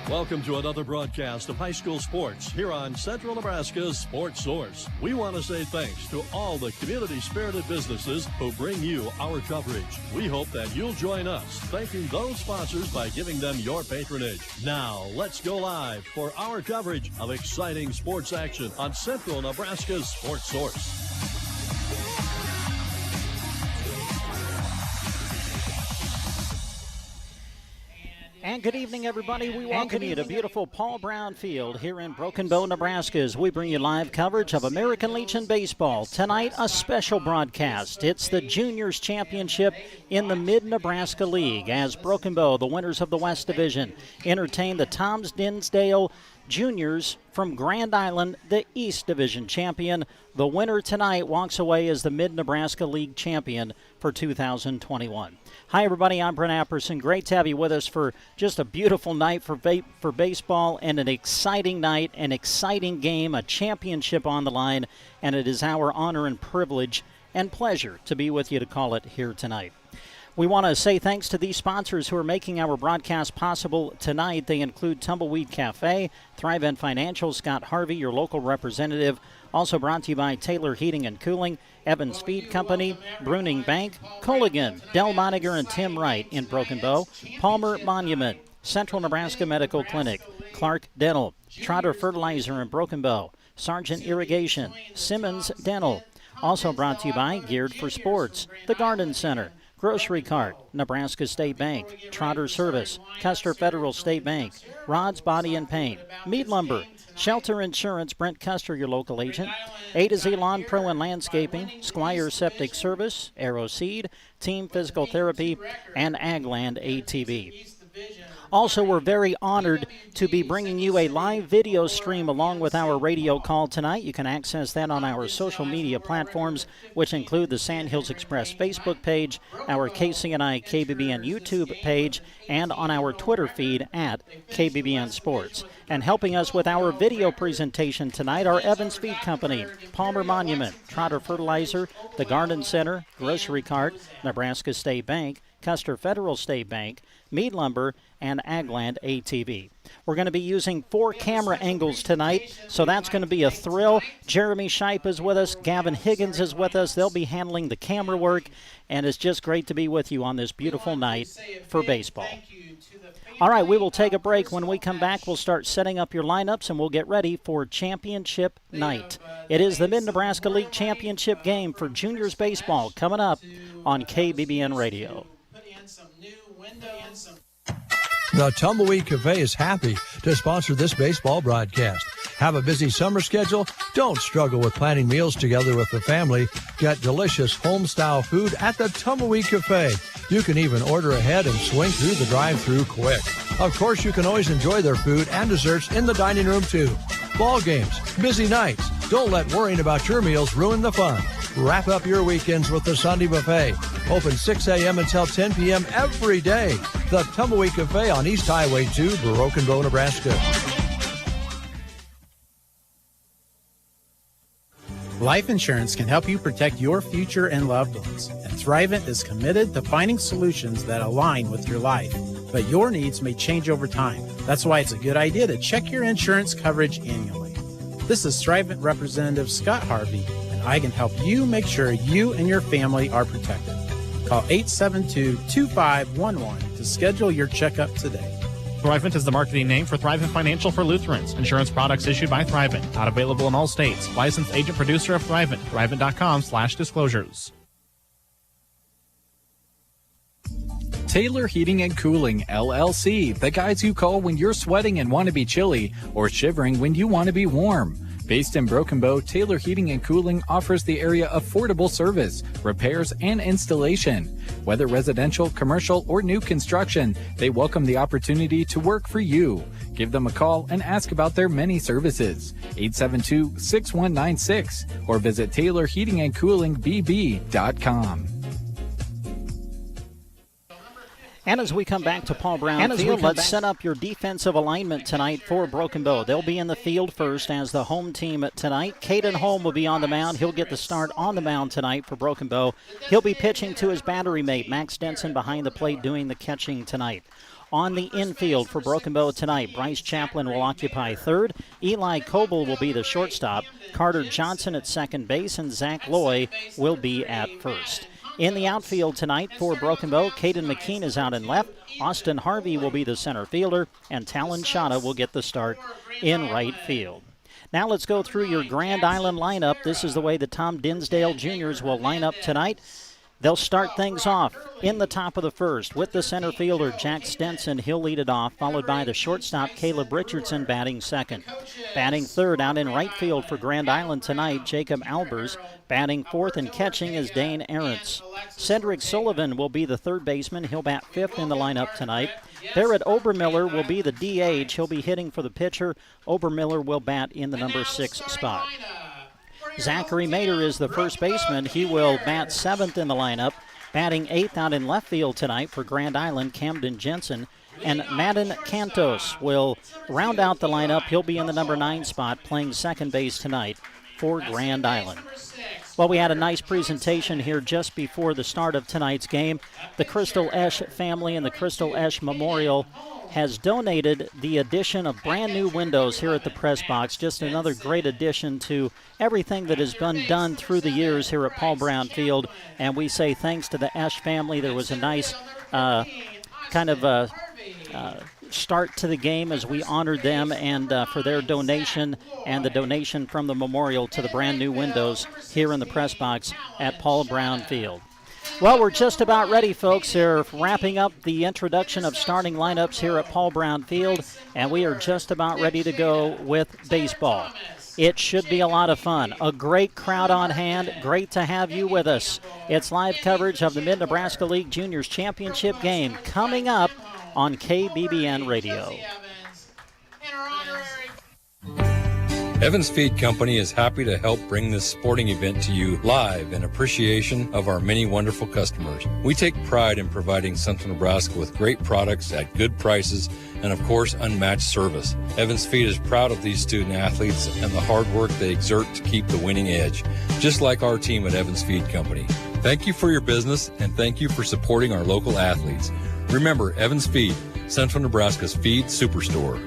Welcome to another broadcast of high school sports here on Central Nebraska's Sports Source. We want to say thanks to all the community-spirited businesses who bring you our coverage. We hope that you'll join us thanking those sponsors by giving them your patronage. Now, let's go live for our coverage of exciting sports action on Central Nebraska's Sports Source. And good evening, everybody. We welcome you to beautiful Paul Brown Field here in Broken Bow, Nebraska, as we bring you live coverage of American Legion Baseball. Tonight, a special broadcast. It's the Juniors Championship in the Mid-Nebraska League, as Broken Bow, the winners of the West Division, entertain the Toms Dinsdale Juniors from Grand Island, the East Division champion. The winner tonight walks away as the Mid-Nebraska League champion for 2021. Hi, everybody. I'm Brent Apperson. Great to have you with us for just a beautiful night for baseball and an exciting night, an exciting game, a championship on the line, and it is our honor and privilege and pleasure to be with you to call it here tonight. We want to say thanks to these sponsors who are making our broadcast possible tonight. They include Tumbleweed Cafe, Thrivent Financial, Scott Harvey, your local representative. Also brought to you by Taylor Heating and Cooling, Evans Feed Company, Bruning Bank, Colligan, Del Moniger and Tim Wright in Broken Bow, Palmer Monument, Central Nebraska Medical Clinic, Clark Dental, Trotter Fertilizer in Broken Bow, Sargent Irrigation, Simmons Dental. Also brought to you by Geared for Sports, the Garden Center, Grocery Cart, Nebraska State Bank, Trotter Service, Custer Federal State Bank, Rod's Body and Paint, Meat Lumber, Shelter Insurance, Brent Custer, your local agent, A to Z Lawn Pro and Landscaping, Squire Septic Service, Arrow Seed, Team Physical Therapy, and Agland ATV. Also, we're very honored to be bringing you a live video stream along with our radio call tonight. You can access that on our social media platforms, which include the Sand Hills Express Facebook page, our KCNI KBBN YouTube page, and on our Twitter feed at KBBN Sports. And helping us with our video presentation tonight are Evans Feed Company, Palmer Monument, Trotter Fertilizer, the Garden Center, Grocery Cart, Nebraska State Bank, Custer Federal State Bank, Meat Lumber, and Agland ATV. We're going to be using 4 camera angles tonight, so that's going to be a thrill. Jeremy Scheip is with us. Gavin Higgins is with us. They'll be handling the camera work, and it's just great to be with you on this beautiful night for baseball. All right, we will take a break. When we come back, we'll start setting up your lineups, and we'll get ready for championship night. It is the Mid-Nebraska League championship game for juniors baseball coming up on KBBN Radio. The Tumbleweed Cafe is happy to sponsor this baseball broadcast. Have a busy summer schedule? Don't struggle with planning meals together with the family. Get delicious home-style food at the Tumbleweed Cafe. You can even order ahead and swing through the drive-thru quick. Of course, you can always enjoy their food and desserts in the dining room, too. Ball games, busy nights. Don't let worrying about your meals ruin the fun. Wrap up your weekends with the Sunday Buffet. Open 6 a.m. until 10 p.m. every day. The Tumbleweed Cafe on East Highway 2, Broken Bow, Nebraska. Life insurance can help you protect your future and loved ones. And Thrivent is committed to finding solutions that align with your life. But your needs may change over time. That's why it's a good idea to check your insurance coverage annually. This is Thrivent Representative Scott Harvey, and I can help you make sure you and your family are protected. Call 872-2511 to schedule your checkup today. Thrivent is the marketing name for Thrivent Financial for Lutherans. Insurance products issued by Thrivent. Not available in all states. Licensed agent producer of Thrivent. Thrivent.com/disclosures. Taylor Heating and Cooling, LLC. The guys you call when you're sweating and want to be chilly, or shivering when you want to be warm. Based in Broken Bow, Taylor Heating and Cooling offers the area affordable service, repairs, and installation. Whether residential, commercial, or new construction, they welcome the opportunity to work for you. Give them a call and ask about their many services. 872-6196 or visit TaylorHeatingandCoolingBB.com. And as we come back to Paul Brown Field, let's set up your defensive alignment tonight for Broken Bow. They'll be in the field first as the home team tonight. Caden Holm will be on the mound. He'll get the start on the mound tonight for Broken Bow. He'll be pitching to his battery mate, Max Denson, behind the plate doing the catching tonight. On the infield for Broken Bow tonight, Bryce Chaplin will occupy third. Eli Coble will be the shortstop. Carter Johnson at second base, and Zach Loy will be at first. In the outfield tonight for Broken Bow, Caden McKean is out in left. Austin Harvey will be the center fielder, and Talon Shada will get the start in right field. Now let's go through your Grand Island lineup. This is the way the Tom Dinsdale Juniors will line up tonight. They'll start things off in the top of the first with the center fielder, Jack Stenson. He'll lead it off, followed by the shortstop, Caleb Richardson, batting second. Batting third out in right field for Grand Island tonight, Jacob Albers. Batting fourth and catching is Dane Arentz. Cedric Sullivan will be the third baseman. He'll bat fifth in the lineup tonight. Barrett Obermiller will be the DH. He'll be hitting for the pitcher. Obermiller will bat in the number 6 spot. Zachary Mater is the first baseman. He will bat seventh in the lineup. Batting eighth out in left field tonight for Grand Island, Camden Jensen. And Madden Cantos will round out the lineup. He'll be in the number 9 spot, playing second base tonight for Grand Island. Well, we had a nice presentation here just before the start of tonight's game. The Crystal Esch family and the Crystal Esch Memorial has donated the addition of brand new windows here at the press box. Just another great addition to everything that has been done through the years here at Paul Brown Field. And we say thanks to the Esch family. There was a nice start to the game as we honored them and for their donation and the donation from the memorial to the brand new windows here in the press box at Paul Brown Field. Well, we're just about ready, folks. They're wrapping up the introduction of starting lineups here at Paul Brown Field, and we are just about ready to go with baseball. It should be a lot of fun. A great crowd on hand. Great to have you with us. It's live coverage of the Mid-Nebraska League Juniors Championship game coming up on KBBN Radio. Evans Feed Company is happy to help bring this sporting event to you live in appreciation of our many wonderful customers. We take pride in providing Central Nebraska with great products at good prices and, of course, unmatched service. Evans Feed is proud of these student athletes and the hard work they exert to keep the winning edge, just like our team at Evans Feed Company. Thank you for your business, and thank you for supporting our local athletes. Remember, Evans Feed, Central Nebraska's feed superstore.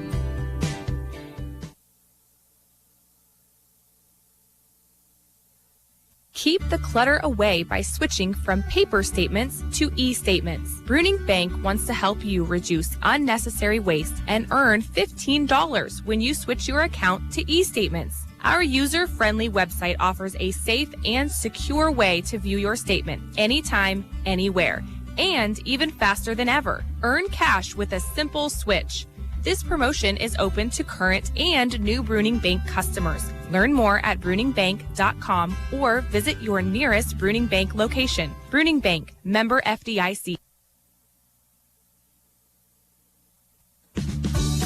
Keep the clutter away by switching from paper statements to e-statements. Bruning Bank wants to help you reduce unnecessary waste and earn $15 when you switch your account to e-statements. Our user-friendly website offers a safe and secure way to view your statement anytime, anywhere, and even faster than ever. Earn cash with a simple switch. This promotion is open to current and new Bruning Bank customers. Learn more at bruningbank.com or visit your nearest Bruning Bank location. Bruning Bank, member FDIC.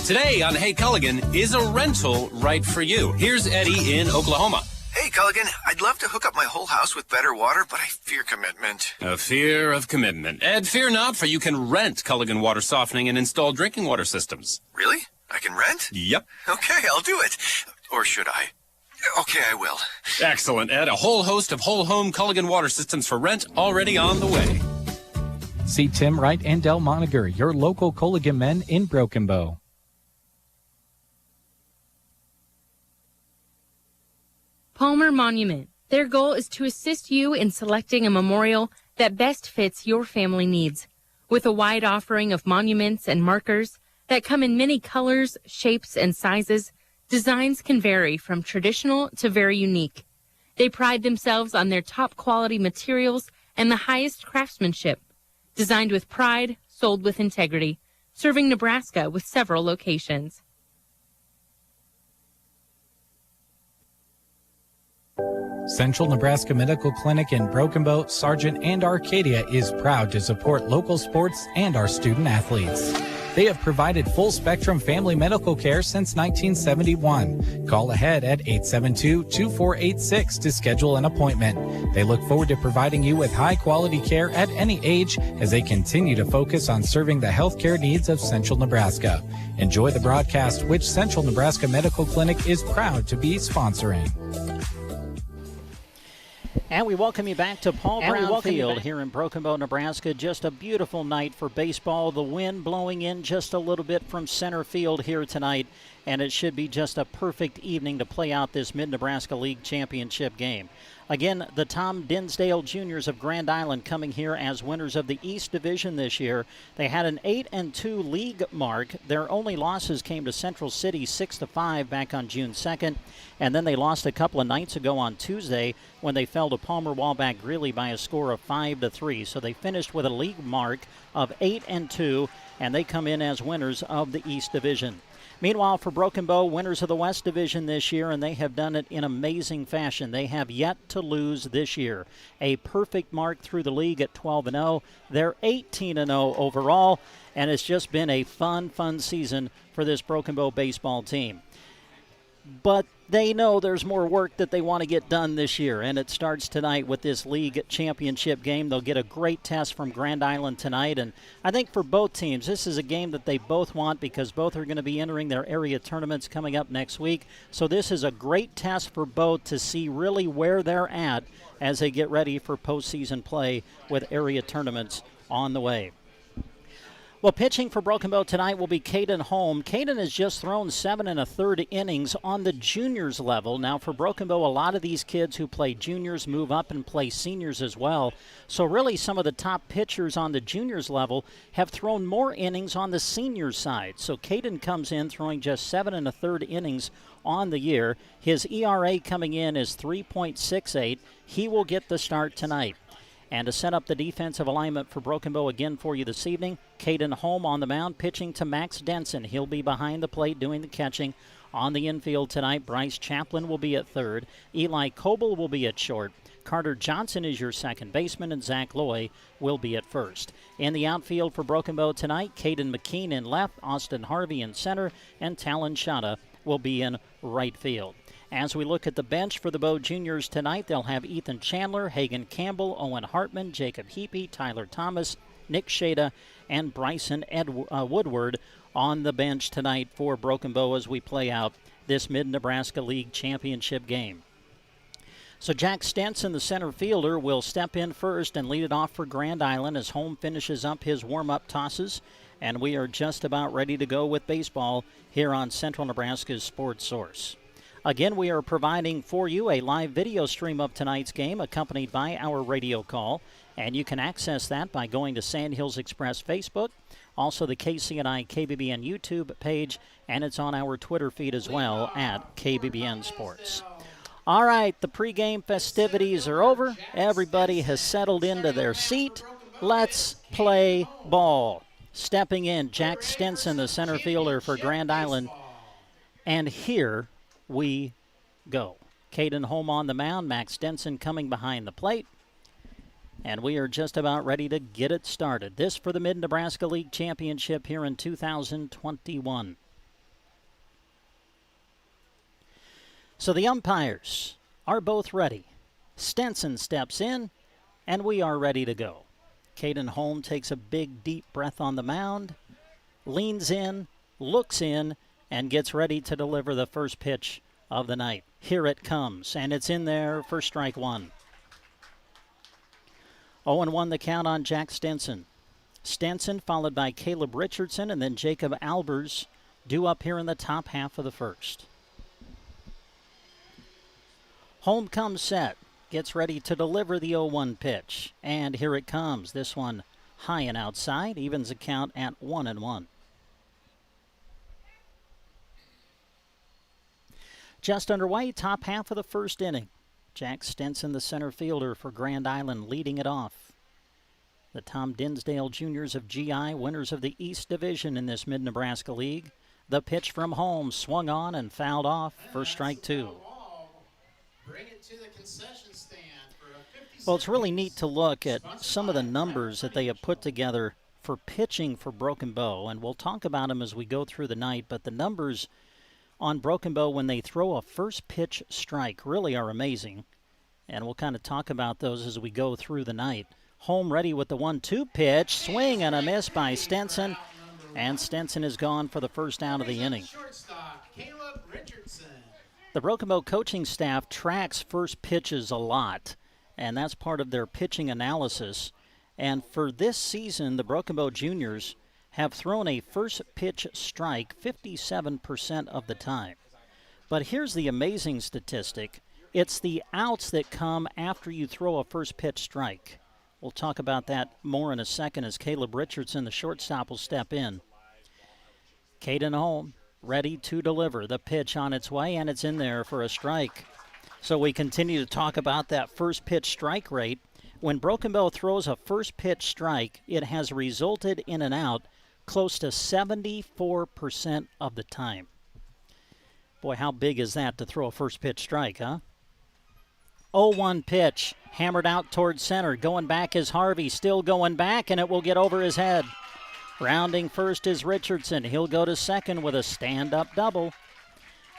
Today on Hey Culligan, is a rental right for you? Here's Eddie in Oklahoma. Hey, Culligan, I'd love to hook up my whole house with better water, but I fear commitment. A fear of commitment. Ed, fear not, for you can rent Culligan Water Softening and install drinking water systems. Really? I can rent? Yep. Okay, I'll do it. Or should I? Okay, I will. Excellent, Ed. A whole host of whole home Culligan water systems for rent already on the way. See Tim Wright and Del Moniger, your local Culligan men in Broken Bow. Palmer Monument. Their goal is to assist you in selecting a memorial that best fits your family needs. With a wide offering of monuments and markers that come in many colors, shapes, and sizes, designs can vary from traditional to very unique. They pride themselves on their top quality materials and the highest craftsmanship. Designed with pride, sold with integrity, serving Nebraska with several locations. Central Nebraska Medical Clinic in Broken Bow, Sargent, and Arcadia is proud to support local sports and our student athletes. They have provided full-spectrum family medical care since 1971. Call ahead at 872-2486 to schedule an appointment. They look forward to providing you with high-quality care at any age as they continue to focus on serving the healthcare needs of Central Nebraska. Enjoy the broadcast, which Central Nebraska Medical Clinic is proud to be sponsoring. And we welcome you back to Paul Brown Field here in Broken Bow, Nebraska. Just a beautiful night for baseball. The wind blowing in just a little bit from center field here tonight, and it should be just a perfect evening to play out this Mid-Nebraska League Championship game. Again, the Tom Dinsdale Juniors of Grand Island coming here as winners of the East Division this year. They had an 8-2 league mark. Their only losses came to Central City 6-5 back on June 2nd, and then they lost a couple of nights ago on Tuesday when they fell to Palmer Wallback Greeley by a score of 5-3. So they finished with a league mark of 8-2, and they come in as winners of the East Division. Meanwhile, for Broken Bow, winners of the West Division this year, and they have done it in amazing fashion. They have yet to lose this year. A perfect mark through the league at 12-0. They're 18-0 overall, and it's just been a fun season for this Broken Bow baseball team. But they know there's more work that they want to get done this year, and it starts tonight with this league championship game. They'll get a great test from Grand Island tonight, and I think for both teams, this is a game that they both want because both are going to be entering their area tournaments coming up next week. So this is a great test for both to see really where they're at as they get ready for postseason play with area tournaments on the way. Well, pitching for Broken Bow tonight will be Caden Holm. Caden has just thrown 7 1/3 innings on the juniors level. Now, for Broken Bow, a lot of these kids who play juniors move up and play seniors as well. So really, some of the top pitchers on the juniors level have thrown more innings on the seniors side. So Caden comes in throwing just 7 1/3 innings on the year. His ERA coming in is 3.68. He will get the start tonight. And to set up the defensive alignment for Broken Bow again for you this evening, Caden Holm on the mound, pitching to Max Denson. He'll be behind the plate doing the catching. On the infield tonight, Bryce Chaplin will be at third. Eli Coble will be at short. Carter Johnson is your second baseman, and Zach Loy will be at first. In the outfield for Broken Bow tonight, Caden McKean in left, Austin Harvey in center, and Talon Shada will be in right field. As we look at the bench for the Bow Juniors tonight, they'll have Ethan Chandler, Hagan Campbell, Owen Hartman, Jacob Heapy, Tyler Thomas, Nick Shada, and Bryson Woodward on the bench tonight for Broken Bow as we play out this Mid-Nebraska League Championship game. So Jack Stenson, the center fielder, will step in first and lead it off for Grand Island as Holm finishes up his warm-up tosses. And we are just about ready to go with baseball here on Central Nebraska's Sports Source. Again, we are providing for you a live video stream of tonight's game accompanied by our radio call, and you can access that by going to Sandhills Express Facebook, also the KCNI KBBN YouTube page, and it's on our Twitter feed as well at KBBN Sports. All right, the pregame festivities are over. Everybody has settled into their seat. Let's play ball. Stepping in, Jack Stenson, the center fielder for Grand Island, and here we go. Caden Holm on the mound, Max Denson coming behind the plate. And we are just about ready to get it started. This for the Mid-Nebraska League Championship here in 2021. So the umpires are both ready. Stenson steps in, and we are ready to go. Caden Holm takes a big, deep breath on the mound, leans in, looks in, and gets ready to deliver the first pitch of the night. Here it comes, and it's in there for strike one. 0-1 the count on Jack Stenson. Stenson followed by Caleb Richardson and then Jacob Albers due up here in the top half of the first. Holm comes set, gets ready to deliver the 0-1 pitch, and here it comes. This one high and outside, evens the count at 1-1. Just underway, top half of the first inning. Jack Stenson, the center fielder for Grand Island, leading it off. The Tom Dinsdale Juniors of GI, winners of the East Division in this Mid-Nebraska League. The pitch from Holm, swung on and fouled off for strike two. Well, it's really neat to look at some of the numbers that they have put together for pitching for Broken Bow, and we'll talk about them as we go through the night, but the numbers on Broken Bow when they throw a first pitch strike really are amazing, and we'll kind of talk about those as we go through the night. Home ready with the 1-2 pitch, swing and a miss by Stenson, and Stenson is gone for the first out of the inning. The Broken Bow coaching staff tracks first pitches a lot, and that's part of their pitching analysis. And for this season, the Broken Bow juniors have thrown a first pitch strike 57% of the time. But here's the amazing statistic. It's the outs that come after you throw a first pitch strike. We'll talk about that more in a second as Caleb Richardson, the shortstop, will step in. Caden Holm ready to deliver. The pitch on its way, and it's in there for a strike. So we continue to talk about that first pitch strike rate. When Broken Bow throws a first pitch strike, it has resulted in an out close to 74% of the time. Boy, how big is that to throw a first pitch strike, huh? 0-1 pitch, hammered out towards center. Going back is Harvey, still going back, and it will get over his head. Rounding first is Richardson. He'll go to second with a stand-up double.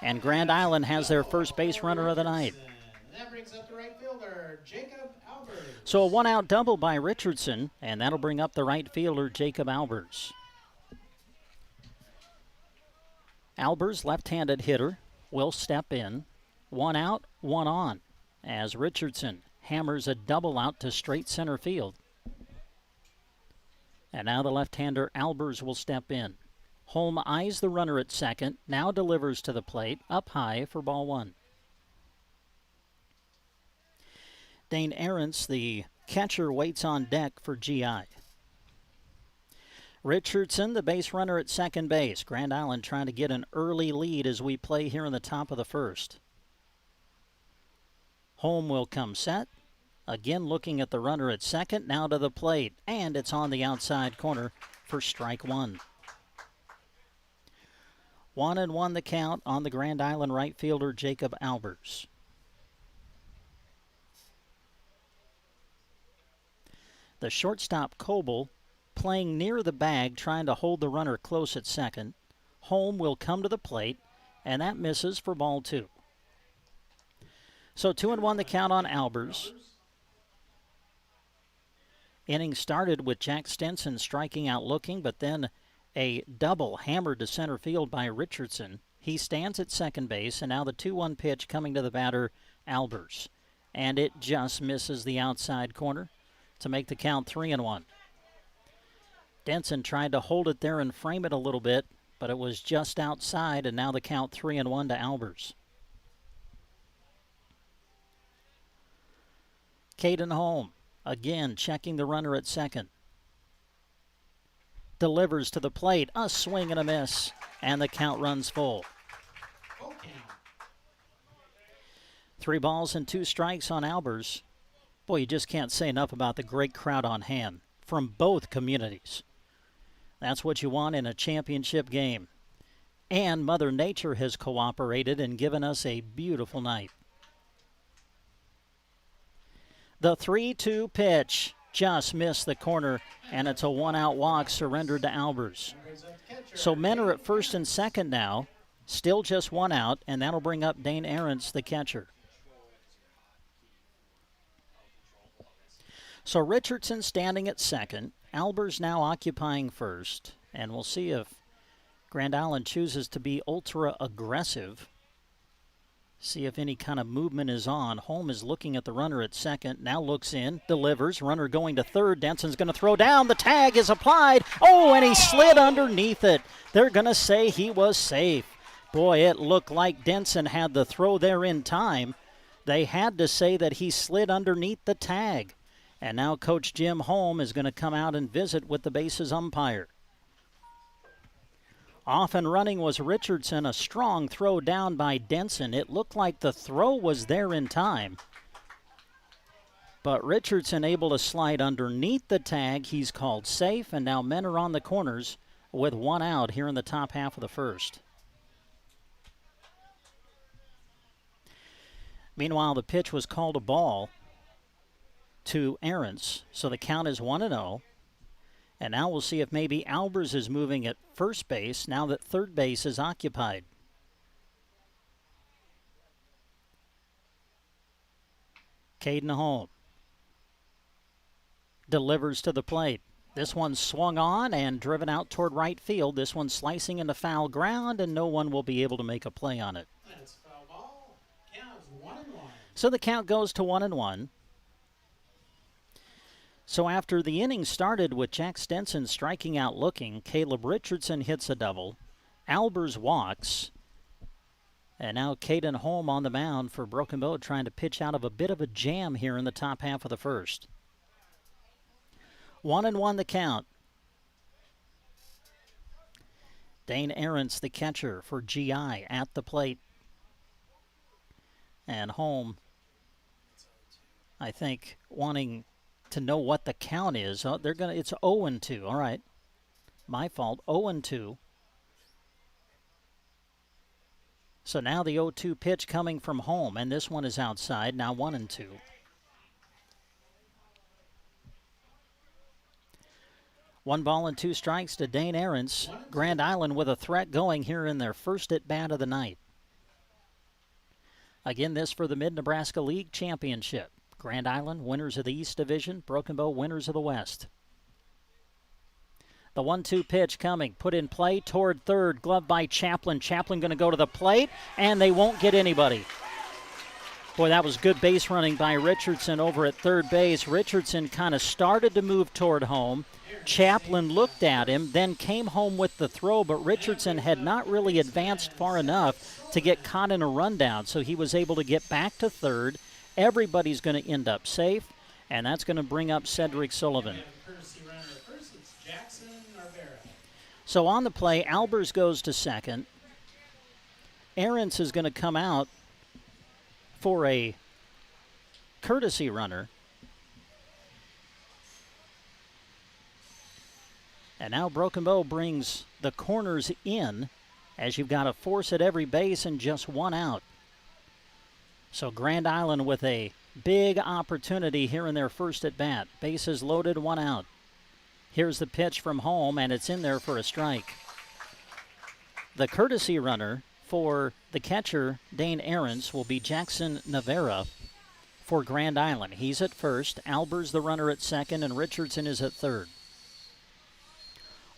And Grand Island has their first base runner of the night. That brings up the right fielder, Jacob Albers. So a one-out double by Richardson, and that'll bring up the right fielder, Jacob Albers. Albers, left-handed hitter, will step in. One out, one on, as Richardson hammers a double out to straight center field. And now the left-hander Albers will step in. Holm eyes the runner at second, now delivers to the plate, up high for ball one. Dane Ahrens, the catcher, waits on deck for GI. Richardson, the base runner at second base. Grand Island trying to get an early lead as we play here in the top of the first. Holm will come set. Again looking at the runner at second, now to the plate, and it's on the outside corner for strike one. 1-1 the count on the Grand Island right fielder, Jacob Albers. The shortstop, Coble, playing near the bag, trying to hold the runner close at second. Holm will come to the plate, and that misses for ball two. So 2-1 the count on Albers. Inning started with Jack Stenson striking out looking, but then a double hammered to center field by Richardson. He stands at second base, and now the 2-1 pitch coming to the batter, Albers. And it just misses the outside corner to make the count 3-1. Denson tried to hold it there and frame it a little bit, but it was just outside, and now the count 3-1 to Albers. Caden Holm, again checking the runner at second. Delivers to the plate, a swing and a miss, and the count runs full. 3 balls and 2 strikes on Albers. Boy, you just can't say enough about the great crowd on hand from both communities. That's what you want in a championship game. And Mother Nature has cooperated and given us a beautiful night. The 3-2 pitch just missed the corner, and it's a one-out walk surrendered to Albers. So men are at first and second now, still just one out, and that'll bring up Dane Ahrens, the catcher. So Richardson standing at second, Albers now occupying first, and we'll see if Grand Island chooses to be ultra-aggressive. See if any kind of movement is on. Holm is looking at the runner at second, now looks in, delivers, runner going to third. Denson's going to throw down, the tag is applied. Oh, and he slid underneath it. They're going to say he was safe. Boy, it looked like Denson had the throw there in time. They had to say that he slid underneath the tag. And now Coach Jim Holm is going to come out and visit with the bases umpire. Off and running was Richardson, a strong throw down by Denson. It looked like the throw was there in time. But Richardson able to slide underneath the tag. He's called safe, and now men are on the corners with one out here in the top half of the first. Meanwhile, the pitch was called a ball to Ahrens, so the count is 1-0. And now we'll see if maybe Albers is moving at first base now that third base is occupied. Caden Holm delivers to the plate. This one swung on and driven out toward right field. This one slicing into foul ground, and no one will be able to make a play on it. That's a foul ball. Count 1-1. So the count goes to 1-1. So after the inning started with Jack Stenson striking out looking, Caleb Richardson hits a double, Albers walks, and now Caden Holm on the mound for Broken Bow, trying to pitch out of a bit of a jam here in the top half of the first. 1-1 the count. Dane Ahrens, the catcher for GI, at the plate. And Holm, I think, wanting to know what the count is. Oh, it's 0-2. All right. My fault. 0-2. So now the 0-2 pitch coming from Holm, and this one is outside. Now 1-2. One ball and two strikes to Dane Ahrens. Grand Island with a threat going here in their first at-bat of the night. Again, this for the Mid-Nebraska League Championship. Grand Island, winners of the East Division. Broken Bow, winners of the West. The 1-2 pitch coming. Put in play toward third. Glove by Chaplin. Chaplin going to go to the plate, and they won't get anybody. Boy, that was good base running by Richardson over at third base. Richardson kind of started to move toward home. Chaplin looked at him, then came home with the throw, but Richardson had not really advanced far enough to get caught in a rundown, so he was able to get back to third. Everybody's going to end up safe, and that's going to bring up Cedric Sullivan. So on the play, Albers goes to second. Ahrens is going to come out for a courtesy runner. And now Broken Bow brings the corners in, as you've got a force at every base and just one out. So Grand Island with a big opportunity here in their first at-bat. Bases loaded, one out. Here's the pitch from Holm, and it's in there for a strike. The courtesy runner for the catcher, Dane Ahrens, will be Jackson Navarra for Grand Island. He's at first, Albers the runner at second, and Richardson is at third.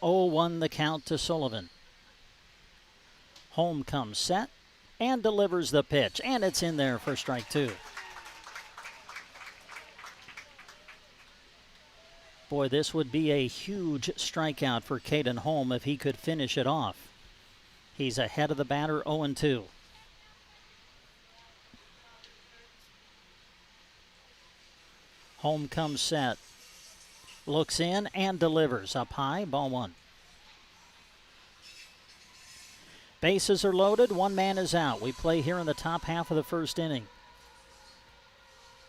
0-1 the count to Sullivan. Holm comes set and delivers the pitch, and it's in there for strike two. Boy, this would be a huge strikeout for Caden Holm if he could finish it off. He's ahead of the batter, 0-2. Holm comes set, looks in and delivers. Up high, ball one. Bases are loaded, one man is out. We play here in the top half of the first inning.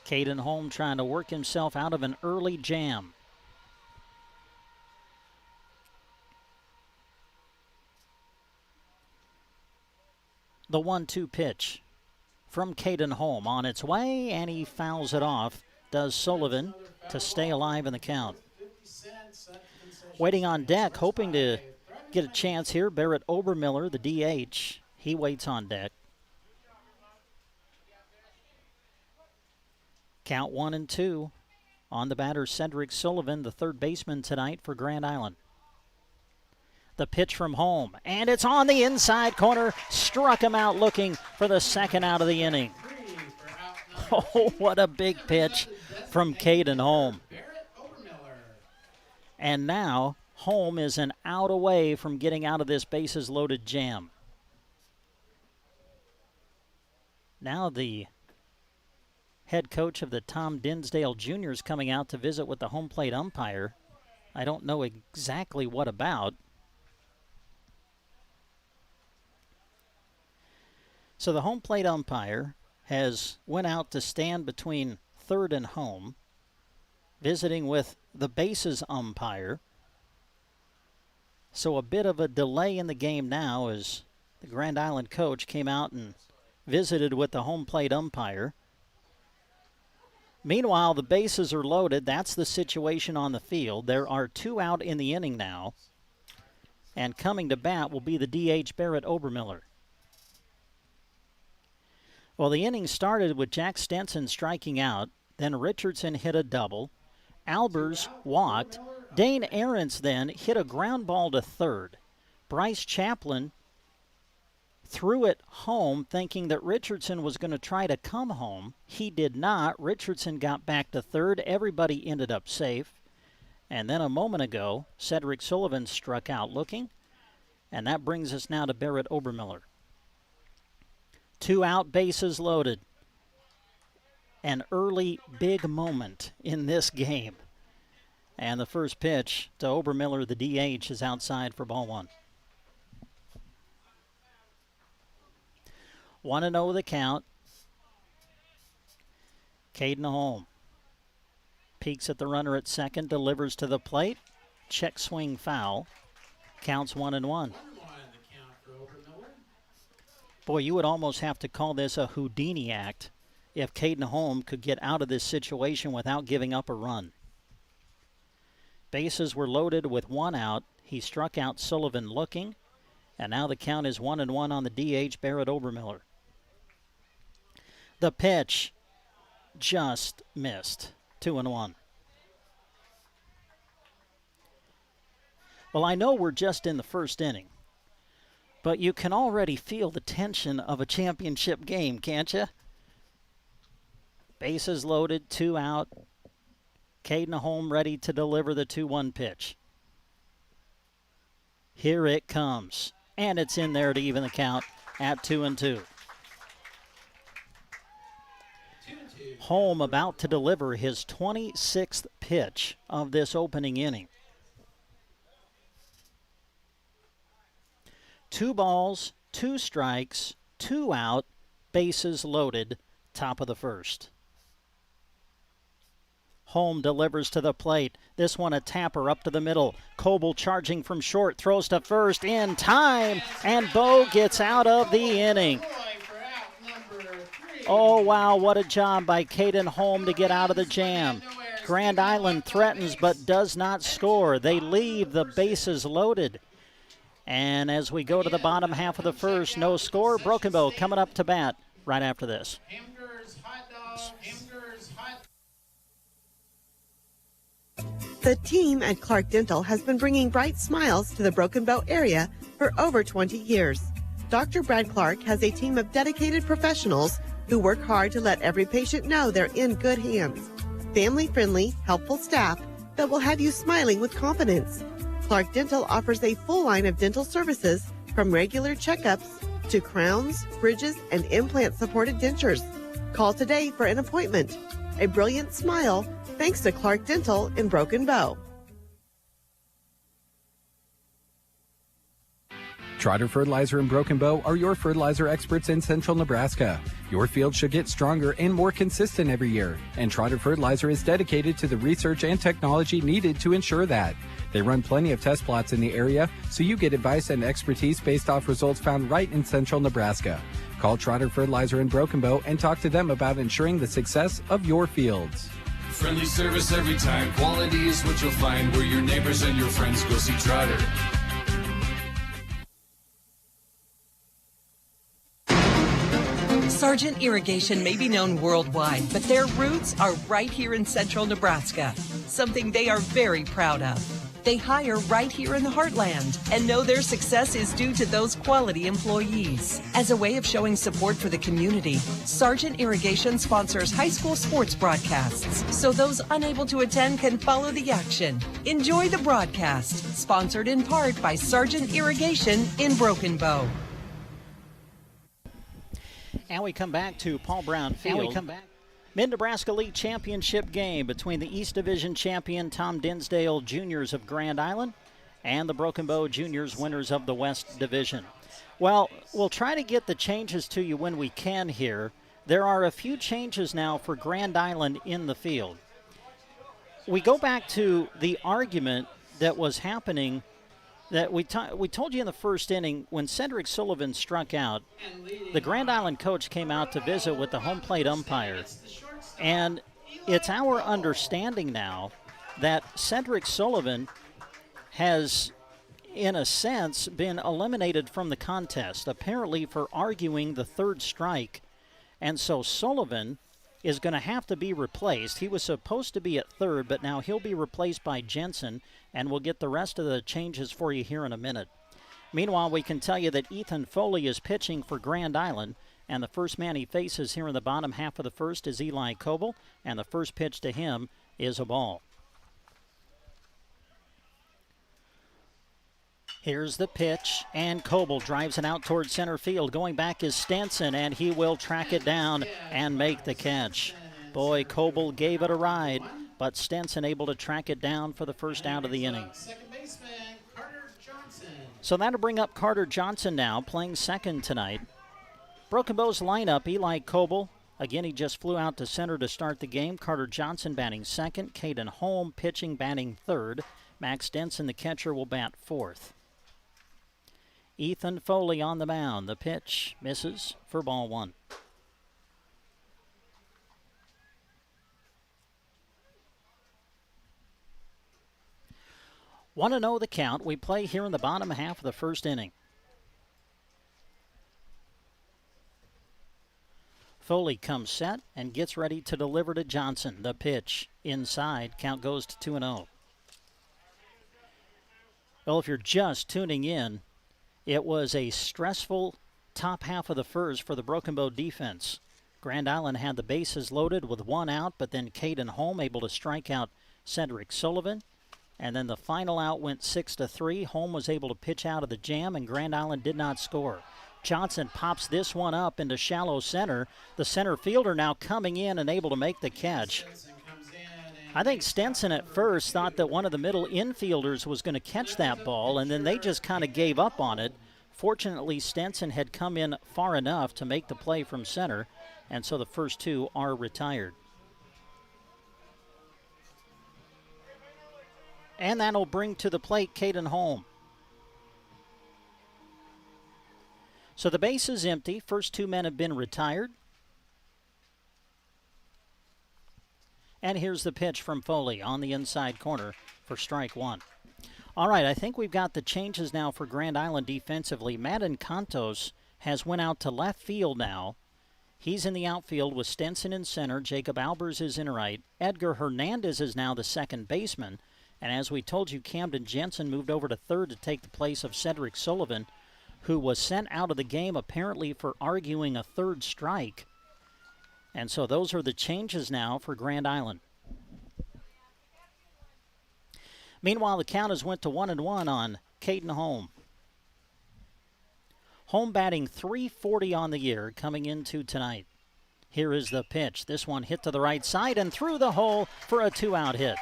Caden Holm trying to work himself out of an early jam. The 1-2 pitch from Caden Holm on its way, and he fouls it off. Does Sullivan to stay alive in the count. Waiting on deck, hoping to get a chance here. Barrett Obermiller, the DH. He waits on deck. Count 1-2 on the batter, Cedric Sullivan, the third baseman tonight for Grand Island. The pitch from Holm, and it's on the inside corner. Struck him out looking for the second out of the inning. Oh, what a big pitch from Caden Holm. And now Holm is an out away from getting out of this bases loaded jam. Now the head coach of the Tom Dinsdale Juniors coming out to visit with the home plate umpire. I don't know exactly what about. So the home plate umpire has went out to stand between third and home, visiting with the bases umpire. So a bit of a delay in the game now as the Grand Island coach came out and visited with the home plate umpire. Meanwhile, the bases are loaded. That's the situation on the field. There are 2 out in the inning now. And coming to bat will be the DH Barrett Obermiller. Well, the inning started with Jack Stenson striking out. Then Richardson hit a double. Albers walked. Dane Aarons then hit a ground ball to third. Bryce Chaplin threw it home thinking that Richardson was going to try to come home. He did not. Richardson got back to third. Everybody ended up safe. And then a moment ago, Cedric Sullivan struck out looking. And that brings us now to Barrett Obermiller. 2 out, bases loaded. An early big moment in this game. And the first pitch to Obermiller, the DH, is outside for ball 1. 1-0 the count. Caden Holm peeks at the runner at second, delivers to the plate. Check swing foul. Counts 1-1. Boy, you would almost have to call this a Houdini act if Caden Holm could get out of this situation without giving up a run. Bases were loaded with 1 out. He struck out Sullivan looking. And now the count is 1-1 on the DH, Barrett Obermiller. The pitch just missed. 2-1. Well, I know we're just in the first inning, but you can already feel the tension of a championship game, can't you? Bases loaded, 2 out. Caden Holm ready to deliver the 2-1 pitch. Here it comes, and it's in there to even the count at 2-2. Holm about to deliver his 26th pitch of this opening inning. 2 balls, 2 strikes, 2 out, bases loaded, top of the first. Holm delivers to the plate. This one a tapper up to the middle. Coble charging from short, throws to first in time, and Bo gets out of the inning. Oh, wow, what a job by Caden Holm to get out of the jam. Grand Island threatens but does not score. They leave the bases loaded. And as we go to the bottom half of the first, no score. Broken Bow coming up to bat right after this. The team at Clark Dental has been bringing bright smiles to the Broken Bow area for over 20 years. Dr. Brad Clark has a team of dedicated professionals who work hard to let every patient know they're in good hands. Family-friendly, helpful staff that will have you smiling with confidence. Clark Dental offers a full line of dental services from regular checkups to crowns, bridges, and implant-supported dentures. Call today for an appointment. A brilliant smile thanks to Clark Dental in Broken Bow. Trotter Fertilizer and Broken Bow are your fertilizer experts in central Nebraska. Your field should get stronger and more consistent every year, and Trotter Fertilizer is dedicated to the research and technology needed to ensure that. They run plenty of test plots in the area, so you get advice and expertise based off results found right in central Nebraska. Call Trotter Fertilizer and Broken Bow and talk to them about ensuring the success of your fields. Friendly service every time. Quality is what you'll find where your neighbors and your friends go see Trotter. Sargent Irrigation may be known worldwide, but their roots are right here in central Nebraska, something they are very proud of. They hire right here in the heartland and know their success is due to those quality employees. As a way of showing support for the community, Sargent Irrigation sponsors high school sports broadcasts, so those unable to attend can follow the action. Enjoy the broadcast, sponsored in part by Sargent Irrigation in Broken Bow. And we come back to Paul Brown Field. Mid-Nebraska League Championship game between the East Division champion Tom Dinsdale Juniors of Grand Island and the Broken Bow Juniors winners of the West Division. Well, we'll try to get the changes to you when we can here. There are a few changes now for Grand Island in the field. We go back to the argument that was happening that we told you in the first inning when Cedric Sullivan struck out. The Grand Island coach came out to visit with the home plate umpire, and It's our understanding now that Cedric Sullivan has, in a sense, been eliminated from the contest, apparently for arguing the third strike. And so Sullivan is going to have to be replaced. He was supposed to be at third, but now he'll be replaced by Jensen, and we'll get the rest of the changes for you here in a minute. Meanwhile, we can tell you that Ethan Foley is pitching for Grand Island, and the first man he faces here in the bottom half of the first is Eli Coble, and the first pitch to him is a ball. Here's the pitch, and Coble drives it out towards center field. Going back is Stenson, and he will track it down and make the catch. Boy, Coble gave it a ride, but Stenson able to track it down for the first out of the inning. So that'll bring up Carter Johnson now, playing second tonight. Broken Bow's lineup, Eli Coble. Again, he just flew out to center to start the game. Carter Johnson batting second. Caden Holm pitching, batting third. Max Denson, the catcher, will bat fourth. Ethan Foley on the mound. The pitch misses for ball one. Want to know the count? We play here in the bottom half of the first inning. Foley comes set and gets ready to deliver to Johnson. The pitch inside. Count goes to 2-0. Well, if you're just tuning in, it was a stressful top half of the first for the Broken Bow defense. Grand Island had the bases loaded with one out, but then Caden Holm able to strike out Cedric Sullivan. And then the final out went 6-3. Holm was able to pitch out of the jam, and Grand Island did not score. Johnson pops this one up into shallow center. The center fielder now coming in and able to make the catch. I think Stenson at first thought that one of the middle infielders was going to catch that ball, and then they just kind of gave up on it. Fortunately, Stenson had come in far enough to make the play from center, and so the first two are retired. And that'll bring to the plate Caden Holm. So the base is empty. First two men have been retired. And here's the pitch from Foley on the inside corner for strike one. All right, I think we've got the changes now for Grand Island defensively. Madden Cantos has went out to left field now. He's in the outfield with Stenson in center. Jacob Albers is in right. Edgar Hernandez is now the second baseman. And as we told you, Camden Jensen moved over to third to take the place of Cedric Sullivan, who was sent out of the game apparently for arguing a third strike. And so those are the changes now for Grand Island. Meanwhile, the count has went to 1-1 on Caden Holm. Holm batting .340 on the year coming into tonight. Here is the pitch. This one hit to the right side and through the hole for a two-out hit.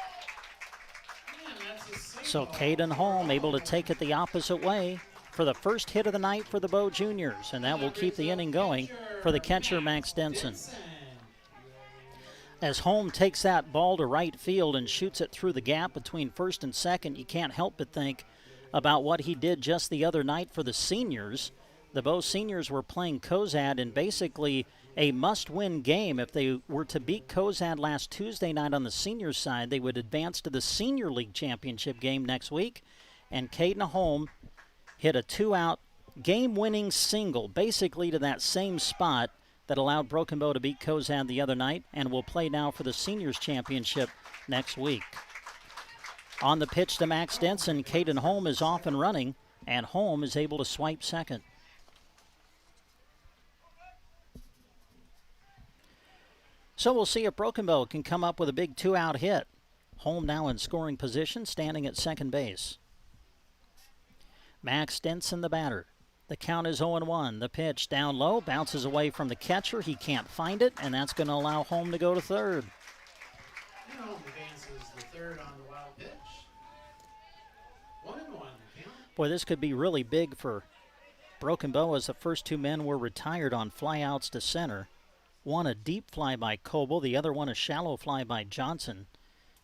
So Caden Holm able to take it the opposite way for the first hit of the night for the Bow Juniors, and that will keep the inning going for the catcher, Max Denson. As Holm takes that ball to right field and shoots it through the gap between first and second, you can't help but think about what he did just the other night for the seniors. The Bow seniors were playing Cozad in basically a must-win game. If they were to beat Cozad last Tuesday night on the seniors side, they would advance to the Senior League Championship game next week. And Caden Holm hit a two-out game-winning single, basically to that same spot that allowed Broken Bow to beat Cozad the other night, and will play now for the Seniors Championship next week. On the pitch to Max Denson, Caden Holm is off and running, and Holm is able to swipe second. So we'll see if Broken Bow can come up with a big two-out hit. Holm now in scoring position, standing at second base. Max Denson, the batter. The count is 0-1. The pitch down low, bounces away from the catcher. He can't find it, and that's going to allow Holm to go to third. And Holm advances the third on the wild pitch. 1-1. Boy, this could be really big for Broken Bow, as the first two men were retired on flyouts to center. One a deep fly by Coble, the other one a shallow fly by Johnson.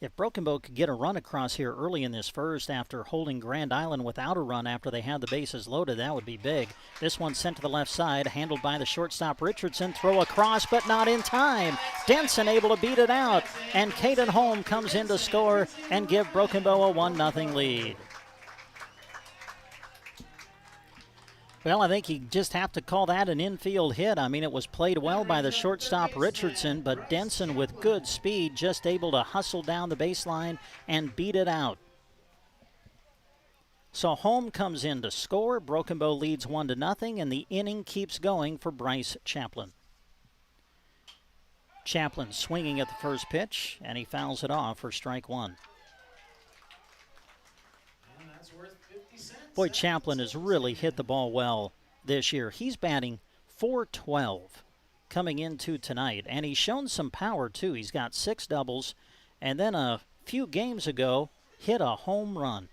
If Broken Bow could get a run across here early in this first after holding Grand Island without a run after they had the bases loaded, that would be big. This one sent to the left side, handled by the shortstop Richardson. Throw across, but not in time. Denson able to beat it out, and Caden Holm comes in to score and give Broken Bow a 1-0 lead. Well, I think you just have to call that an infield hit. I mean, it was played well by the shortstop Richardson, but Denson with good speed just able to hustle down the baseline and beat it out. So Holm comes in to score. Broken Bow leads 1-0, and the inning keeps going for Bryce Chaplin. Chaplin swinging at the first pitch, and he fouls it off for strike one. Boy, Chaplin has really hit the ball well this year. He's batting .412 coming into tonight, and he's shown some power, too. He's got 6 doubles, and then a few games ago hit a home run.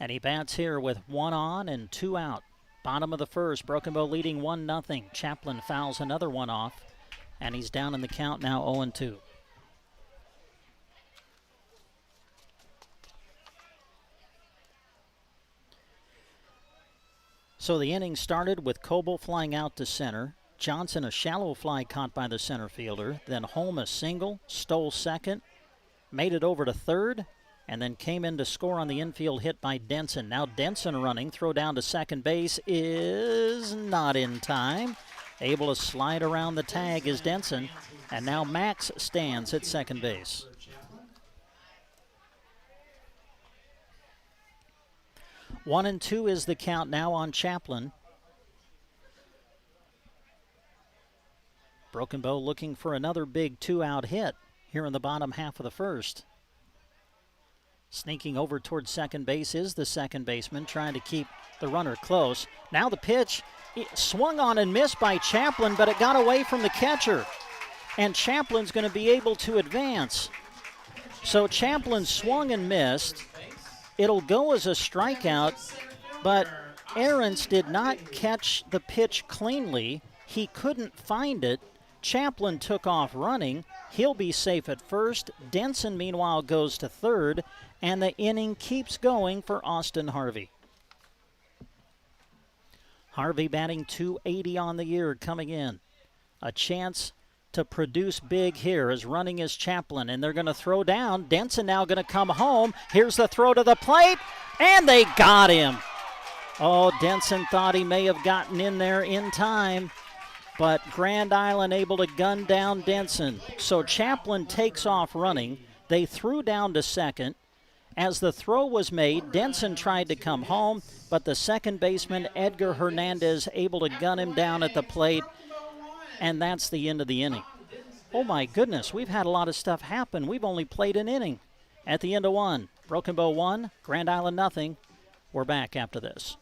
And he bats here with 1 on and 2 out. Bottom of the first, Broken Bow leading 1-0. Chaplin fouls another one off, and he's down in the count now 0-2. So the inning started with Coble flying out to center. Johnson a shallow fly caught by the center fielder. Then Holm a single, stole second, made it over to third, and then came in to score on the infield hit by Denson. Now Denson running, throw down to second base is not in time. Able to slide around the tag is Denson, and now Max stands at second base. 1-2 is the count now on Chaplin. Broken Bow looking for another big 2-out hit here in the bottom half of the first. Sneaking over towards second base is the second baseman, trying to keep the runner close. Now the pitch, swung on and missed by Chaplin, but it got away from the catcher. And Chaplin's going to be able to advance. So Chaplin swung and missed. It'll go as a strikeout, but Aarons did not catch the pitch cleanly. He couldn't find it. Chaplin took off running. He'll be safe at first. Denson, meanwhile, goes to third, and the inning keeps going for Austin Harvey. Harvey batting .280 on the year coming in. A chance to produce big here is running is Chaplin, and they're going to throw down. Denson now going to come home. Here's the throw to the plate, and they got him. Oh, Denson thought he may have gotten in there in time, but Grand Island able to gun down Denson. So Chaplin takes off running. They threw down to second. As the throw was made, Denson tried to come home, but the second baseman, Edgar Hernandez, able to gun him down at the plate. And that's the end of the inning. Oh, my goodness, we've had a lot of stuff happen. We've only played an inning. At the end of 1, Broken Bow 1, Grand Island nothing. We're back after this.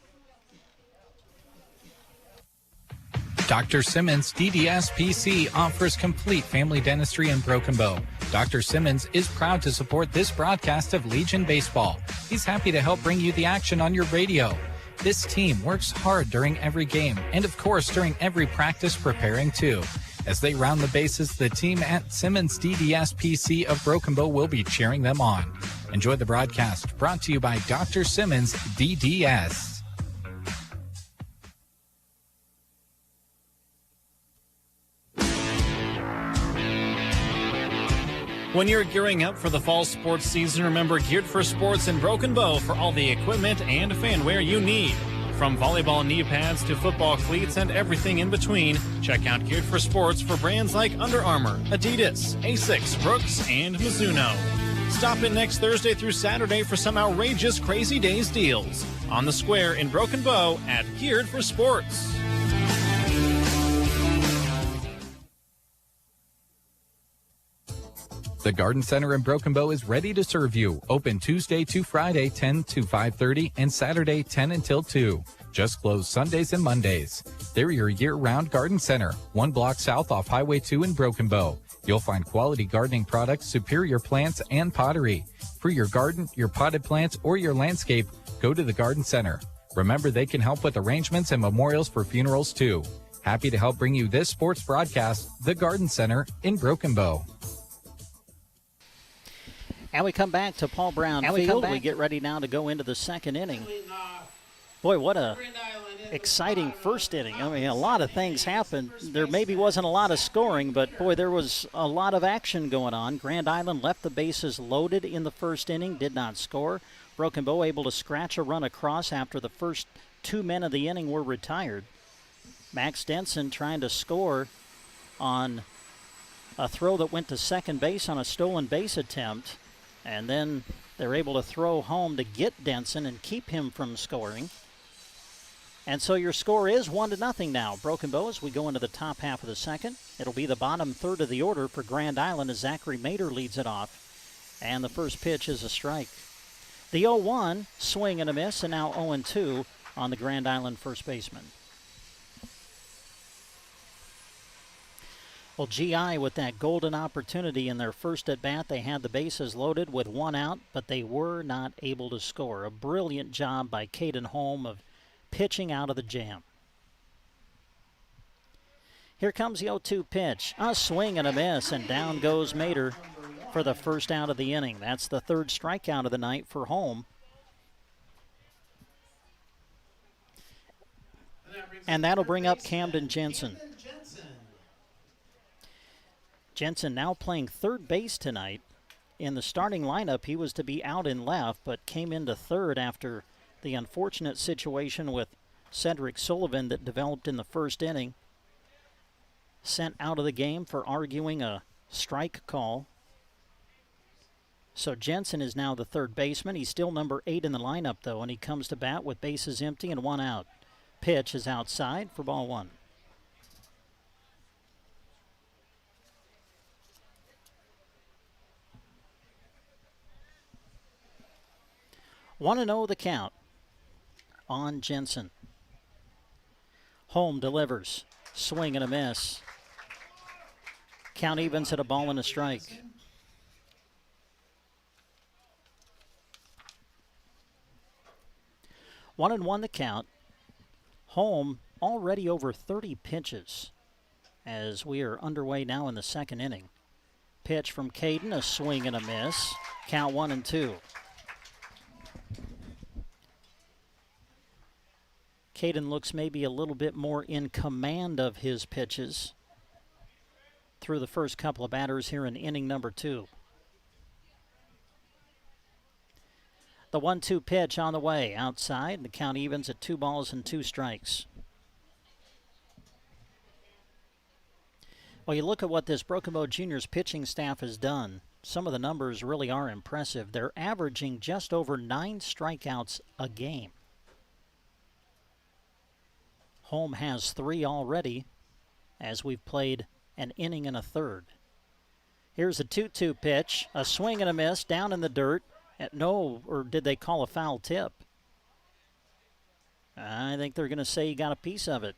Dr. Simmons DDS PC offers complete family dentistry in Broken Bow. Dr. Simmons is proud to support this broadcast of Legion Baseball. He's happy to help bring you the action on your radio. This team works hard during every game and, of course, during every practice preparing too. As they round the bases, the team at Simmons DDS PC of Broken Bow will be cheering them on. Enjoy the broadcast brought to you by Dr. Simmons DDS. When you're gearing up for the fall sports season, remember Geared for Sports in Broken Bow for all the equipment and fan wear you need. From volleyball knee pads to football cleats and everything in between, check out Geared for Sports for brands like Under Armour, Adidas, Asics, Brooks, and Mizuno. Stop in next Thursday through Saturday for some outrageous Crazy Days deals on the square in Broken Bow at Geared for Sports. The Garden Center in Broken Bow is ready to serve you. Open Tuesday to Friday, 10 to 5:30, and Saturday, 10 until 2. Just closed Sundays and Mondays. They're your year-round garden center, 1 block south off Highway 2 in Broken Bow. You'll find quality gardening products, superior plants, and pottery. For your garden, your potted plants, or your landscape, go to the Garden Center. Remember, they can help with arrangements and memorials for funerals, too. Happy to help bring you this sports broadcast, the Garden Center in Broken Bow. And we come back to Paul Brown Field. We get ready now to go into the second inning. Boy, what a exciting first inning. I mean, a lot of things happened. There maybe wasn't a lot of scoring, but boy, there was a lot of action going on. Grand Island left the bases loaded in the first inning, did not score. Broken Bow able to scratch a run across after the first 2 men of the inning were retired. Max Denson trying to score on a throw that went to second base on a stolen base attempt, and then they're able to throw home to get Denson and keep him from scoring. And so your score is 1-0 now. Broken Bow as we go into the top half of the second. It'll be the bottom third of the order for Grand Island as Zachary Mater leads it off. And the first pitch is a strike. The 0-1, swing and a miss, and now 0-2 on the Grand Island first baseman. Well, GI with that golden opportunity in their first at-bat. They had the bases loaded with one out, but they were not able to score. A brilliant job by Caden Holm of pitching out of the jam. Here comes the 0-2 pitch. A swing and a miss, and down goes Mater for the first out of the inning. That's the third strikeout of the night for Holm. And that'll bring up Camden Jensen. Jensen now playing third base tonight. In the starting lineup, he was to be out in left, but came into third after the unfortunate situation with Cedric Sullivan that developed in the first inning. Sent out of the game for arguing a strike call. So Jensen is now the third baseman. He's still number 8 in the lineup, though, and he comes to bat with bases empty and one out. Pitch is outside for ball one. 1-0 the count on Jensen. Holm delivers. Swing and a miss. Count evens at a ball and a strike. One and one the count. Holm already over 30 pitches as we are underway now in the second inning. Pitch from Caden, a swing and a miss. Count 1-2. Caden looks maybe a little bit more in command of his pitches through the first couple of batters here in inning number 2. The 1-2 pitch on the way outside. The count evens at 2 balls and 2 strikes. Well, you look at what this Broken Bow Juniors pitching staff has done. Some of the numbers really are impressive. They're averaging just over 9 strikeouts a game. Holm has 3 already as we've played an inning and a third. Here's a 2-2 pitch, a swing and a miss down in the dirt. Or did they call a foul tip? I think they're going to say he got a piece of it.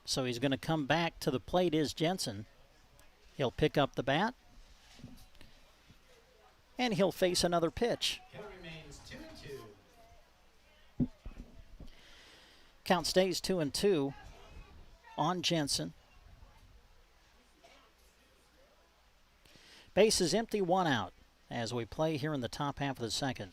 So he's going to come back to the plate is Jensen. He'll pick up the bat. And he'll face another pitch. Count remains 2-2. Count stays 2-2 on Jensen. Base is empty, 1 out as we play here in the top half of the second.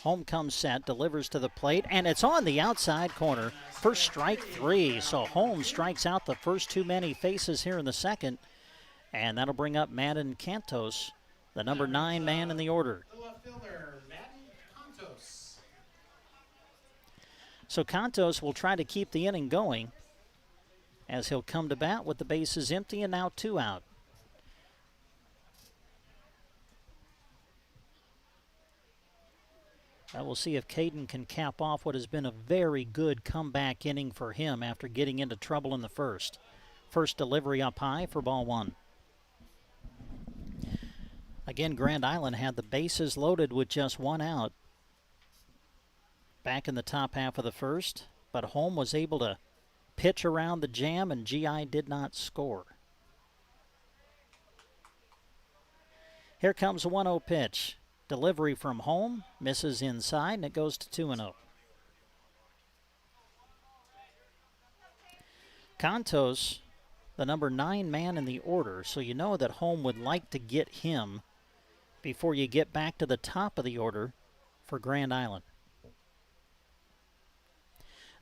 Holm comes set, delivers to the plate, and it's on the outside corner for strike 3. So Holm strikes out the first 2 men he faces here in the second, and that'll bring up Madden Cantos, the number 9 man in the order. The left fielder, Madden Cantos. So Cantos will try to keep the inning going as he'll come to bat with the bases empty and now 2 out. We'll see if Caden can cap off what has been a very good comeback inning for him after getting into trouble in the first. First delivery up high for ball 1. Again, Grand Island had the bases loaded with just 1 out back in the top half of the first, but Holm was able to pitch around the jam and GI did not score. Here comes a 1-0 pitch. Delivery from Holm, misses inside, and it goes to 2-0. Cantos, the number 9 man in the order, so you know that Holm would like to get him before you get back to the top of the order for Grand Island.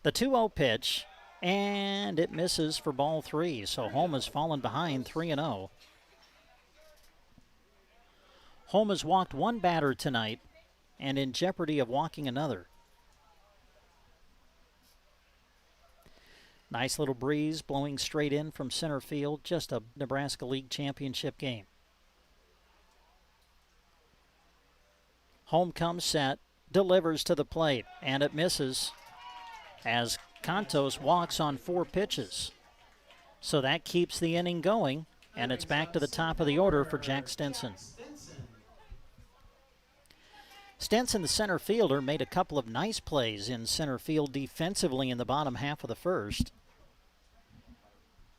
The 2-0 pitch, and it misses for ball 3. So Home has fallen behind 3-0. Home has walked one batter tonight and in jeopardy of walking another. Nice little breeze blowing straight in from center field. Just a Nebraska League Championship game. Home comes set, delivers to the plate, and it misses as Contos walks on 4 pitches. So that keeps the inning going, and it's back to the top of the order for Jack Stinson. Stinson, the center fielder, made a couple of nice plays in center field defensively in the bottom half of the first,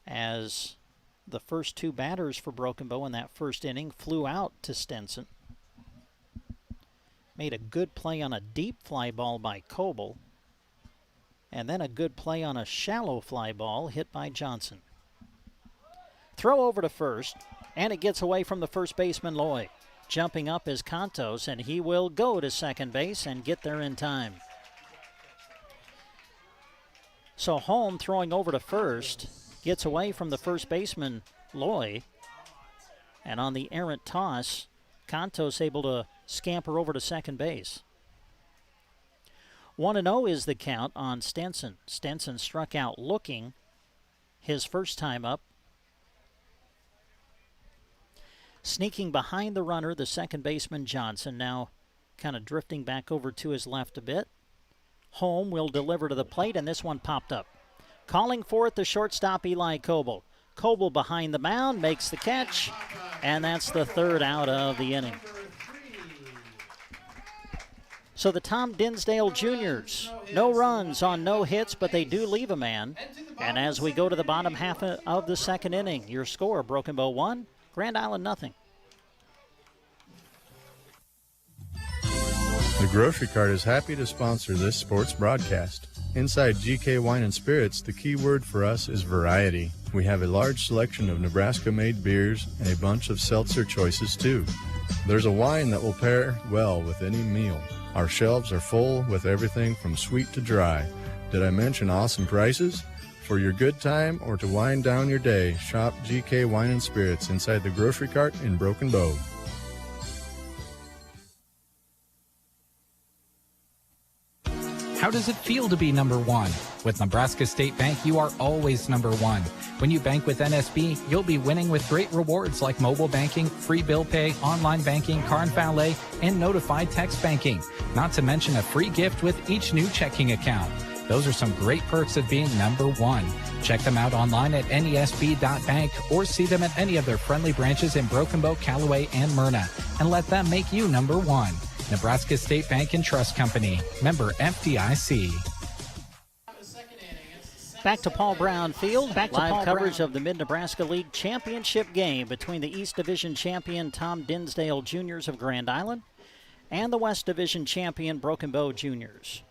as the first 2 batters for Broken Bow in that first inning flew out to Stinson. Made a good play on a deep fly ball by Coble, and then a good play on a shallow fly ball hit by Johnson. Throw over to first, and it gets away from the first baseman, Loy. Jumping up is Contos, and he will go to second base and get there in time. So Home, throwing over to first, gets away from the first baseman, Loy, and on the errant toss, Contos able to scamper over to second base. 1-0 is the count on Stinson. Stinson struck out looking his first time up. Sneaking behind the runner, the second baseman Johnson, now kind of drifting back over to his left a bit. Home will deliver to the plate, and this one popped up. Calling for it, the shortstop Eli Coble. Coble behind the mound, makes the catch, and that's the 3rd out of the inning. So the Tom Dinsdale Juniors, no runs on no hits, but they do leave a man. And as we go to the bottom half of the second inning, your score, Broken Bow 1, Grand Island nothing. The Grocery Cart is happy to sponsor this sports broadcast. Inside GK Wine and Spirits, the key word for us is variety. We have a large selection of Nebraska-made beers and a bunch of seltzer choices too. There's a wine that will pair well with any meal. Our shelves are full with everything from sweet to dry. Did I mention awesome prices? For your good time or to wind down your day, shop GK Wine and Spirits inside the Grocery Cart in Broken Bow. How does it feel to be number one? With Nebraska State Bank, you are always number one. When you bank with NSB, you'll be winning with great rewards like mobile banking, free bill pay, online banking, car and valet, and notified text banking. Not to mention a free gift with each new checking account. Those are some great perks of being number one. Check them out online at nesb.bank or see them at any of their friendly branches in Broken Bow, Callaway, and Myrna. And let them make you number one. Nebraska State Bank and Trust Company. Member FDIC. Back to Paul Brown Field. Live coverage of the Mid-Nebraska League Championship game between the East Division champion Tom Dinsdale Juniors of Grand Island and the West Division champion Broken Bow Juniors.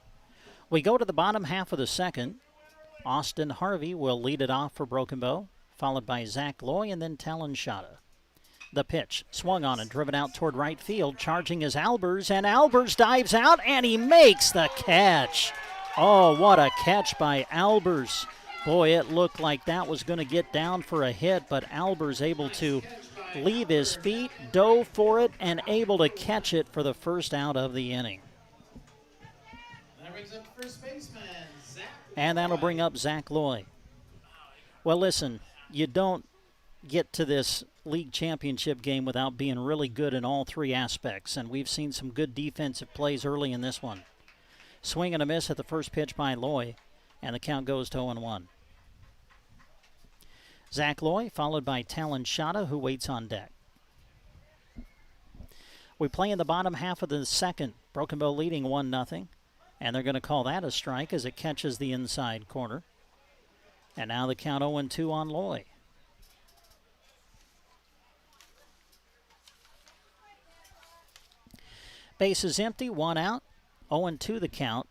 We go to the bottom half of the second. Austin Harvey will lead it off for Broken Bow, followed by Zach Loy and then Talon Shada. The pitch, swung on and driven out toward right field. Charging is Albers, and Albers dives out, and he makes the catch. Oh, what a catch by Albers. Boy, it looked like that was going to get down for a hit, but Albers able to leave his feet, dove for it, and able to catch it for the first out of the inning. That brings up first baseman, Zach. And that'll bring up Zach Loy. Well, listen, you don't get to this league championship game without being really good in all 3 aspects, and we've seen some good defensive plays early in this one. Swing and a miss at the first pitch by Loy, and the count goes to 0-1. Zach Loy, followed by Talon Shada, who waits on deck. We play in the bottom half of the second. Broken Bow leading 1-0, and they're going to call that a strike as it catches the inside corner. And now the count 0-2 on Loy. Base is empty, 1 out. 0-2 the count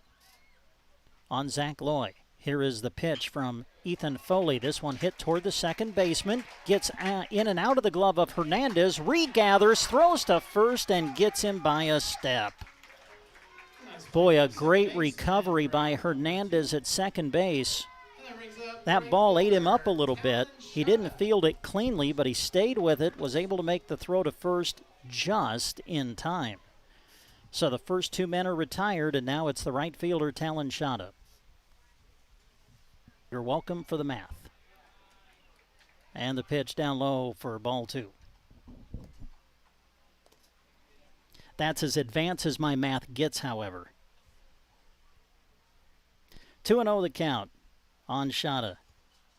on Zach Loy. Here is the pitch from Ethan Foley. This one hit toward the second baseman. Gets in and out of the glove of Hernandez. Regathers, throws to first, and gets him by a step. Boy, a great recovery by Hernandez at second base. That ball ate him up a little bit. He didn't field it cleanly, but he stayed with it, was able to make the throw to first just in time. So the first two men are retired, and now it's the right fielder, Talon Shada. You're welcome for the math. And the pitch down low for ball two. That's as advanced as my math gets, however. 2-0 the count on Shada.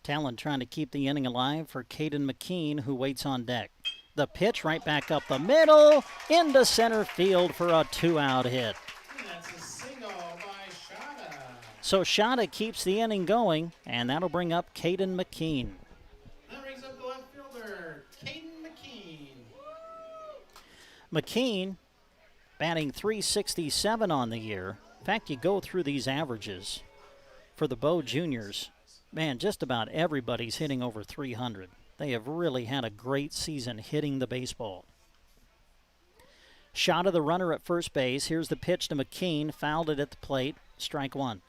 Talon trying to keep the inning alive for Caden McKean, who waits on deck. The pitch right back up the middle into center field for a 2-out hit. That's a single by Shada. So Shada keeps the inning going, and that'll bring up Caden McKean. That brings up the left fielder, Caden McKean. McKean batting .367 on the year. In fact, you go through these averages for the Bow Juniors. Man, just about everybody's hitting over 300. They have really had a great season hitting the baseball. Shot of the runner at first base. Here's the pitch to McKean. Fouled it at the plate. Strike one.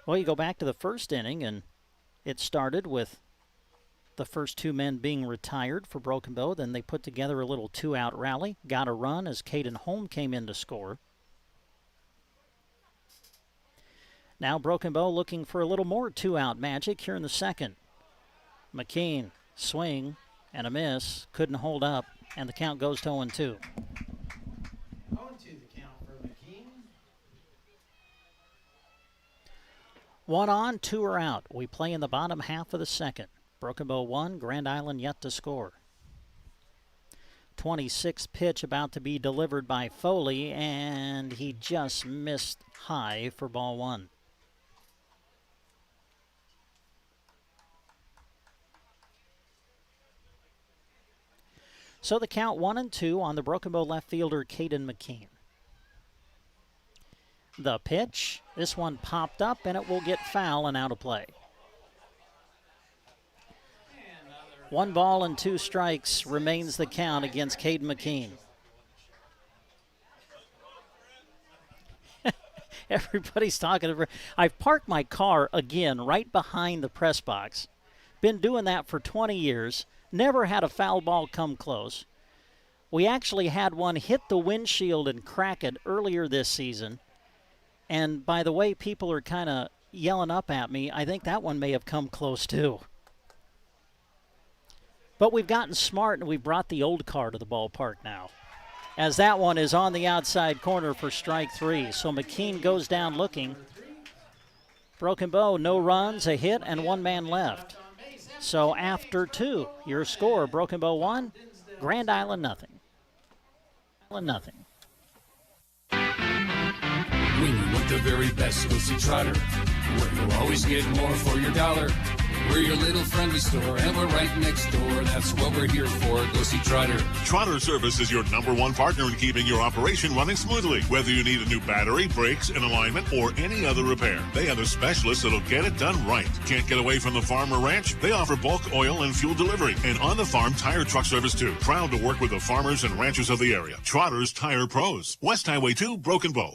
Well, you go back to the first inning, and it started with the first two men being retired for Broken Bow. Then they put together a little two-out rally. Got a run as Caden Holm came in to score. Now Broken Bow looking for a little more two-out magic here in the second. McKean, swing and a miss. Couldn't hold up, and the count goes to 0-2. 0-2 the count for McKean. One on, two are out. We play in the bottom half of the second. Broken Bow 1, Grand Island yet to score. 26th pitch about to be delivered by Foley, and he just missed high for ball one. So the count 1-2 on the Broken Bow left fielder, Caden McKean. The pitch, this one popped up, and it will get foul and out of play. 1 ball and 2 strikes remains the count against Caden McKean. Everybody's talking. I've parked my car again right behind the press box. Been doing that for 20 years. Never had a foul ball come close. We actually had one hit the windshield and crack it earlier this season. And by the way people are kind of yelling up at me, I think that one may have come close too. But we've gotten smart, and we've brought the old car to the ballpark now, as that one is on the outside corner for strike 3. So McKean goes down looking. Broken Bow, no runs, a hit, and 1 man left. So after 2, your score, Broken Bow 1, Grand Island nothing. Nothing. When you want the very best, go see Trotter, where you'll always get more for your dollar. We're your little friendly store, and we're right next door. That's what we're here for. Go see Trotter. Trotter Service is your #1 partner in keeping your operation running smoothly. Whether you need a new battery, brakes, an alignment, or any other repair, they have the specialists that'll get it done right. Can't get away from the farm or ranch? They offer bulk oil and fuel delivery, and on-the-farm tire truck service too. Proud to work with the farmers and ranchers of the area. Trotter's Tire Pros. West Highway 2, Broken Bow.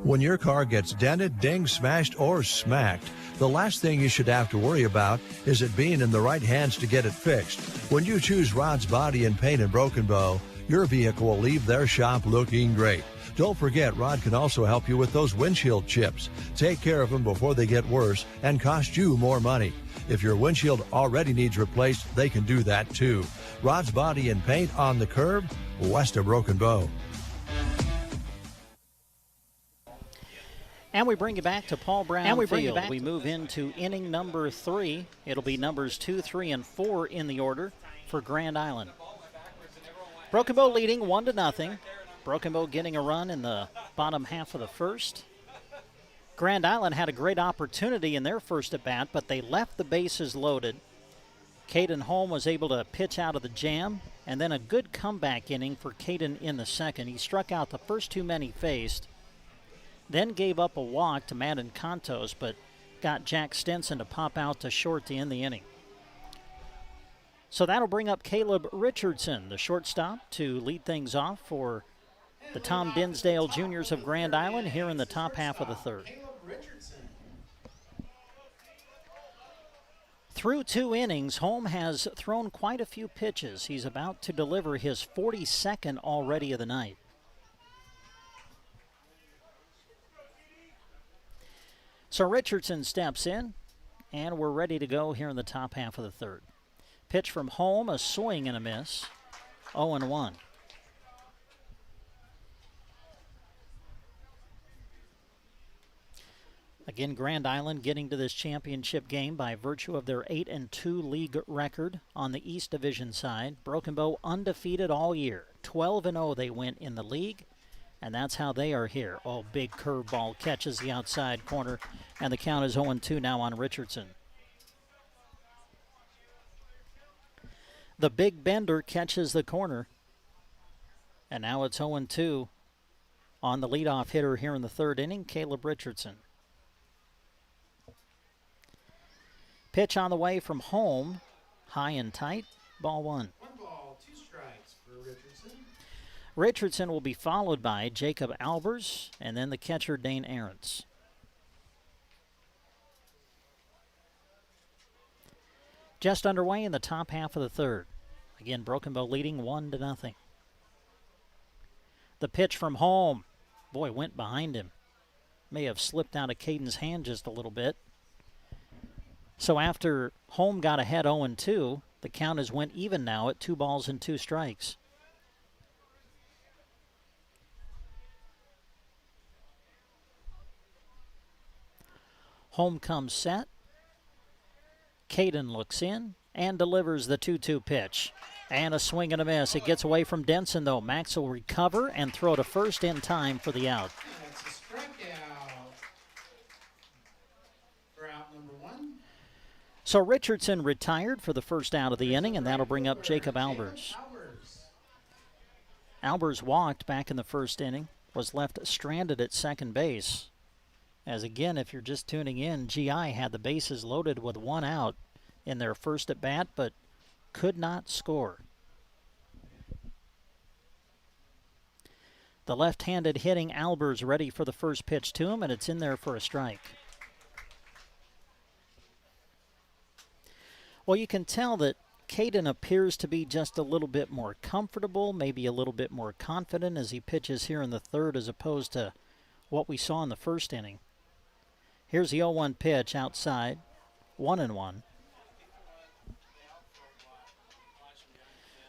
When your car gets dented, dinged, smashed, or smacked, the last thing you should have to worry about is it being in the right hands to get it fixed. When you choose Rod's Body and Paint in Broken Bow, your vehicle will leave their shop looking great. Don't forget, Rod can also help you with those windshield chips. Take care of them before they get worse and cost you more money. If your windshield already needs replaced, they can do that too. Rod's Body and Paint on the curb, west of Broken Bow. And we bring you back to Paul Brown Field. We move into inning number 3. It'll be numbers 2, 3, and 4 in the order for Grand Island. Broken Bow leading 1-0. Broken Bow getting a run in the bottom half of the first. Grand Island had a great opportunity in their first at-bat, but they left the bases loaded. Caden Holm was able to pitch out of the jam, and then a good comeback inning for Caden in the second. He struck out the first two men he faced, then gave up a walk to Madden Contos, but got Jack Stinson to pop out to short to end the inning. So that'll bring up Caleb Richardson, the shortstop, to lead things off for the Tom Dinsdale Juniors of Grand Island here in the top half of the third. Through 2 innings, Holm has thrown quite a few pitches. He's about to deliver his 42nd already of the night. So Richardson steps in, and we're ready to go here in the top half of the third. Pitch from Holm, a swing and a miss, 0-1. Again, Grand Island getting to this championship game by virtue of their 8-2 league record on the East Division side. Broken Bow undefeated all year. 12-0 they went in the league, and that's how they are here. Oh, big curveball catches the outside corner, and the count is 0-2 now on Richardson. The big bender catches the corner, and now it's 0-2 on the leadoff hitter here in the third inning, Caleb Richardson. Pitch on the way from Holm, high and tight, ball 1. 1 ball, 2 strikes for Richardson. Richardson will be followed by Jacob Albers and then the catcher Dane Ahrens. Just underway in the top half of the third. Again, Broken Bow leading 1-0. The pitch from Holm, boy, went behind him. May have slipped out of Caden's hand just a little bit. So after Holm got ahead 0-2, the count has went even now at 2 balls and 2 strikes. Holm comes set. Caden looks in and delivers the 2-2 pitch. And a swing and a miss. It gets away from Denson, though. Max will recover and throw to first in time for the out. That's a strikeout for out number 1. So Richardson retired for the first out of the inning, and that'll bring up Jacob Albers. Albers walked back in the first inning, was left stranded at second base. As again, if you're just tuning in, GI had the bases loaded with 1 out in their first at bat, but could not score. The left-handed hitting Albers ready for the first pitch to him, and it's in there for a strike. Well, you can tell that Caden appears to be just a little bit more comfortable, maybe a little bit more confident as he pitches here in the third as opposed to what we saw in the first inning. Here's the 0-1 pitch outside, 1-1.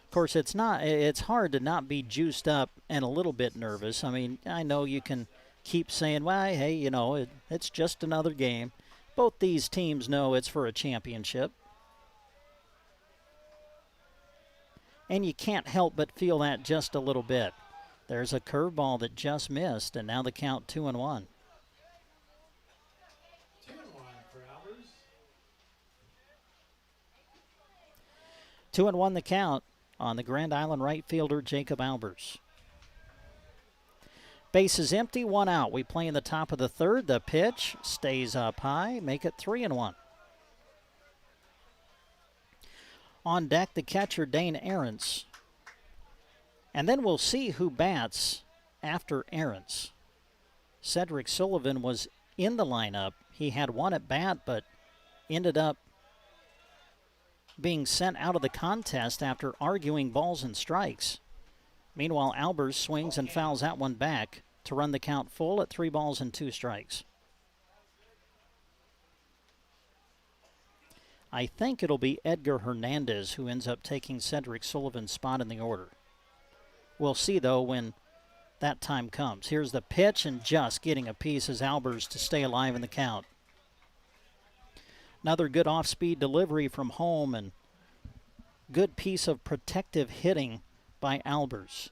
Of course, it's hard to not be juiced up and a little bit nervous. I mean, I know you can keep saying, well, hey, you know, it's just another game. Both these teams know it's for a championship. And you can't help but feel that just a little bit. There's a curveball that just missed, and now the count 2-1. 2-1 for Albers. 2-1 the count on the Grand Island right fielder Jacob Albers. Base is empty, 1 out. We play in the top of the third. The pitch stays up high, make it 3-1. On deck, the catcher, Dane Ahrens. And then we'll see who bats after Ahrens. Cedric Sullivan was in the lineup. He had 1 at bat, but ended up being sent out of the contest after arguing balls and strikes. Meanwhile, Albers swings and fouls that one back to run the count full at 3 balls and 2 strikes. I think it'll be Edgar Hernandez who ends up taking Cedric Sullivan's spot in the order. We'll see, though, when that time comes. Here's the pitch, and just getting a piece as Albers to stay alive in the count. Another good off-speed delivery from Holm, and good piece of protective hitting by Albers.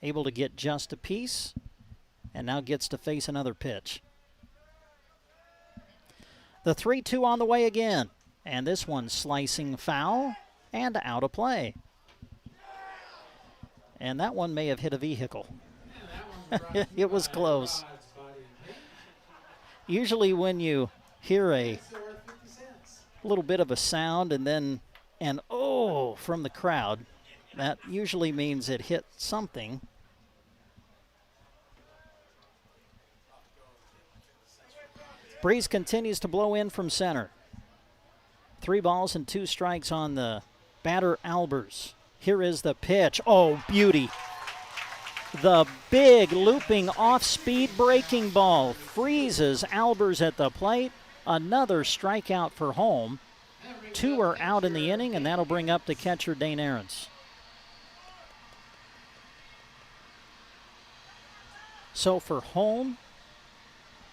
Able to get just a piece, and now gets to face another pitch. The 3-2 on the way again. And this one slicing foul and out of play. And that one may have hit a vehicle. It was close. Usually when you hear a little bit of a sound and then an oh from the crowd, that usually means it hit something. Breeze continues to blow in from center. 3 balls and 2 strikes on the batter, Albers. Here is the pitch. Oh, beauty. The big looping off-speed breaking ball freezes Albers at the plate. Another strikeout for home. 2 are out in the inning, and that'll bring up the catcher, Dane Ahrens. So for home,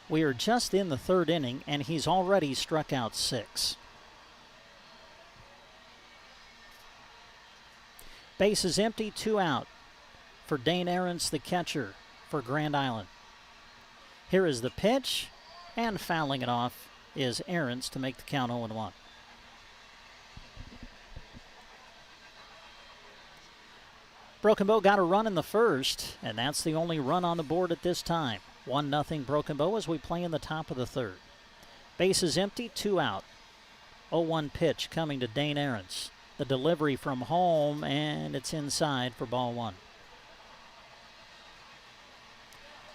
we are just in the 3rd inning, and he's already struck out 6. Base is empty, 2 out for Dane Ahrens, the catcher for Grand Island. Here is the pitch, and fouling it off is Ahrens to make the count 0-1. Broken Bow got a run in the first, and that's the only run on the board at this time. 1-0 Broken Bow as we play in the top of the 3rd. Base is empty, 2 out. 0-1 pitch coming to Dane Ahrens. The delivery from home, and it's inside for ball 1.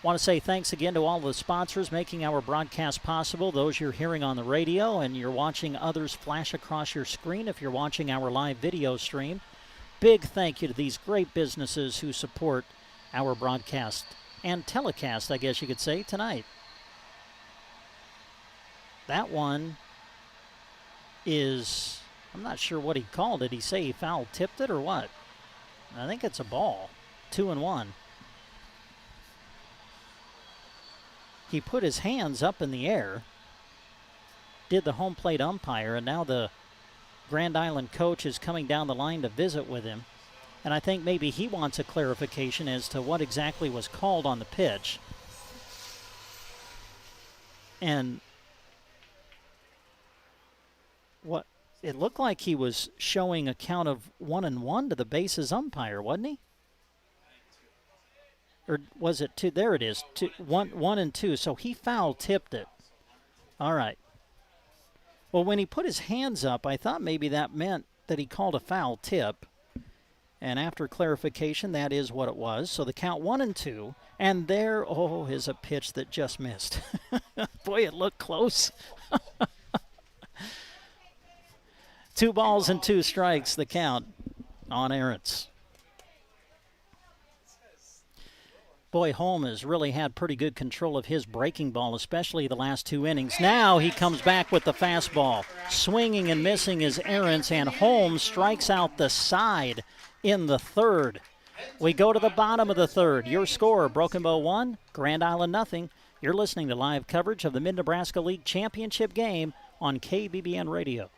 Want to say thanks again to all the sponsors making our broadcast possible, those you're hearing on the radio, and you're watching others flash across your screen if you're watching our live video stream. Big thank you to these great businesses who support our broadcast and telecast, I guess you could say, tonight. That one is, I'm not sure what he called it. Did he say he foul tipped it or what? I think it's a ball. 2-1. He put his hands up in the air, did the home plate umpire, and now the Grand Island coach is coming down the line to visit with him. And I think maybe he wants a clarification as to what exactly was called on the pitch. And what it looked like he was showing a count of 1-1 to the bases umpire, wasn't he? Or was it 2? There it is. 1-2. So he foul tipped it. All right. Well, when he put his hands up, I thought maybe that meant that he called a foul tip. And after clarification, that is what it was. So the count 1-2. And there, is a pitch that just missed. Boy, it looked close. 2 balls and 2 strikes, the count on Ahrens. Boy, Holm has really had pretty good control of his breaking ball, especially the last 2 innings. Now he comes back with the fastball. Swinging and missing is Ahrens, and Holm strikes out the side in the 3rd. We go to the bottom of the 3rd. Your score, Broken Bow 1, Grand Island 0. You're listening to live coverage of the Mid-Nebraska League Championship game on KBBN Radio.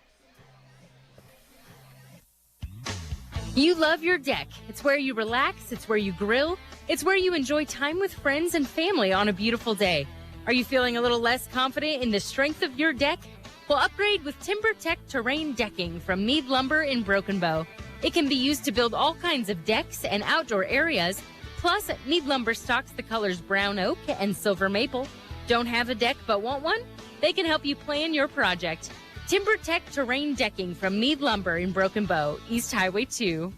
You love your deck. It's where you relax. It's where you grill. It's where you enjoy time with friends and family on a beautiful day. Are you feeling a little less confident in the strength of your deck? Well, upgrade with TimberTech Terrain Decking from Mead Lumber in Broken Bow. It can be used to build all kinds of decks and outdoor areas. Plus, Mead Lumber stocks the colors brown oak and silver maple. Don't have a deck but want one? They can help you plan your project. TimberTech Terrain Decking from Mead Lumber in Broken Bow, East Highway 2.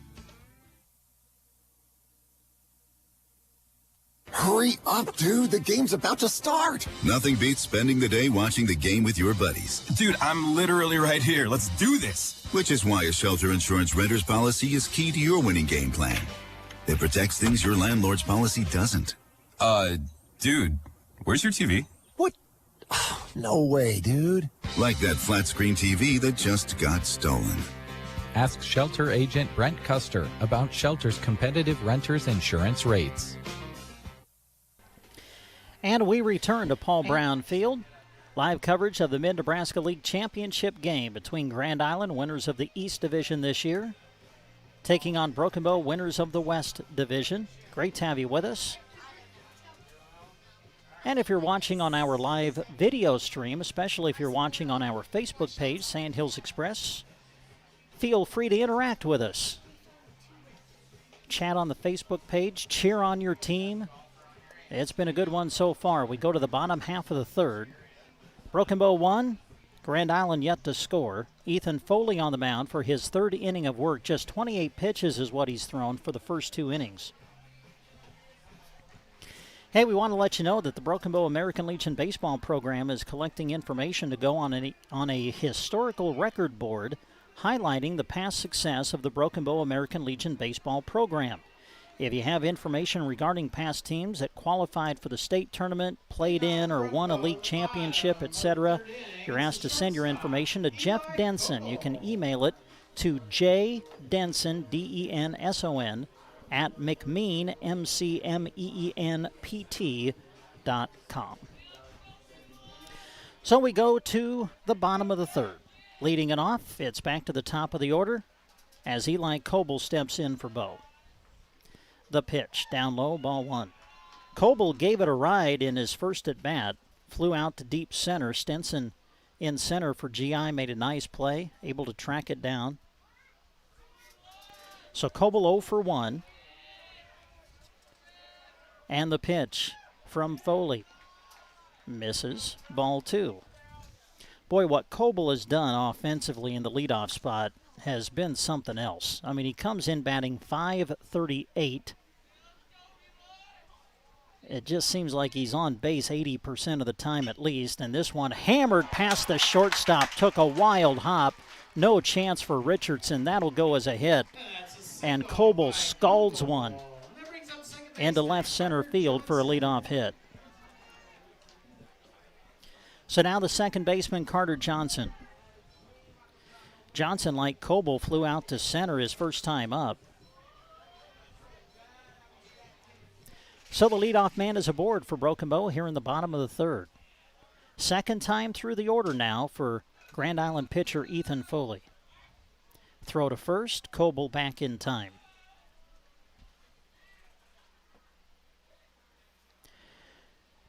Hurry up, dude. The game's about to start. Nothing beats spending the day watching the game with your buddies. Dude, I'm literally right here. Let's do this. Which is why a shelter insurance renter's policy is key to your winning game plan. It protects things your landlord's policy doesn't. Dude, where's your TV? What? Oh, no way, dude. Like that flat screen TV that just got stolen. Ask shelter agent Brent Custer about shelter's competitive renters insurance rates. And we return to Paul Brown Field. Live coverage of the Mid-Nebraska League Championship game between Grand Island, winners of the East Division this year, taking on Broken Bow, winners of the West Division. Great to have you with us. And if you're watching on our live video stream, especially if you're watching on our Facebook page, Sandhills Express, feel free to interact with us. Chat on the Facebook page. Cheer on your team. It's been a good one so far. We go to the bottom half of the third. Broken Bow 1, Grand Island yet to score. Ethan Foley on the mound for his third inning of work. Just 28 pitches is what he's thrown for the first 2 innings. Hey, we want to let you know that the Broken Bow American Legion baseball program is collecting information to go on a historical record board highlighting the past success of the Broken Bow American Legion baseball program. If you have information regarding past teams that qualified for the state tournament, played in or won a league championship, etc., you're asked to send your information to Jeff Denson. You can email it to jdenson, D-E-N-S-O-N, at McMean, MCMEENPT.com. So we go to the bottom of the third. Leading it off, it's back to the top of the order as Eli Coble steps in for Bow. The pitch, down low, ball 1. Coble gave it a ride in his first at-bat, flew out to deep center. Stenson in center for GI made a nice play, able to track it down. So Coble 0 for 1. And the pitch from Foley. Misses. Ball 2. Boy, what Coble has done offensively in the leadoff spot has been something else. I mean, he comes in batting .538. It just seems like he's on base 80% of the time at least. And this one hammered past the shortstop. Took a wild hop. No chance for Richardson. That'll go as a hit. And Coble scalds one into left center field for a leadoff hit. So now the second baseman, Carter Johnson. Johnson, like Coble, flew out to center his first time up. So the leadoff man is aboard for Broken Bow here in the bottom of the third. Second time through the order now for Grand Island pitcher Ethan Foley. Throw to first, Coble back in time.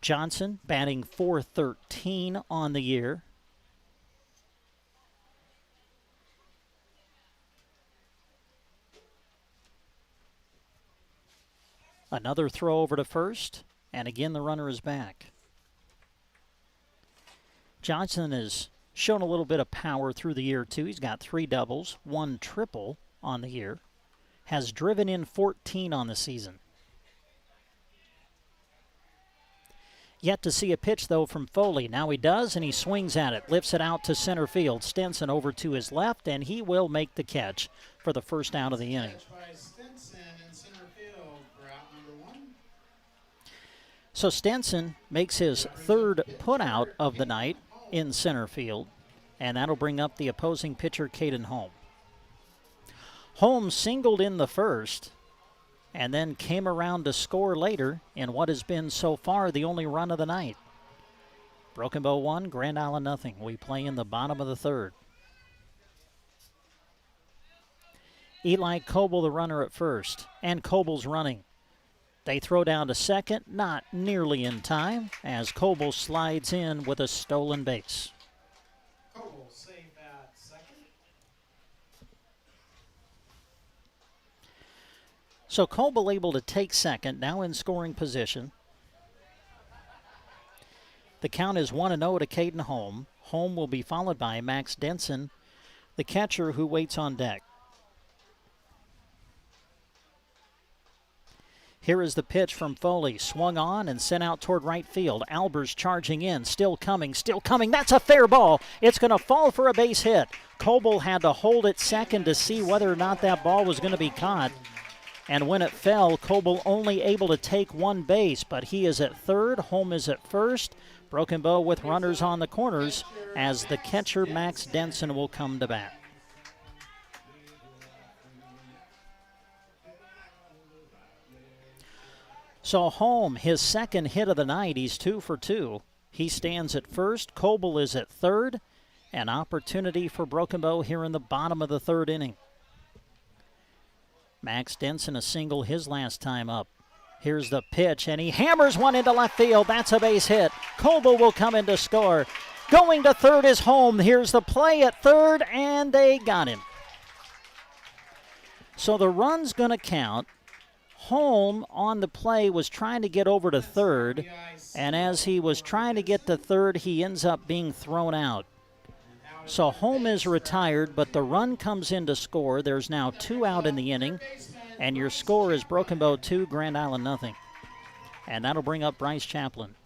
Johnson batting .413 on the year. Another throw over to first, and again the runner is back. Johnson has shown a little bit of power through the year, too. He's got 3 doubles, 1 triple on the year. Has driven in 14 on the season. Yet to see a pitch, though, from Foley. Now he does, and he swings at it. Lifts it out to center field. Stenson over to his left, and he will make the catch for the first out of the inning. So Stenson makes his third putout of the night in center field, and that'll bring up the opposing pitcher, Caden Holm. Holm singled in the first, and then came around to score later in what has been so far the only run of the night. Broken Bow 1, Grand Island nothing. We play in the bottom of the third. Eli Coble, the runner at first, and Coble's running. They throw down to second, not nearly in time, as Coble slides in with a stolen base. Coble safe at second. So Coble able to take second, now in scoring position. The count is 1-0 to Caden Holm. Holm will be followed by Max Denson, the catcher who waits on deck. Here is the pitch from Foley. Swung on and sent out toward right field. Albers charging in. Still coming, still coming. That's a fair ball. It's going to fall for a base hit. Coble had to hold it second to see whether or not that ball was going to be caught. And when it fell, Coble only able to take one base, but he is at third. Holm is at first. Broken Bow with runners on the corners as the catcher, Max Denson, will come to bat. So Holm, his second hit of the night, he's 2 for 2. He stands at first. Coble is at third. An opportunity for Broken Bow here in the bottom of the third inning. Max Denson a single his last time up. Here's the pitch, and he hammers one into left field. That's a base hit. Coble will come in to score. Going to third is Holm. Here's the play at third, and they got him. So the run's going to count Holm on the play was trying to get over to third, and as he was trying to get to third, he ends up being thrown out. So Holm is retired, but the run comes in to score. There's now 2 out in the inning, and your score is Broken Bow 2, Grand Island nothing. And that'll bring up Bryce Chaplin.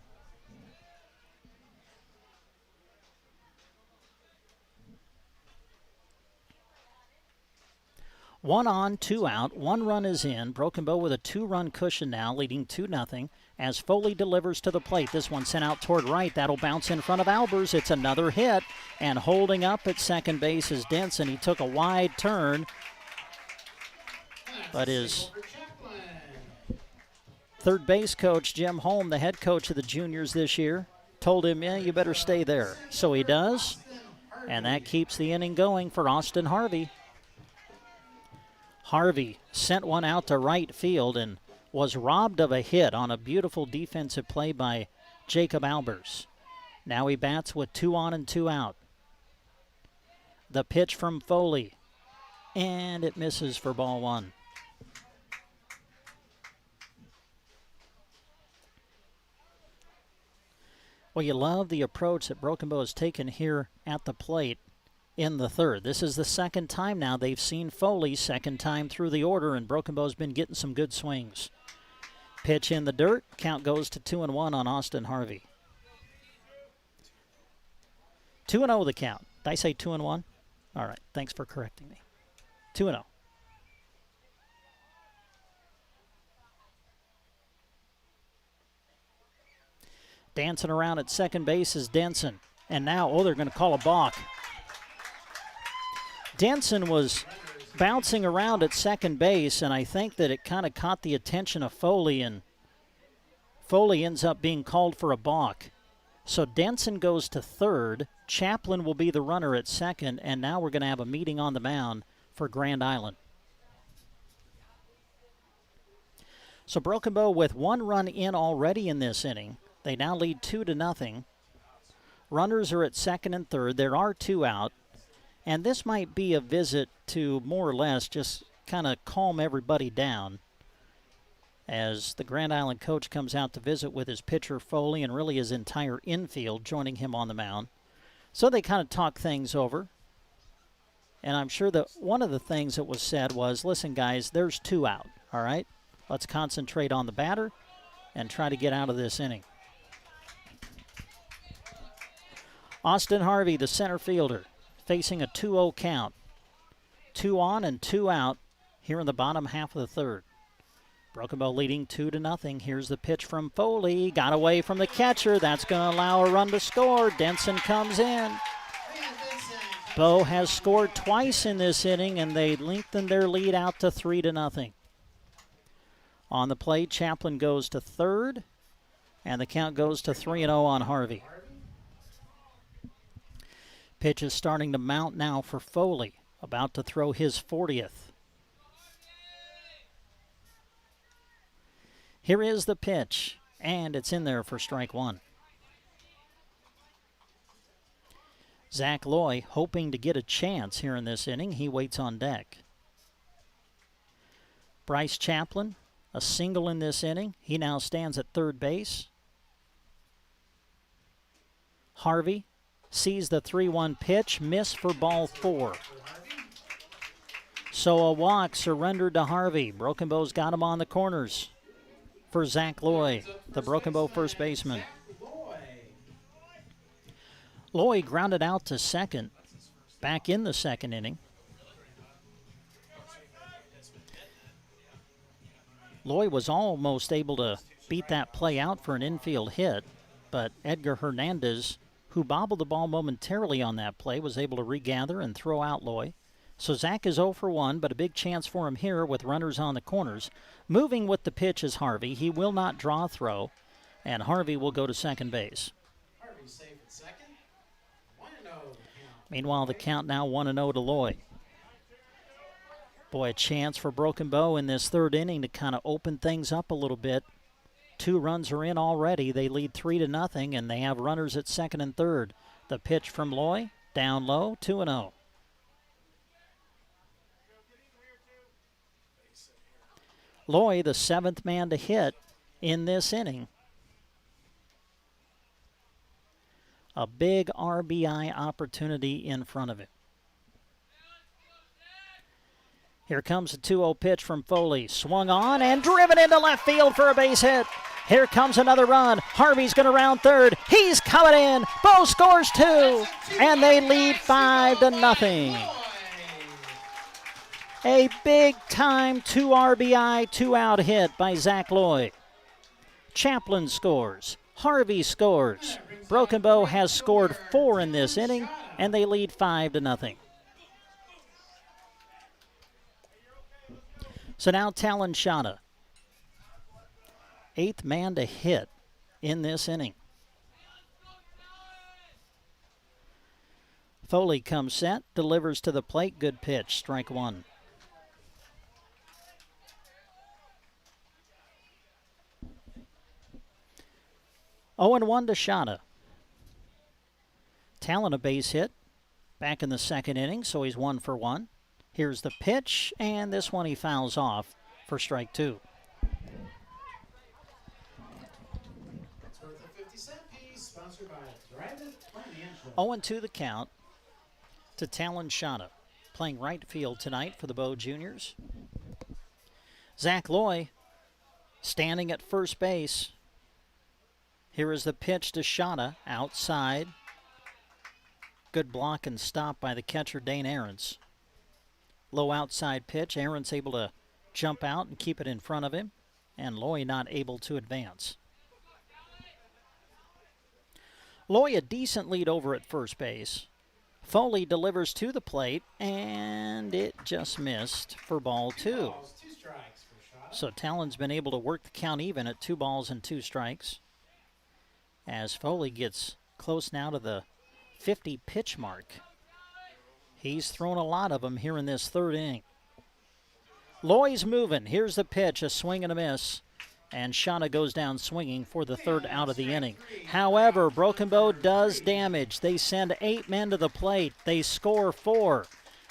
One on, 2 out. 1 run is in. Broken Bow with a 2-run cushion now, leading 2-0 as Foley delivers to the plate. This one sent out toward right. That'll bounce in front of Albers. It's another hit. And holding up at second base is Denson. He took a wide turn, but his third base coach, Jim Holm, the head coach of the juniors this year, told him, yeah, you better stay there. So he does, and that keeps the inning going for Austin Harvey. Harvey sent one out to right field and was robbed of a hit on a beautiful defensive play by Jacob Albers. Now he bats with 2 on and 2 out. The pitch from Foley, and it misses for ball 1. Well, you love the approach that Broken Bow has taken here at the plate in the third. This is the second time now they've seen Foley, second time through the order, and Broken Bow's been getting some good swings. Pitch in the dirt. Count goes to 2-1 on Austin Harvey. 2-0 the count. Did I say 2-1? All right, thanks for correcting me. 2-0. Dancing around at second base is Denson. And now, they're going to call a balk. Denson was bouncing around at second base, and I think that it kind of caught the attention of Foley, and Foley ends up being called for a balk. So Denson goes to third. Chaplin will be the runner at second, and now we're going to have a meeting on the mound for Grand Island. So Broken Bow with 1 run in already in this inning. They now lead 2-0. Runners are at second and third. There are 2 out. And this might be a visit to more or less just kind of calm everybody down as the Grand Island coach comes out to visit with his pitcher Foley and really his entire infield joining him on the mound. So they kind of talk things over. And I'm sure that one of the things that was said was, listen, guys, there's 2 out, all right? Let's concentrate on the batter and try to get out of this inning. Austin Harvey, the center fielder, facing a 2-0 count. 2 on and 2 out here in the bottom half of the third. Broken Bow leading 2-0. Here's the pitch from Foley. Got away from the catcher. That's going to allow a run to score. Denson comes in. Bow has scored twice in this inning, and they lengthened their lead out to 3-0. On the plate, Chaplin goes to third, and the count goes to 3-0 on Harvey. Pitch is starting to mount now for Foley, about to throw his 40th. Here is the pitch, and it's in there for strike 1. Zach Loy hoping to get a chance here in this inning. He waits on deck. Bryce Chaplin, a single in this inning. He now stands at third base. Harvey sees the 3-1 pitch, miss for ball 4. So a walk surrendered to Harvey. Broken Bow's got him on the corners for Zach Loy, the Broken Bow first baseman. Loy grounded out to second, back in the second inning. Loy was almost able to beat that play out for an infield hit, but Edgar Hernandez, who bobbled the ball momentarily on that play, was able to regather and throw out Loy. So Zach is 0 for 1, but a big chance for him here with runners on the corners. Moving with the pitch is Harvey. He will not draw a throw, and Harvey will go to second base. Meanwhile, the count now 1-0 to Loy. Boy, a chance for Broken Bow in this third inning to kind of open things up a little bit. 2 runs are in already. They lead 3-0, and they have runners at second and third. The pitch from Loy, down low, 2-0. Loy, the 7th man to hit in this inning. A big RBI opportunity in front of him. Here comes a 2-0 pitch from Foley. Swung on and driven into left field for a base hit. Here comes another run. Harvey's going to round third. He's coming in. Bo scores 2, and they lead 5-0. A big-time 2 RBI, 2-out hit by Zach Loy. Chaplin scores. Harvey scores. Broken Bow has scored 4 in this inning, and they lead 5-0. So now Talon Shada, 8th man to hit in this inning. Foley comes set, delivers to the plate, good pitch, strike 1. Oh, and 1 to Shada. Talon a base hit back in the 2nd inning, so he's 1 for 1. Here's the pitch, and this one he fouls off for strike 2. 0-2 the count to Talon Shada, playing right field tonight for the Bow Juniors. Zach Loy standing at first base. Here is the pitch to Shada, outside. Good block and stop by the catcher, Dane Ahrens. Low outside pitch. Ahrens able to jump out and keep it in front of him, and Loy not able to advance. Loy a decent lead over at first base. Foley delivers to the plate, and it just missed for ball 2. So Talon's been able to work the count even at 2 balls and 2 strikes. As Foley gets close now to the 50 pitch mark. He's thrown a lot of them here in this 3rd inning. Loy's moving. Here's the pitch, a swing and a miss. And Shada goes down swinging for the 3rd out of the inning. However, Broken Bow does damage. They send 8 men to the plate. They score 4.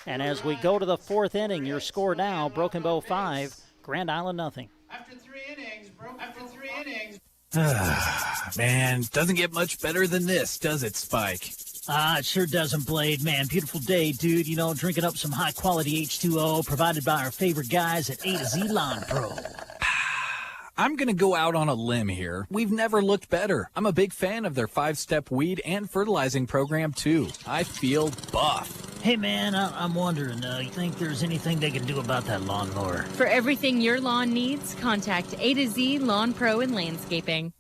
And as we go to the 4th inning, your score now, Broken Bow 5, Grand Island nothing. After 3 innings. Man, doesn't get much better than this, does it, Spike? It sure doesn't, Blade. Man, beautiful day, dude. You know, drinking up some high-quality H2O provided by our favorite guys at A to Z Lawn Pro. I'm going to go out on a limb here. We've never looked better. I'm a big fan of their 5-step weed and fertilizing program, too. I feel buff. Hey, man, I'm wondering, you think there's anything they can do about that lawnmower? For everything your lawn needs, contact A to Z Lawn Pro and Landscaping.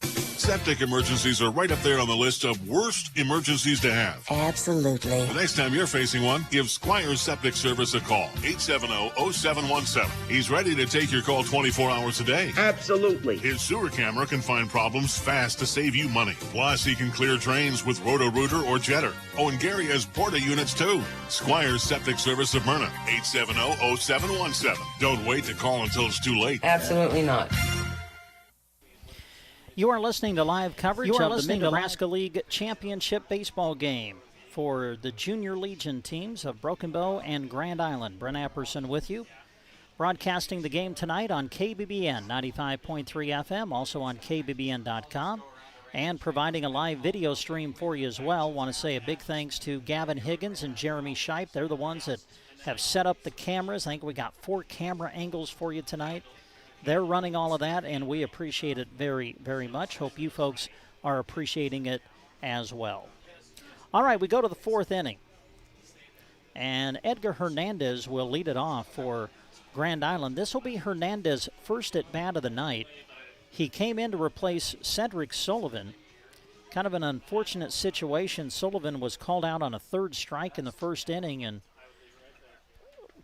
Septic emergencies are right up there on the list of worst emergencies to have. Absolutely. The next time you're facing one, give Squire's Septic Service a call. 870-0717. He's ready to take your call 24 hours a day. Absolutely. His sewer camera can find problems fast to save you money. Plus, he can clear drains with Roto-Rooter or Jetter. Oh, and Gary has Porta units, too. Squire's Septic Service of Myrna. 870-0717. Don't wait to call until it's too late. Absolutely not. You are listening to live coverage of the Mid-Nebraska League Championship Baseball game for the Junior Legion teams of Broken Bow and Grand Island. Brent Apperson with you. Broadcasting the game tonight on KBBN 95.3 FM, also on KBBN.com, and providing a live video stream for you as well. Want to say a big thanks to Gavin Higgins and Jeremy Shipe. They're the ones that have set up the cameras. I think we got 4 camera angles for you tonight. They're running all of that, and we appreciate it very, very much. Hope you folks are appreciating it as well. All right, we go to the 4th inning. And Edgar Hernandez will lead it off for Grand Island. This will be Hernandez's first at-bat of the night. He came in to replace Cedric Sullivan. Kind of an unfortunate situation. Sullivan was called out on a 3rd strike in the 1st inning and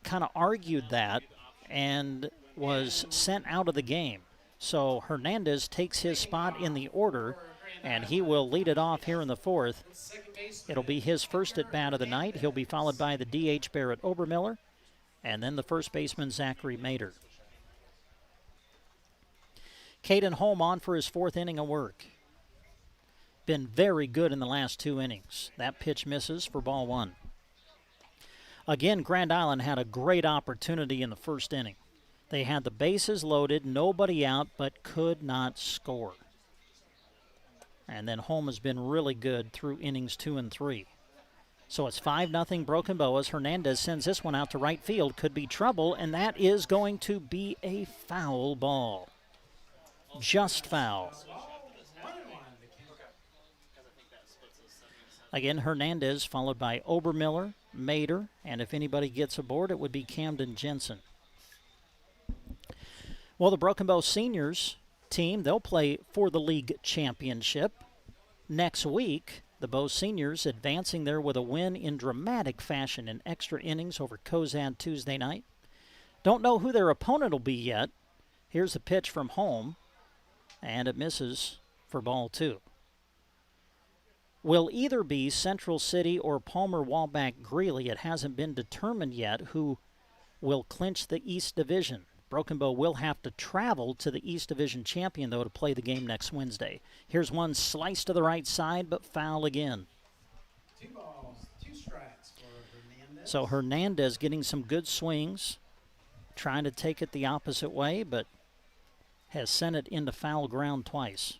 kind of argued that and was sent out of the game. So Hernandez takes his spot in the order, and he will lead it off here in the 4th. It'll be his first at-bat of the night. He'll be followed by the DH Barrett Obermiller, and then the first baseman Zachary Mater. Caden Holm on for his 4th inning of work. Been very good in the last 2 innings. That pitch misses for ball 1. Again, Grand Island had a great opportunity in the first inning. They had the bases loaded, nobody out, but could not score. And then home has been really good through innings 2 and 3. So it's 5-0 Broken Bow as Hernandez sends this one out to right field. Could be trouble, and that is going to be a foul ball. Just foul. Again, Hernandez followed by Obermiller, Mater, and if anybody gets aboard, it would be Camden Jensen. Well, the Broken Bow Seniors team, they'll play for the league championship next week. The Bow Seniors advancing there with a win in dramatic fashion in extra innings over Cozad Tuesday night. Don't know who their opponent will be yet. Here's a pitch from home, and it misses for ball 2. Will either be Central City or Palmer Walback Greeley. It hasn't been determined yet who will clinch the East Division. Broken Bow will have to travel to the East Division champion, though, to play the game next Wednesday. Here's one sliced to the right side, but foul again. 2 balls, 2 strikes for Hernandez. So Hernandez getting some good swings, trying to take it the opposite way, but has sent it into foul ground twice.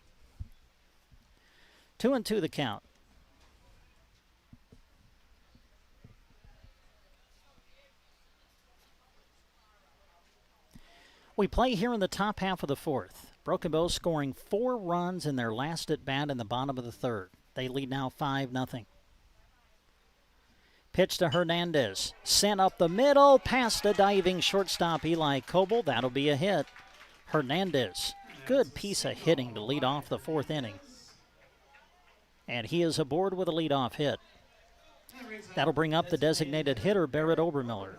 2-2 the count. We play here in the top half of the 4th. Broken Bow scoring 4 runs in their last at-bat in the bottom of the 3rd. They lead now 5-0. Pitch to Hernandez. Sent up the middle, past a diving shortstop Eli Coble. That'll be a hit. Hernandez, good piece of hitting to lead off the 4th inning. And he is aboard with a leadoff hit. That'll bring up the designated hitter, Barrett Obermiller.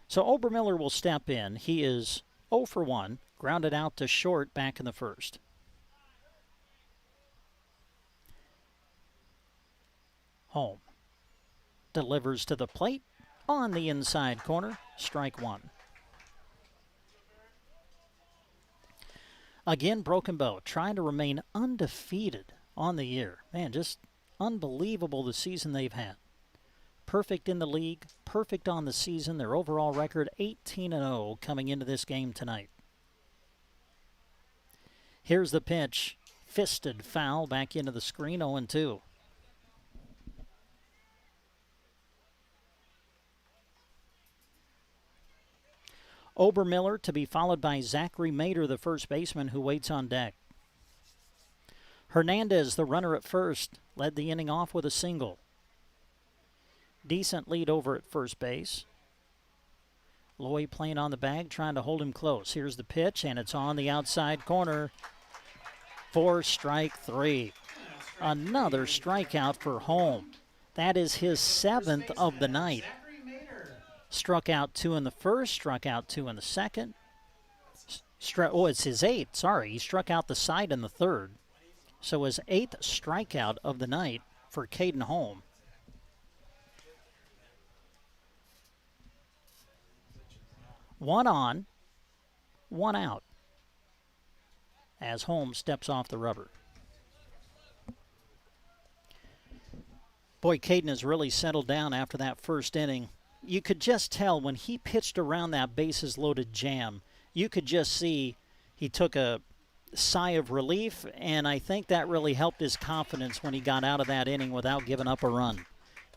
So Obermiller will step in. He is 0 for 1, grounded out to short back in the 1st. Home delivers to the plate on the inside corner, strike 1. Again, Broken Bow trying to remain undefeated on the year. Man, just unbelievable the season they've had. Perfect in the league, perfect on the season. Their overall record 18-0 coming into this game tonight. Here's the pitch. Fisted foul back into the screen, 0-2. Obermiller to be followed by Zachary Mater, the first baseman, who waits on deck. Hernandez, the runner at first, led the inning off with a single. Decent lead over at first base. Loy playing on the bag, trying to hold him close. Here's the pitch, and it's on the outside corner for strike 3. Another strikeout for Home. That is his 7th of the night. Struck out 2 in the first, struck out 2 in the second. It's his 8th, sorry. He struck out the side in the 3rd. So his 8th strikeout of the night for Caden Home. One on, one out as Holmes steps off the rubber. Boy, Caden has really settled down after that first inning. You could just tell when he pitched around that bases-loaded jam, you could just see he took a sigh of relief, and I think that really helped his confidence when he got out of that inning without giving up a run.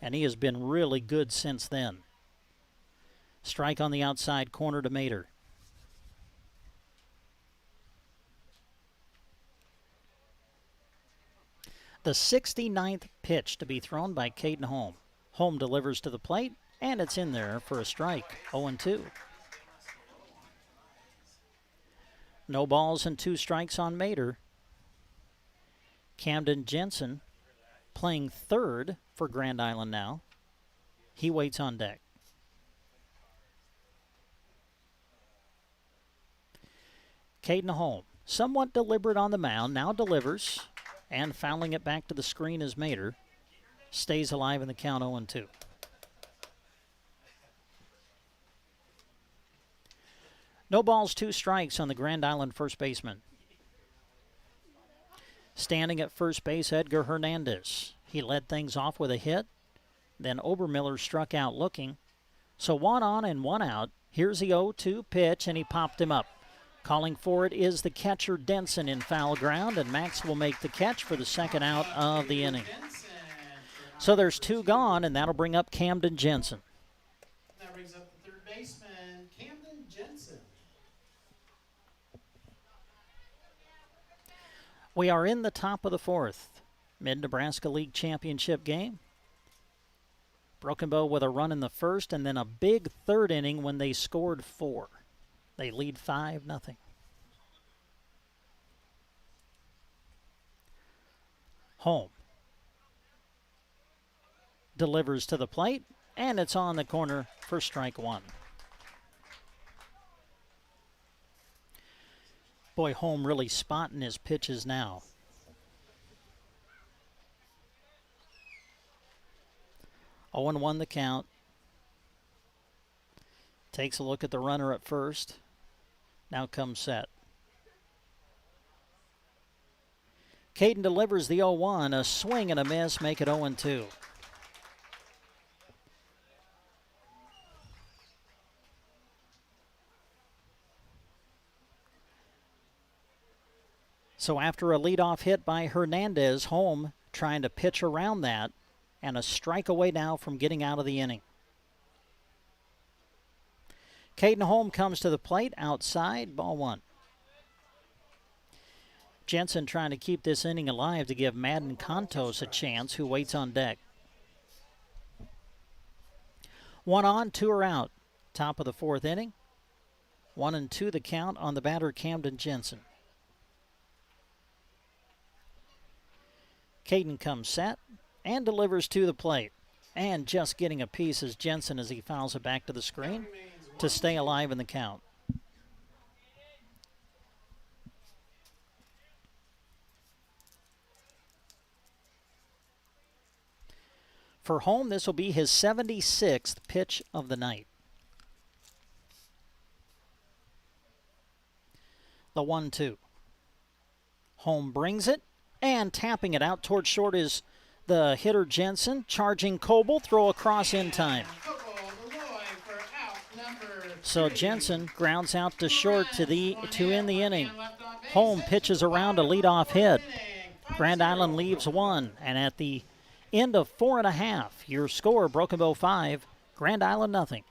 And he has been really good since then. Strike on the outside corner to Mater. The 69th pitch to be thrown by Caden Home. Home delivers to the plate, and it's in there for a strike, 0-2. No balls and 2 strikes on Mater. Camden Jensen playing third for Grand Island now. He waits on deck. Caden Home, somewhat deliberate on the mound, now delivers, and fouling it back to the screen is Mater. Stays alive in the count, 0-2. No balls, 2 strikes on the Grand Island first baseman. Standing at first base, Edgar Hernandez. He led things off with a hit. Then Obermiller struck out looking. So 1 on and 1 out. Here's the 0-2 pitch, and he popped him up. Calling for it is the catcher Denson in foul ground, and Max will make the catch for the second out of the inning. So there's 2 gone, and that'll bring up Camden Jensen. That brings up the third baseman, Camden Jensen. We are in the top of the 4th. Mid-Nebraska League Championship game. Broken Bow with a run in the first, and then a big third inning when they scored 4. They lead 5-0. Home delivers to the plate, and it's on the corner for strike 1. Boy, Home really spotting his pitches now. 0-1 the count. Takes a look at the runner at first. Now comes set. Caden delivers the 0-1. A swing and a miss, make it 0-2. So after a leadoff hit by Hernandez, Home trying to pitch around that, and a strike away now from getting out of the inning. Caden Holm comes to the plate outside, ball 1. Jensen trying to keep this inning alive to give Madden Contos a chance, who waits on deck. 1 on, 2 are out. Top of the 4th inning. 1-2 the count on the batter Camden Jensen. Caden comes set and delivers to the plate. And just getting a piece is Jensen as he fouls it back to the screen to stay alive in the count. For Home, this will be his 76th pitch of the night. The 1-2. Home brings it, and tapping it out towards short is the hitter Jensen. Charging Coble, throw across in time. So Jensen grounds out to short to end the inning. Home pitches around a leadoff hit. Grand Island leaves 1, and at the end of 4.5, your score, Broken Bow 5, Grand Island nothing.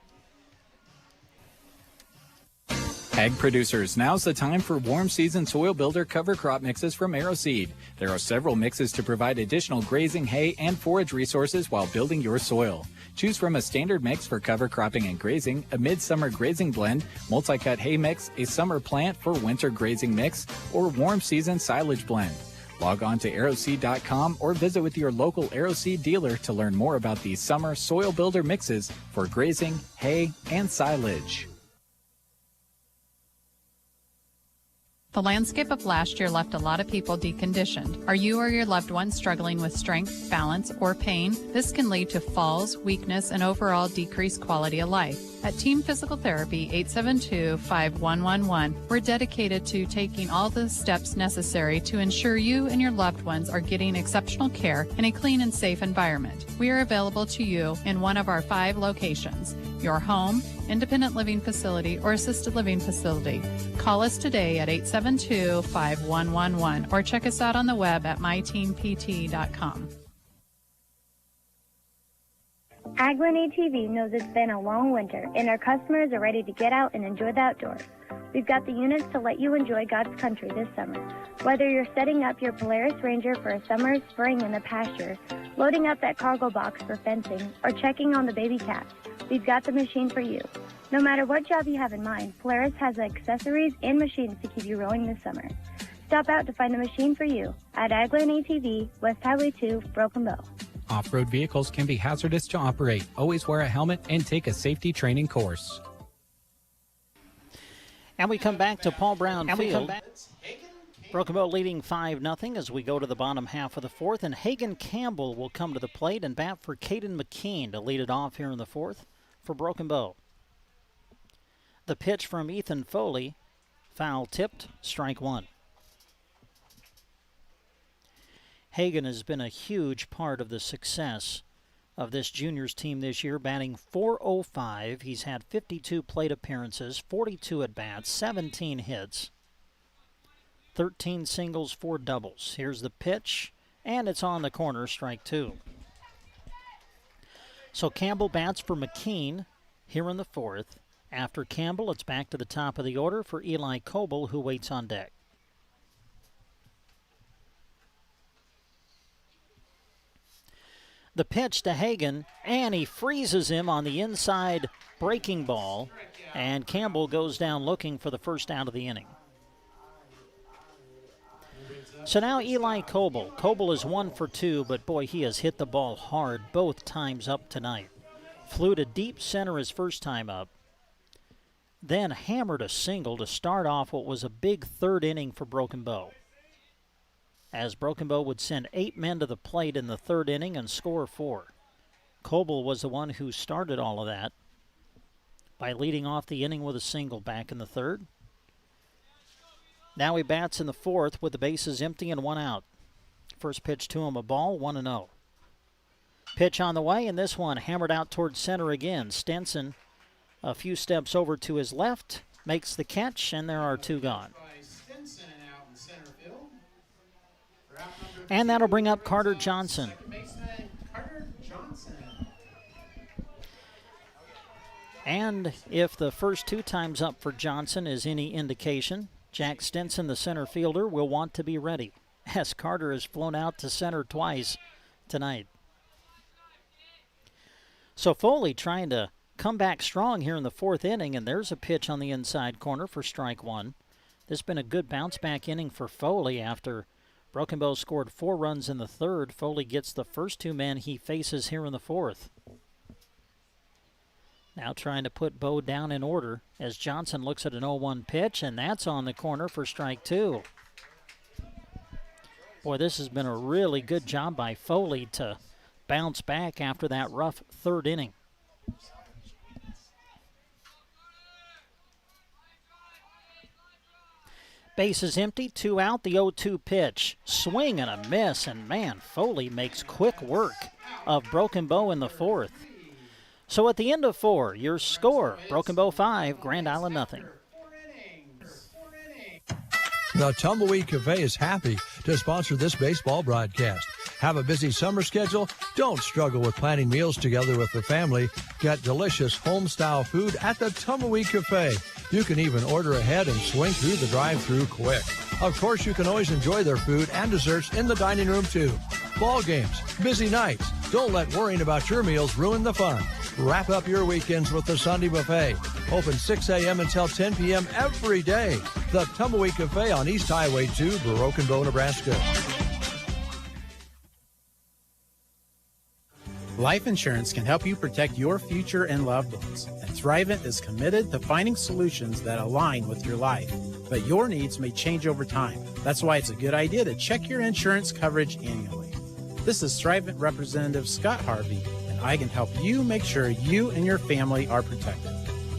Ag producers, now's the time for warm season soil builder cover crop mixes from Aeroseed. There are several mixes to provide additional grazing, hay, and forage resources while building your soil. Choose from a standard mix for cover cropping and grazing, a midsummer grazing blend, multi-cut hay mix, a summer plant for winter grazing mix, or warm season silage blend. Log on to aeroseed.com or visit with your local Aeroseed dealer to learn more about these summer soil builder mixes for grazing, hay, and silage. The landscape of last year left a lot of people deconditioned. Are you or your loved one struggling with strength, balance, or pain? This can lead to falls, weakness, and overall decreased quality of life. At Team Physical Therapy 872-5111, we're dedicated to taking all the steps necessary to ensure you and your loved ones are getting exceptional care in a clean and safe environment. We are available to you in one of our 5 locations: your home, independent living facility, or assisted living facility. Call us today at 872-5111 or check us out on the web at myteampt.com. Agland ATV knows it's been a long winter, and our customers are ready to get out and enjoy the outdoors. We've got the units to let you enjoy God's country this summer. Whether you're setting up your Polaris Ranger for a summer spring in the pasture, loading up that cargo box for fencing, or checking on the baby cats, we've got the machine for you. No matter what job you have in mind, Polaris has the accessories and machines to keep you rolling this summer. Stop out to find the machine for you at Agland ATV, West Highway 2, Broken Bow. Off-road vehicles can be hazardous to operate. Always wear a helmet and take a safety training course. And we come back to Paul Brown Field. Broken Bow leading 5-0 as we go to the bottom half of the 4th. And Hagan Campbell will come to the plate and bat for Caden McKean to lead it off here in the 4th for Broken Bow. The pitch from Ethan Foley, foul tipped, strike 1. Hagan has been a huge part of the success of this juniors team this year, batting .405. He's had 52 plate appearances, 42 at-bats, 17 hits, 13 singles, 4 doubles. Here's the pitch, and it's on the corner, strike 2. So Campbell bats for McKean here in the 4th. After Campbell, it's back to the top of the order for Eli Coble, who waits on deck. The pitch to Hagan, and he freezes him on the inside breaking ball, and Campbell goes down looking for the first out of the inning. So now Eli Coble. Coble is 1 for 2, but boy, he has hit the ball hard both times up tonight. Flew to deep center his first time up, then hammered a single to start off what was a big third inning for Broken Bow, as Broken Bow would send 8 men to the plate in the third inning and score 4. Coble was the one who started all of that by leading off the inning with a single back in the third. Now he bats in the 4th with the bases empty and 1 out. First pitch to him, a ball, 1-0. Pitch on the way, and this one hammered out towards center again. Stenson, a few steps over to his left, makes the catch, and there are 2 gone. And that'll bring up Carter Johnson. And if the first 2 times up for Johnson is any indication, Jack Stenson, the center fielder, will want to be ready, as Carter has flown out to center twice tonight. So Foley trying to come back strong here in the 4th inning, and there's a pitch on the inside corner for strike 1. This has been a good bounce-back inning for Foley after Broken Bow scored 4 runs in the 3rd. Foley gets the first 2 men he faces here in the 4th. Now trying to put Bow down in order as Johnson looks at an 0-1 pitch, and that's on the corner for strike 2. Boy, this has been a really good job by Foley to bounce back after that rough 3rd inning. Bases empty, 2 out, the 0-2 pitch. Swing and a miss, and man, Foley makes quick work of Broken Bow in the 4th. So at the end of 4, your score, Broken Bow 5, Grand Island nothing. The Tumbleweed Cafe is happy to sponsor this baseball broadcast. Have a busy summer schedule? Don't struggle with planning meals together with the family. Get delicious home-style food at the Tumbleweed Cafe. You can even order ahead and swing through the drive-thru quick. Of course, you can always enjoy their food and desserts in the dining room, too. Ball games, busy nights. Don't let worrying about your meals ruin the fun. Wrap up your weekends with the Sunday Buffet. Open 6 a.m. until 10 p.m. every day. The Tumbleweed Cafe on East Highway 2, Broken Bow, Nebraska. Life insurance can help you protect your future and loved ones. And Thrivent is committed to finding solutions that align with your life. But your needs may change over time. That's why it's a good idea to check your insurance coverage annually. This is Thrivent Representative Scott Harvey, and I can help you make sure you and your family are protected.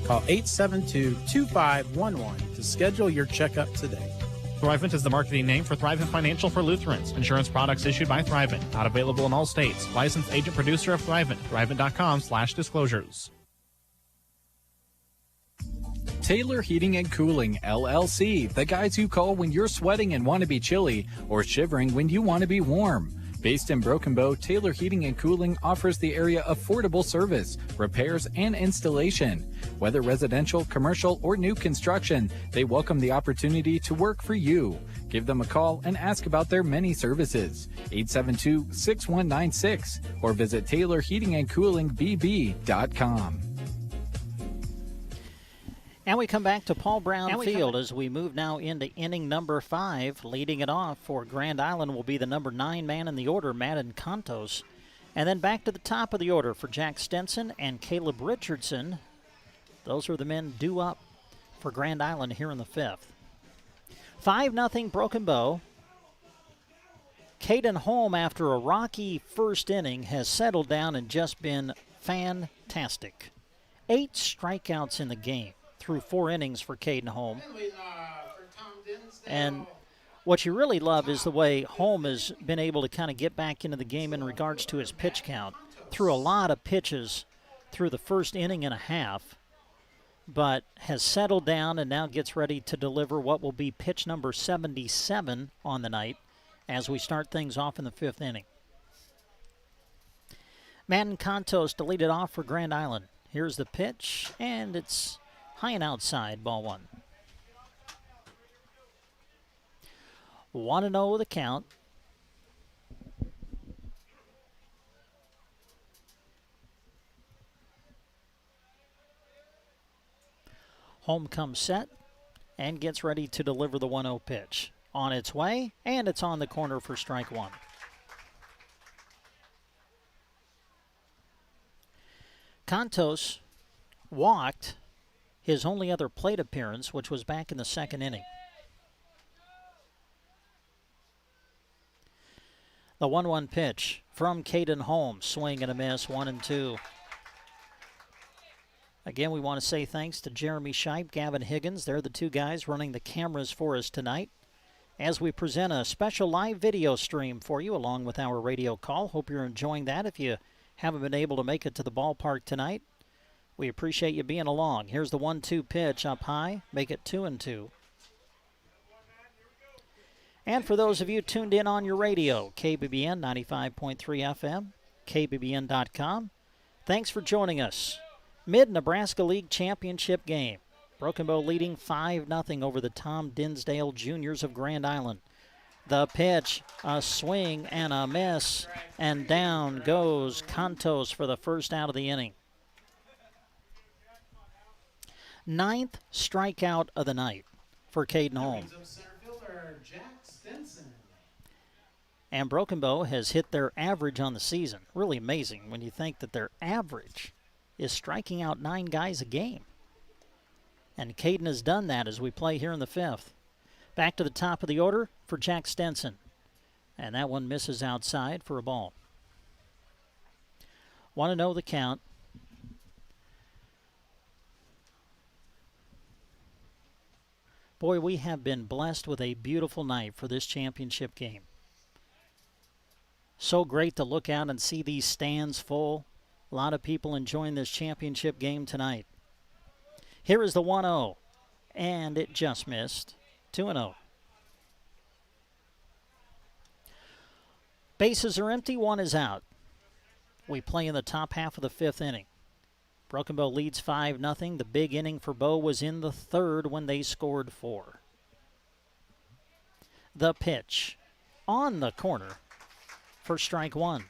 Call 872-2511 to schedule your checkup today. Thrivent is the marketing name for Thrivent Financial for Lutherans. Insurance products issued by Thrivent. Not available in all states. Licensed agent producer of Thrivent. Thrivent.com/disclosures. Taylor Heating and Cooling, LLC. The guys you call when you're sweating and want to be chilly, or shivering when you want to be warm. Based in Broken Bow, Taylor Heating and Cooling offers the area affordable service, repairs, and installation. Whether residential, commercial, or new construction, they welcome the opportunity to work for you. Give them a call and ask about their many services. 872-6196 or visit TaylorHeatingandCoolingBB.com. And we come back to Paul Brown Field as we move now into inning number 5. Leading it off for Grand Island will be the number 9 man in the order, Madden Contos. And then back to the top of the order for Jack Stenson and Caleb Richardson. Those are the men due up for Grand Island here in the 5th. 5-0 Broken Bow. Caden Holm, after a rocky first inning, has settled down and just been fantastic. 8 strikeouts in the game through 4 innings for Caden Holm. And What you really love is the way Holm has been able to kind of get back into the game in regards to his pitch count. Threw a lot of pitches through the first inning and a half, but has settled down and now gets ready to deliver what will be pitch number 77 on the night as we start things off in the 5th inning. Madden Contos to lead it off for Grand Island. Here's the pitch, and it's high and outside, ball 1. 1-0 the count. Holm comes set and gets ready to deliver the 1-0 pitch. On its way, and it's on the corner for strike 1. Contos walked his only other plate appearance, which was back in the 2nd inning. The 1-1 pitch from Caden Holm. Swing and a miss, 1-2. Again, we want to say thanks to Jeremy Scheib, Gavin Higgins. They're the two guys running the cameras for us tonight as we present a special live video stream for you along with our radio call. Hope you're enjoying that. If you haven't been able to make it to the ballpark tonight, we appreciate you being along. Here's the 1-2 pitch up high. Make it 2-2. And for those of you tuned in on your radio, KBBN 95.3 FM, KBBN.com, thanks for joining us. Mid-Nebraska League Championship game. Broken Bow leading 5-0 over the Tom Dinsdale Juniors of Grand Island. The pitch, a swing and a miss, and down goes Contos for the first out of the inning. 9th strikeout of the night for Caden Holm. And Broken Bow has hit their average on the season. Really amazing when you think that their average is striking out 9 guys a game. And Caden has done that as we play here in the 5th. Back to the top of the order for Jack Stenson. And that one misses outside for a ball. 1-0 the count. Boy, we have been blessed with a beautiful night for this championship game. So great to look out and see these stands full. A lot of people enjoying this championship game tonight. Here is the 1-0, and it just missed. 2-0. Bases are empty, 1 is out. We play in the top half of the 5th inning. Broken Bow leads 5-0. The big inning for Bow was in the 3rd when they scored 4. The pitch on the corner for strike 1.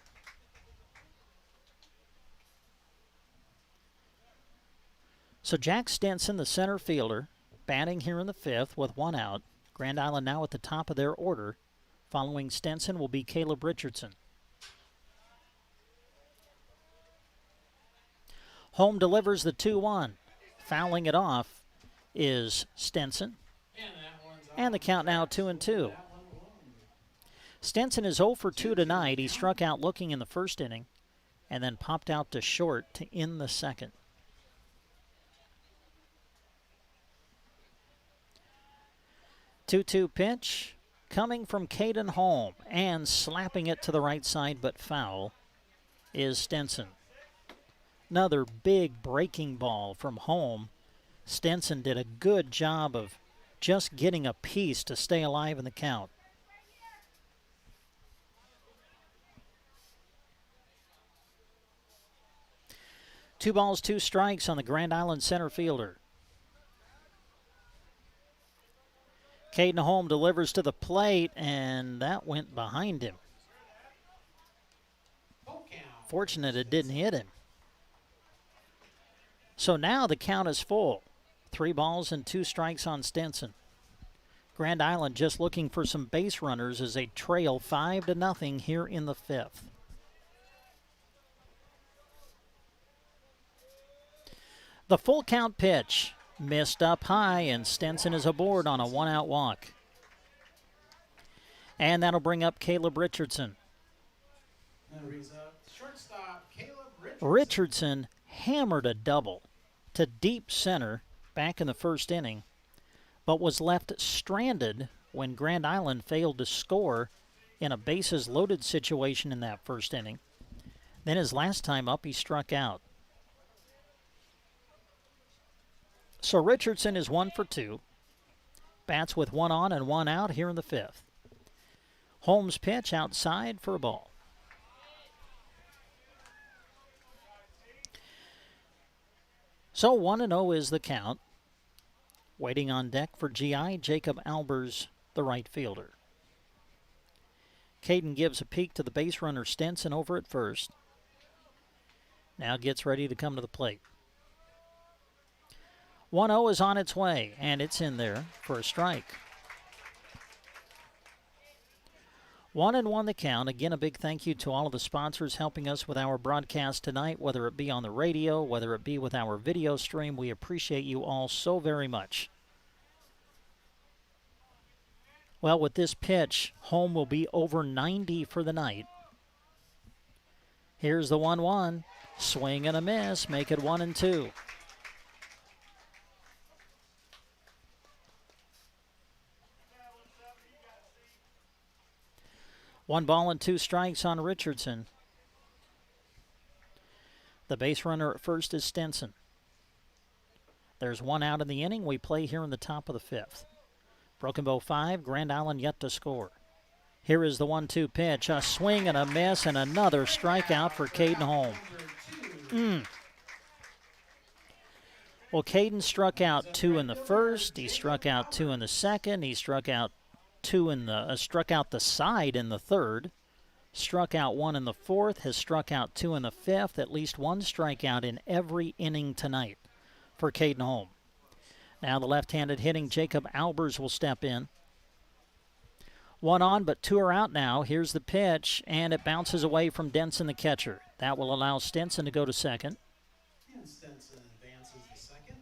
So Jack Stenson, the center fielder, batting here in the 5th with 1 out. Grand Island now at the top of their order. Following Stenson will be Caleb Richardson. Holm delivers the 2-1. Fouling it off is Stenson. And the count now 2-2. Stenson is 0 for 2 tonight. He struck out looking in the 1st inning and then popped out to short to end the 2nd. Two-two pitch coming from Caden Holm, and slapping it to the right side but foul is Stenson. Another big breaking ball from Holm. Stenson did a good job of just getting a piece to stay alive in the count. Two balls, 2 strikes on the Grand Island center fielder. Caden Holm delivers to the plate, and that went behind him. Fortunate it didn't hit him. So now the count is full. 3 balls and 2 strikes on Stenson. Grand Island just looking for some base runners as they trail 5-0 here in the 5th. The full count pitch. Missed up high, and Stenson is aboard on a 1-out walk. And that'll bring up Caleb Richardson. Richardson hammered a double to deep center back in the 1st inning, but was left stranded when Grand Island failed to score in a bases-loaded situation in that first inning. Then his last time up, he struck out. So Richardson is 1 for 2. Bats with 1 on and 1 out here in the 5th. Holmes' pitch outside for a ball. So 1-0 is the count. Waiting on deck for GI, Jacob Albers, the right fielder. Caden gives a peek to the base runner Stenson over at first. Now gets ready to come to the plate. 1-0 is on its way, and it's in there for a strike. 1-1 the count. Again, a big thank you to all of the sponsors helping us with our broadcast tonight, whether it be on the radio, whether it be with our video stream. We appreciate you all so very much. Well, with this pitch, Home will be over 90 for the night. Here's the 1-1. Swing and a miss. Make it 1-2. One ball and 2 strikes on Richardson. The base runner at first is Stenson. There's 1 out in the inning. We play here in the top of the 5th. Broken Bow 5, Grand Island yet to score. Here is the 1-2 pitch. A swing and a miss and another strikeout for Caden Holm. Well, Caden struck out 2 in the first. He struck out 2 in the second. He struck out struck out the side in the third. Struck out 1 in the fourth. Has struck out 2 in the fifth. At least 1 strikeout in every inning tonight for Caden Holm. Now the left-handed hitting Jacob Albers will step in. 1 on, but 2 are out now. Here's the pitch, and it bounces away from Denson, the catcher. That will allow Stenson to go to second. And Stenson advances to second.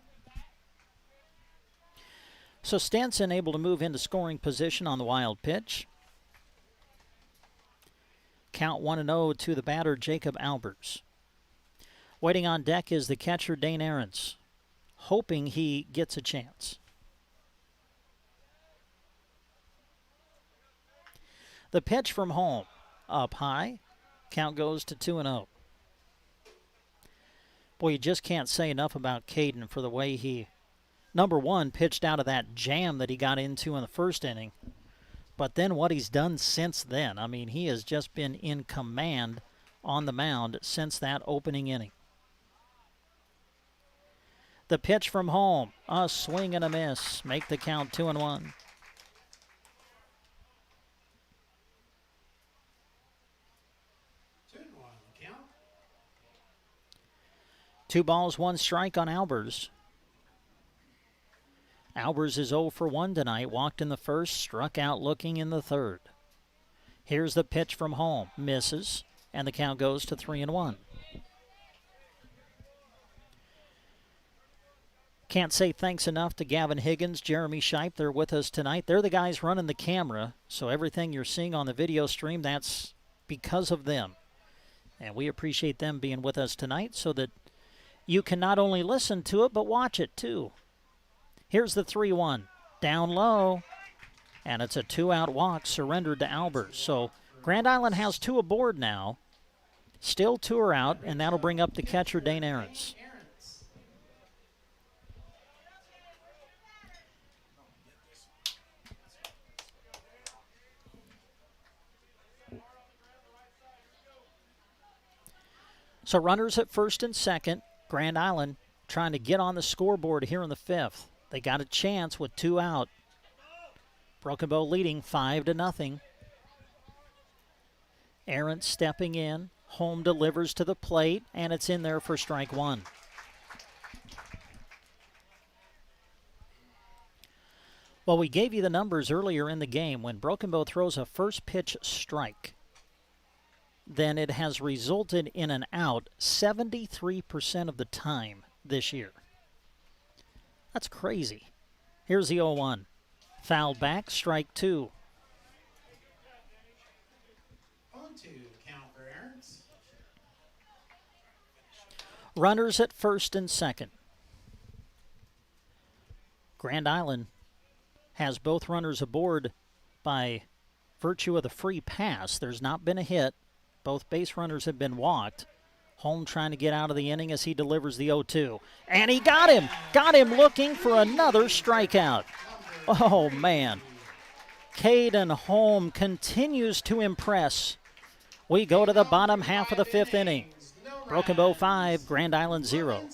So Stenson able to move into scoring position on the wild pitch. Count 1-0 to the batter, Jacob Albers. Waiting on deck is the catcher, Dane Ahrens, hoping he gets a chance. The pitch from Holm, up high. Count goes to 2-0. Boy, you just can't say enough about Caden for the way he, number one, pitched out of that jam that he got into in the first inning. But then what he's done since then, I mean, he has just been in command on the mound since that opening inning. The pitch from Holm, a swing and a miss. Make the count 2-1. Count. 2 balls, 1 strike on Albers. Albers is 0 for 1 tonight. Walked in the first, struck out looking in the third. Here's the pitch from Holm. Misses, and the count goes to 3-1. Can't say thanks enough to Gavin Higgins, Jeremy Shipe. They're with us tonight. They're the guys running the camera, so everything you're seeing on the video stream, that's because of them. And we appreciate them being with us tonight so that you can not only listen to it, but watch it too. Here's the 3-1. Down low, and it's a 2-out walk surrendered to Albers. So Grand Island has 2 aboard now. Still 2 are out, and that'll bring up the catcher, Dane Ahrens. So runners at first and second. Grand Island trying to get on the scoreboard here in the 5th. They got a chance with 2 out. Broken Bow leading 5-0. Aaron stepping in. Holm delivers to the plate, and it's in there for strike 1. Well, we gave you the numbers earlier in the game. When Broken Bow throws a first pitch strike, then it has resulted in an out 73% of the time this year. That's crazy. Here's the 0-1. Fouled back, strike 2. 0-2 count for Ahrens. Runners at first and second. Grand Island has both runners aboard by virtue of the free pass. There's not been a hit. Both base runners have been walked. Holm trying to get out of the inning as he delivers the 0-2. And he got him. Got him looking for another strikeout. Oh, man. Caden Holm continues to impress. We go to the bottom half of the 5th inning. Broken Bow 5, Grand Island 0.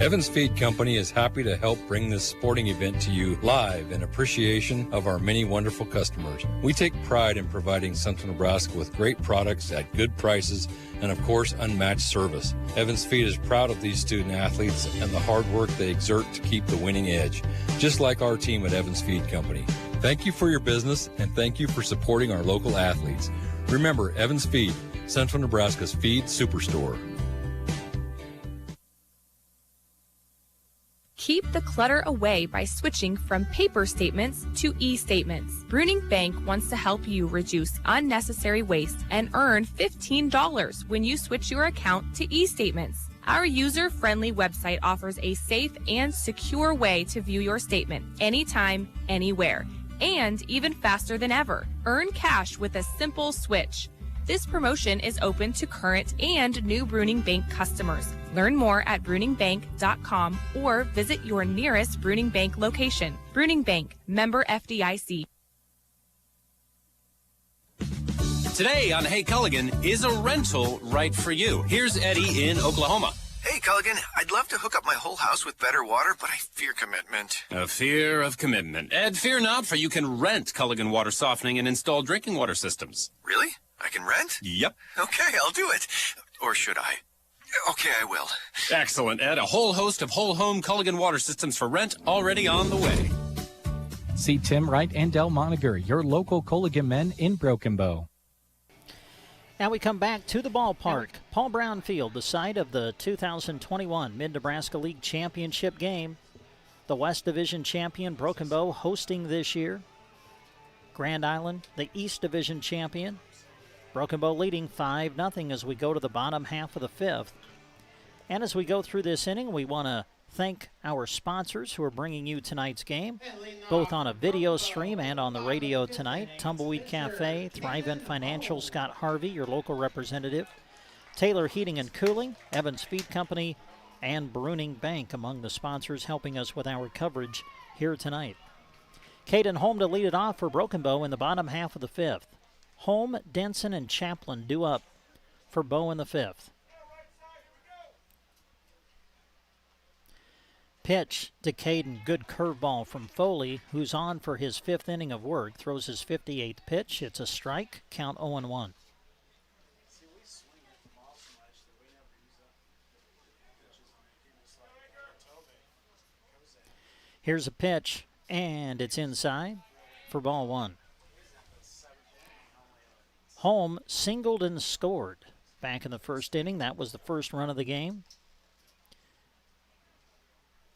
Evans Feed Company is happy to help bring this sporting event to you live in appreciation of our many wonderful customers. We take pride in providing Central Nebraska with great products at good prices and, of course, unmatched service. Evans Feed is proud of these student athletes and the hard work they exert to keep the winning edge, just like our team at Evans Feed Company. Thank you for your business and thank you for supporting our local athletes. Remember, Evans Feed, Central Nebraska's feed superstore. Keep the clutter away by switching from paper statements to e-statements. Bruning Bank wants to help you reduce unnecessary waste and earn $15 when you switch your account to e-statements. Our user-friendly website offers a safe and secure way to view your statement anytime, anywhere, and even faster than ever. Earn cash with a simple switch. This promotion is open to current and new Bruning Bank customers. Learn more at bruningbank.com or visit your nearest Bruning Bank location. Bruning Bank, member FDIC. Today on Hey Culligan, is a rental right for you? Here's Eddie in Oklahoma. Hey, Culligan, I'd love to hook up my whole house with better water, but I fear commitment. A fear of commitment. Ed, fear not, for you can rent Culligan water softening and install drinking water systems. Really? I can rent? Yep. Okay, I'll do it. Or should I? Okay, I will. Excellent, Ed. A whole host of whole home Culligan water systems for rent already on the way. See Tim Wright and Del Moniger, your local Culligan men in Broken Bow. Now we come back to the ballpark. Paul Brown Field, the site of the 2021 Mid-Nebraska League Championship game. The West Division champion Broken Bow hosting this year. Grand Island, the East Division champion. Broken Bow leading 5-0 as we go to the bottom half of the 5th. And as we go through this inning, we want to thank our sponsors who are bringing you tonight's game, both on a video stream and on the radio tonight. Tumbleweed Cafe, Thrivent Financial, Scott Harvey, your local representative, Taylor Heating and Cooling, Evans Feed Company, and Bruning Bank among the sponsors helping us with our coverage here tonight. Caden Holm to lead it off for Broken Bow in the bottom half of the 5th. Holm, Denson, and Chaplin due up for Bow in the 5th. Pitch to Caden. Good curveball from Foley, who's on for his 5th inning of work. Throws his 58th pitch. It's a strike. Count 0-1. Here's a pitch, and it's inside for ball 1. Holm singled and scored back in the 1st inning. That was the first run of the game.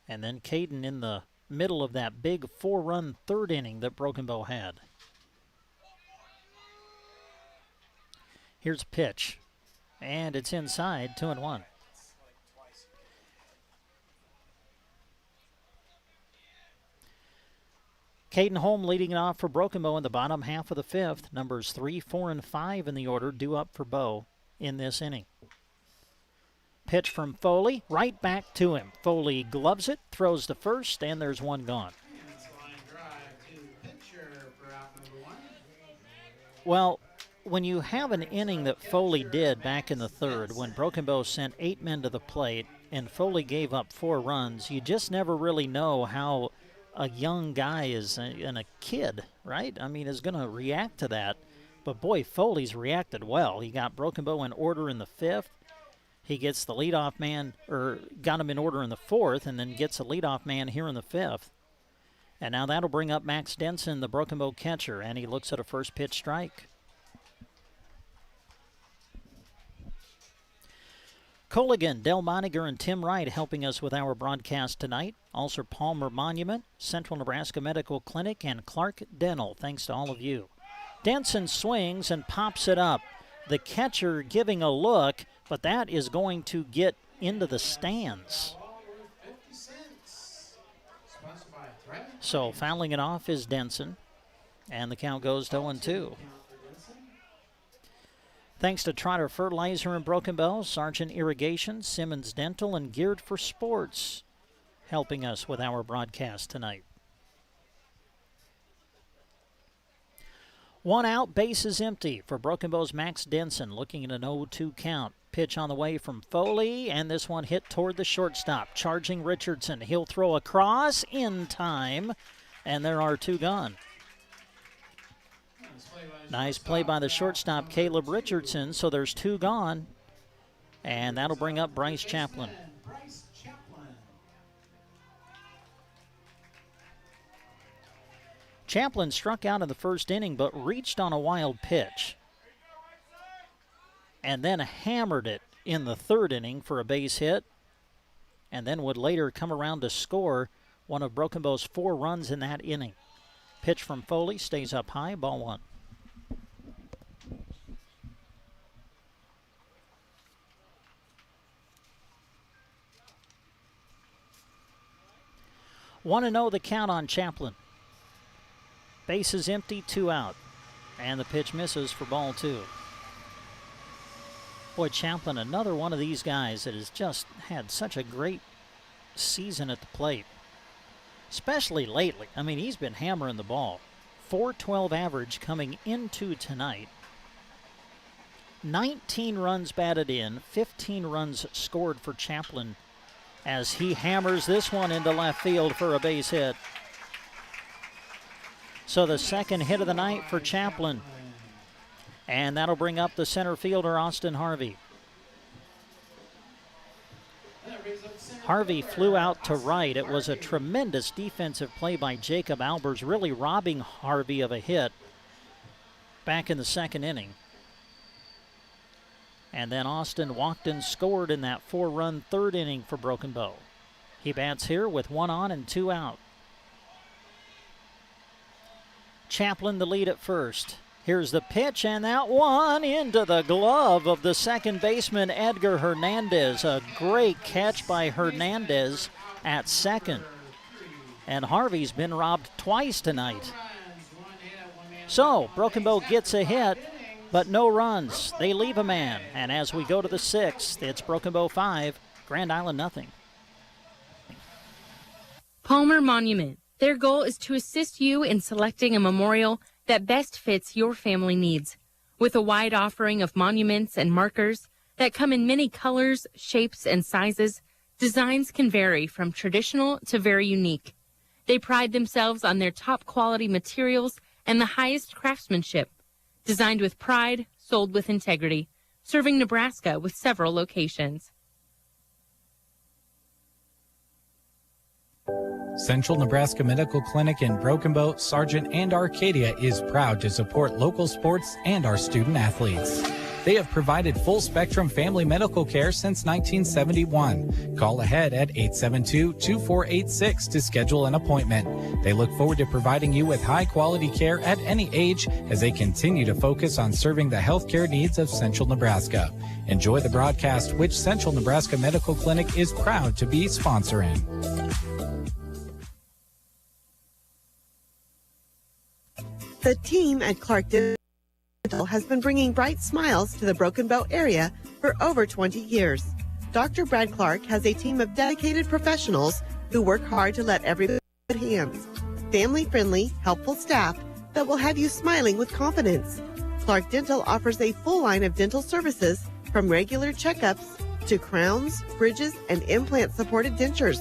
And then Caden in the middle of that big 4-run 3rd inning that Broken Bow had. Here's a pitch, and it's inside, 2-1. Caden Holm leading it off for Broken Bow in the bottom half of the 5th. Numbers 3, 4, and 5 in the order due up for Bow in this inning. Pitch from Foley, right back to him. Foley gloves it, throws to first, and there's one gone. Well, when you have an inning that Foley did back in the 3rd, when Broken Bow sent 8 men to the plate and Foley gave up 4 runs, you just never really know how a young guy and a kid, right? I mean, is going to react to that. But boy, Foley's reacted well. He got Broken Bow in order in the 5th. He gets the leadoff man, or got him in order in the 4th, and then gets a leadoff man here in the 5th. And now that'll bring up Max Denson, the Broken Bow catcher, and he looks at a first pitch strike. Culligan, Del Moniger, and Tim Wright helping us with our broadcast tonight. Also Palmer Monument, Central Nebraska Medical Clinic, and Clark Dental. Thanks to all of you. Denson swings and pops it up. The catcher giving a look, but that is going to get into the stands. So fouling it off is Denson, and the count goes to 0-2. Thanks to Trotter Fertilizer in Broken Bow, Sargent Irrigation, Simmons Dental, and Geared for Sports helping us with our broadcast tonight. 1 out, base is empty for Broken Bow's Max Denson, looking at an 0-2 count. Pitch on the way from Foley, and this one hit toward the shortstop. Charging Richardson. He'll throw across in time, and there are 2 gone. Nice play by the shortstop, Caleb Richardson, so there's 2 gone, and that'll bring up Bryce Chaplin. Chaplin struck out in the first inning, but reached on a wild pitch and then hammered it in the third inning for a base hit, and then would later come around to score one of Broken Bow's 4 runs in that inning. Pitch from Foley stays up high, ball 1. Want to know the count on Chaplin. Base is empty, 2 out. And the pitch misses for ball 2. Boy, Chaplin, another one of these guys that has just had such a great season at the plate. Especially lately. I mean, he's been hammering the ball. .412 average coming into tonight. 19 runs batted in, 15 runs scored for Chaplin as he hammers this one into left field for a base hit. So the second hit of the night for Chaplin. And that'll bring up the center fielder, Austin Harvey. Harvey flew out to right. It was a tremendous defensive play by Jacob Albers, really robbing Harvey of a hit back in the second inning. And then Austin walked and scored in that 4-run third inning for Broken Bow. He bats here with 1 on and 2 out. Chaplin the lead at first. Here's the pitch, and that one into the glove of the second baseman, Edgar Hernandez. A great catch by Hernandez at second. And Harvey's been robbed twice tonight. So, Broken Bow gets a hit, but no runs. They leave a man. And as we go to the 6th, it's Broken Bow 5, Grand Island nothing. Palmer Monument. Their goal is to assist you in selecting a memorial that best fits your family needs. With a wide offering of monuments and markers that come in many colors, shapes, and sizes, designs can vary from traditional to very unique. They pride themselves on their top quality materials and the highest craftsmanship. Designed with pride, sold with integrity. Serving Nebraska with several locations. Central Nebraska Medical Clinic in Broken Bow, Sargent, and Arcadia is proud to support local sports and our student athletes. They have provided full-spectrum family medical care since 1971. Call ahead at 872-2486 to schedule an appointment. They look forward to providing you with high-quality care at any age as they continue to focus on serving the healthcare needs of Central Nebraska. Enjoy the broadcast, which Central Nebraska Medical Clinic is proud to be sponsoring. The team at Clark Dental has been bringing bright smiles to the Broken Bow area for over 20 years. Dr. Brad Clark has a team of dedicated professionals who work hard to let everybody get hands. Family-friendly, helpful staff that will have you smiling with confidence. Clark Dental offers a full line of dental services from regular checkups to crowns, bridges, and implant-supported dentures.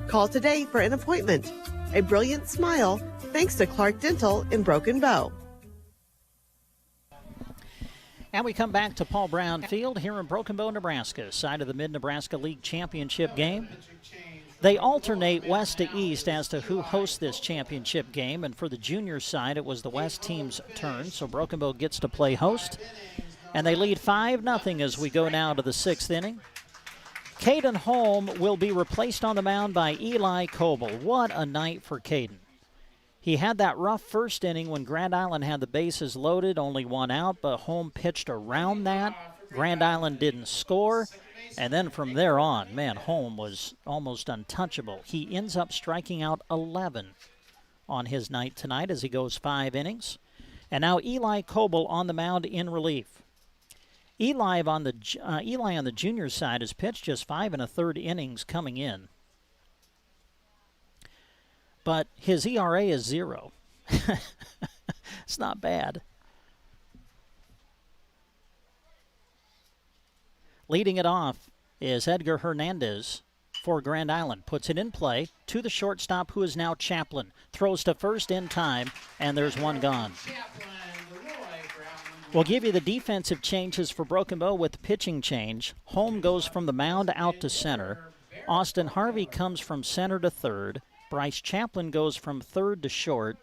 Call today for an appointment. A brilliant smile thanks to Clark Dental in Broken Bow. And we come back to Paul Brown Field here in Broken Bow, Nebraska, side of the Mid-Nebraska League Championship game. They alternate west to east as to who hosts this championship game, and for the junior side, it was the west team's turn, so Broken Bow gets to play host. And they lead 5-0 as we go now to the 6th inning. Caden Holm will be replaced on the mound by Eli Coble. What a night for Caden. He had that rough first inning when Grand Island had the bases loaded, only 1 out, but Holm pitched around that. Grand Island didn't score, and then from there on, man, Holm was almost untouchable. He ends up striking out 11 on his night tonight as he goes 5 innings. And now Eli Coble on the mound in relief. Eli on the junior side has pitched just 5 1/3 innings coming in. But his ERA is 0. It's not bad. Leading it off is Edgar Hernandez for Grand Island. Puts it in play to the shortstop, who is now Chaplin. Throws to first in time, and there's one gone. We'll give you the defensive changes for Broken Bow with the pitching change. Holm goes from the mound out to center. Austin Harvey comes from center to third. Bryce Chaplin goes from third to short.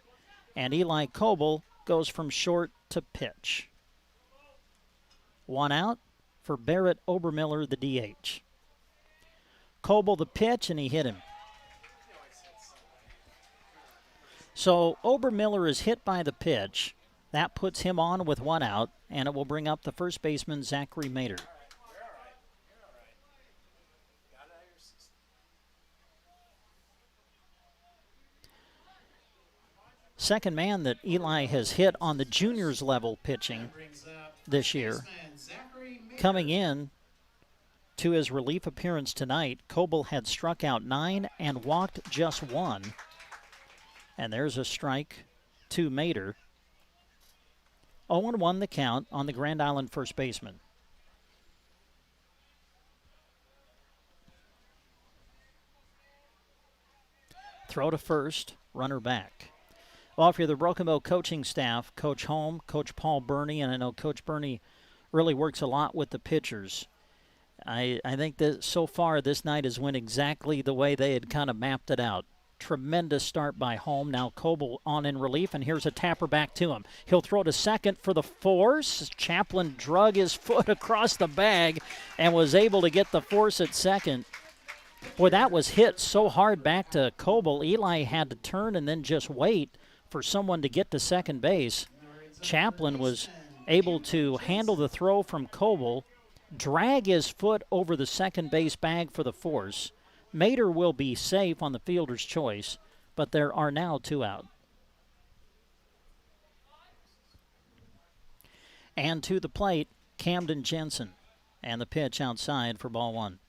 And Eli Coble goes from short to pitch. 1 out for Barrett Obermiller, the DH. Coble the pitch, and he hit him. So Obermiller is hit by the pitch. That puts him on with 1 out, and it will bring up the first baseman, Zachary Mater. Second man that Eli has hit on the juniors level pitching this year. Coming in to his relief appearance tonight, Coble had struck out 9 and walked just 1. And there's a strike to Mater. 0-1 the count on the Grand Island first baseman. Throw to first, runner back. Well, if you're the Broken Bow coaching staff, Coach Holm, Coach Paul Burney, and I know Coach Burney really works a lot with the pitchers. I think that so far this night has went exactly the way they had kind of mapped it out. Tremendous start by Holm. Now Coble on in relief, and here's a tapper back to him. He'll throw to second for the force. Chaplin drug his foot across the bag and was able to get the force at second. Boy, that was hit so hard back to Coble. Eli had to turn and then just wait for someone to get to second base. Chaplin was able to handle the throw from Coble, drag his foot over the second base bag for the force. Mater will be safe on the fielder's choice, but there are now 2 out. And to the plate, Camden Jensen, and the pitch outside for ball 1.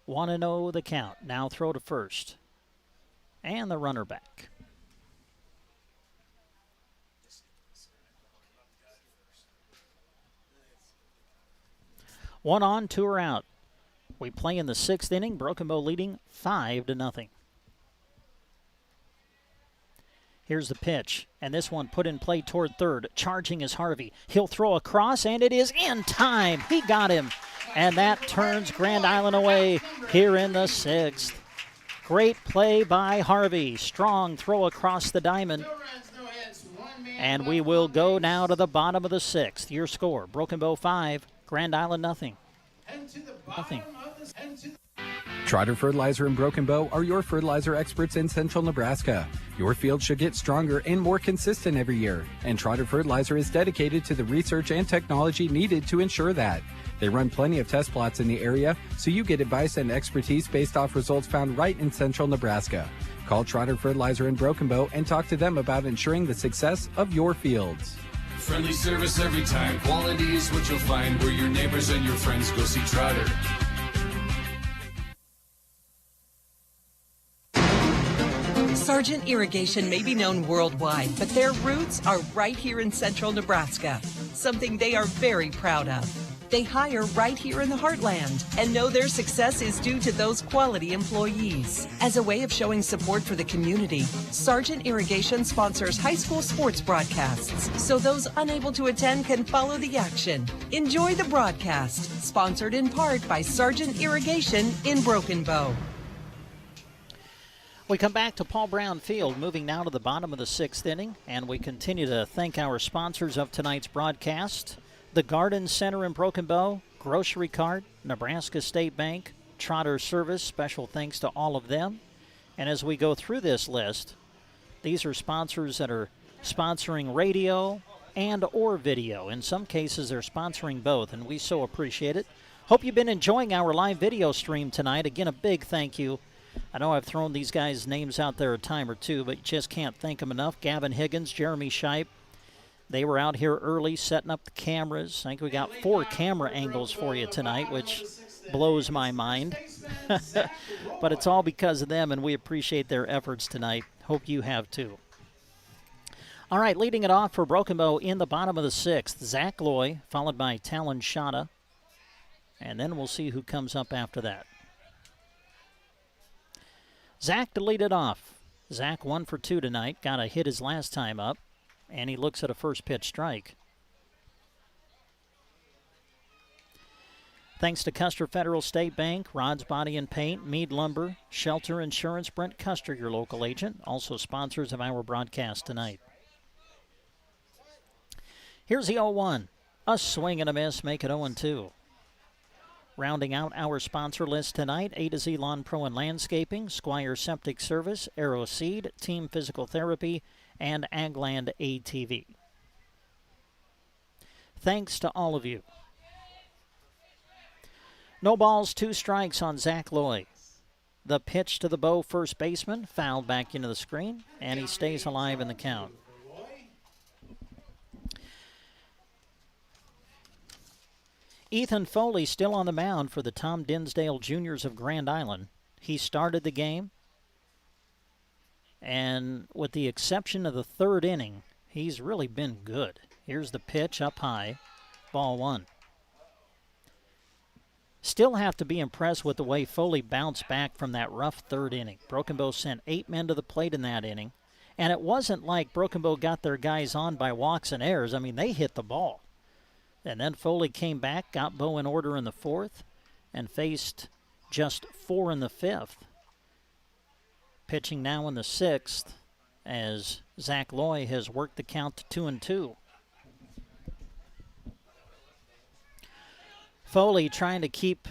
Want to know the count. Now throw to first. And the runner back. 1 on, 2 are out. We play in the 6th inning. Broken Bow leading 5-0. Here's the pitch, and this one put in play toward third. Charging is Harvey. He'll throw across, and it is in time. He got him, and that turns Grand Island away here in the 6th. Great play by Harvey. Strong throw across the diamond. And we will go now to the bottom of the 6th. Your score, Broken Bow 5, Grand Island nothing. Trotter Fertilizer and Broken Bow are your fertilizer experts in central Nebraska. Your field should get stronger and more consistent every year, and Trotter Fertilizer is dedicated to the research and technology needed to ensure that. They run plenty of test plots in the area, so you get advice and expertise based off results found right in central Nebraska. Call Trotter Fertilizer and Broken Bow and talk to them about ensuring the success of your fields. Friendly service every time. Quality is what you'll find where your neighbors and your friends go see Trotter. Sargent Irrigation may be known worldwide, but their roots are right here in central Nebraska, something they are very proud of. They hire right here in the heartland and know their success is due to those quality employees. As a way of showing support for the community, Sargent Irrigation sponsors high school sports broadcasts so those unable to attend can follow the action. Enjoy the broadcast, sponsored in part by Sargent Irrigation in Broken Bow. We come back to Paul Brown Field, moving now to the bottom of the 6th inning, and we continue to thank our sponsors of tonight's broadcast. The Garden Center in Broken Bow, Grocery Cart, Nebraska State Bank, Trotter Service, special thanks to all of them. And as we go through this list, these are sponsors that are sponsoring radio, and or video. In some cases, they're sponsoring both, and we so appreciate it. Hope you've been enjoying our live video stream tonight. Again, a big thank you. I know I've thrown these guys' names out there a time or two, but you just can't thank them enough. Gavin Higgins, Jeremy Shipe, they were out here early setting up the cameras. I think we got 4 camera angles for you tonight, which blows my mind. But it's all because of them, and we appreciate their efforts tonight. Hope you have too. All right, leading it off for Broken Bow in the bottom of the 6th, Zach Loy, followed by Talon Shada. And then we'll see who comes up after that. Zach to lead it off. Zach 1 for 2 tonight. Got a hit his last time up. And he looks at a first pitch strike. Thanks to Custer Federal State Bank, Rod's Body and Paint, Mead Lumber, Shelter Insurance, Brent Custer, your local agent. Also sponsors of our broadcast tonight. Here's the 0-1. A swing and a miss. Make it 0-2. Rounding out our sponsor list tonight, A to Z Lawn Pro and Landscaping, Squire Septic Service, Aero Seed, Team Physical Therapy, and Agland ATV. Thanks to all of you. No balls, 2 strikes on Zach Loy. The pitch to the Bow first baseman, fouled back into the screen, and he stays alive in the count. Ethan Foley still on the mound for the Tom Dinsdale Juniors of Grand Island. He started the game, and with the exception of the 3rd inning, he's really been good. Here's the pitch up high, ball 1. Still have to be impressed with the way Foley bounced back from that rough 3rd inning. Broken Bow sent 8 men to the plate in that inning, and it wasn't like Broken Bow got their guys on by walks and errors. I mean, they hit the ball. And then Foley came back, got Bow in order in the 4th, and faced just 4 in the 5th. Pitching now in the 6th as Zach Loy has worked the count to 2-2. Foley trying to keep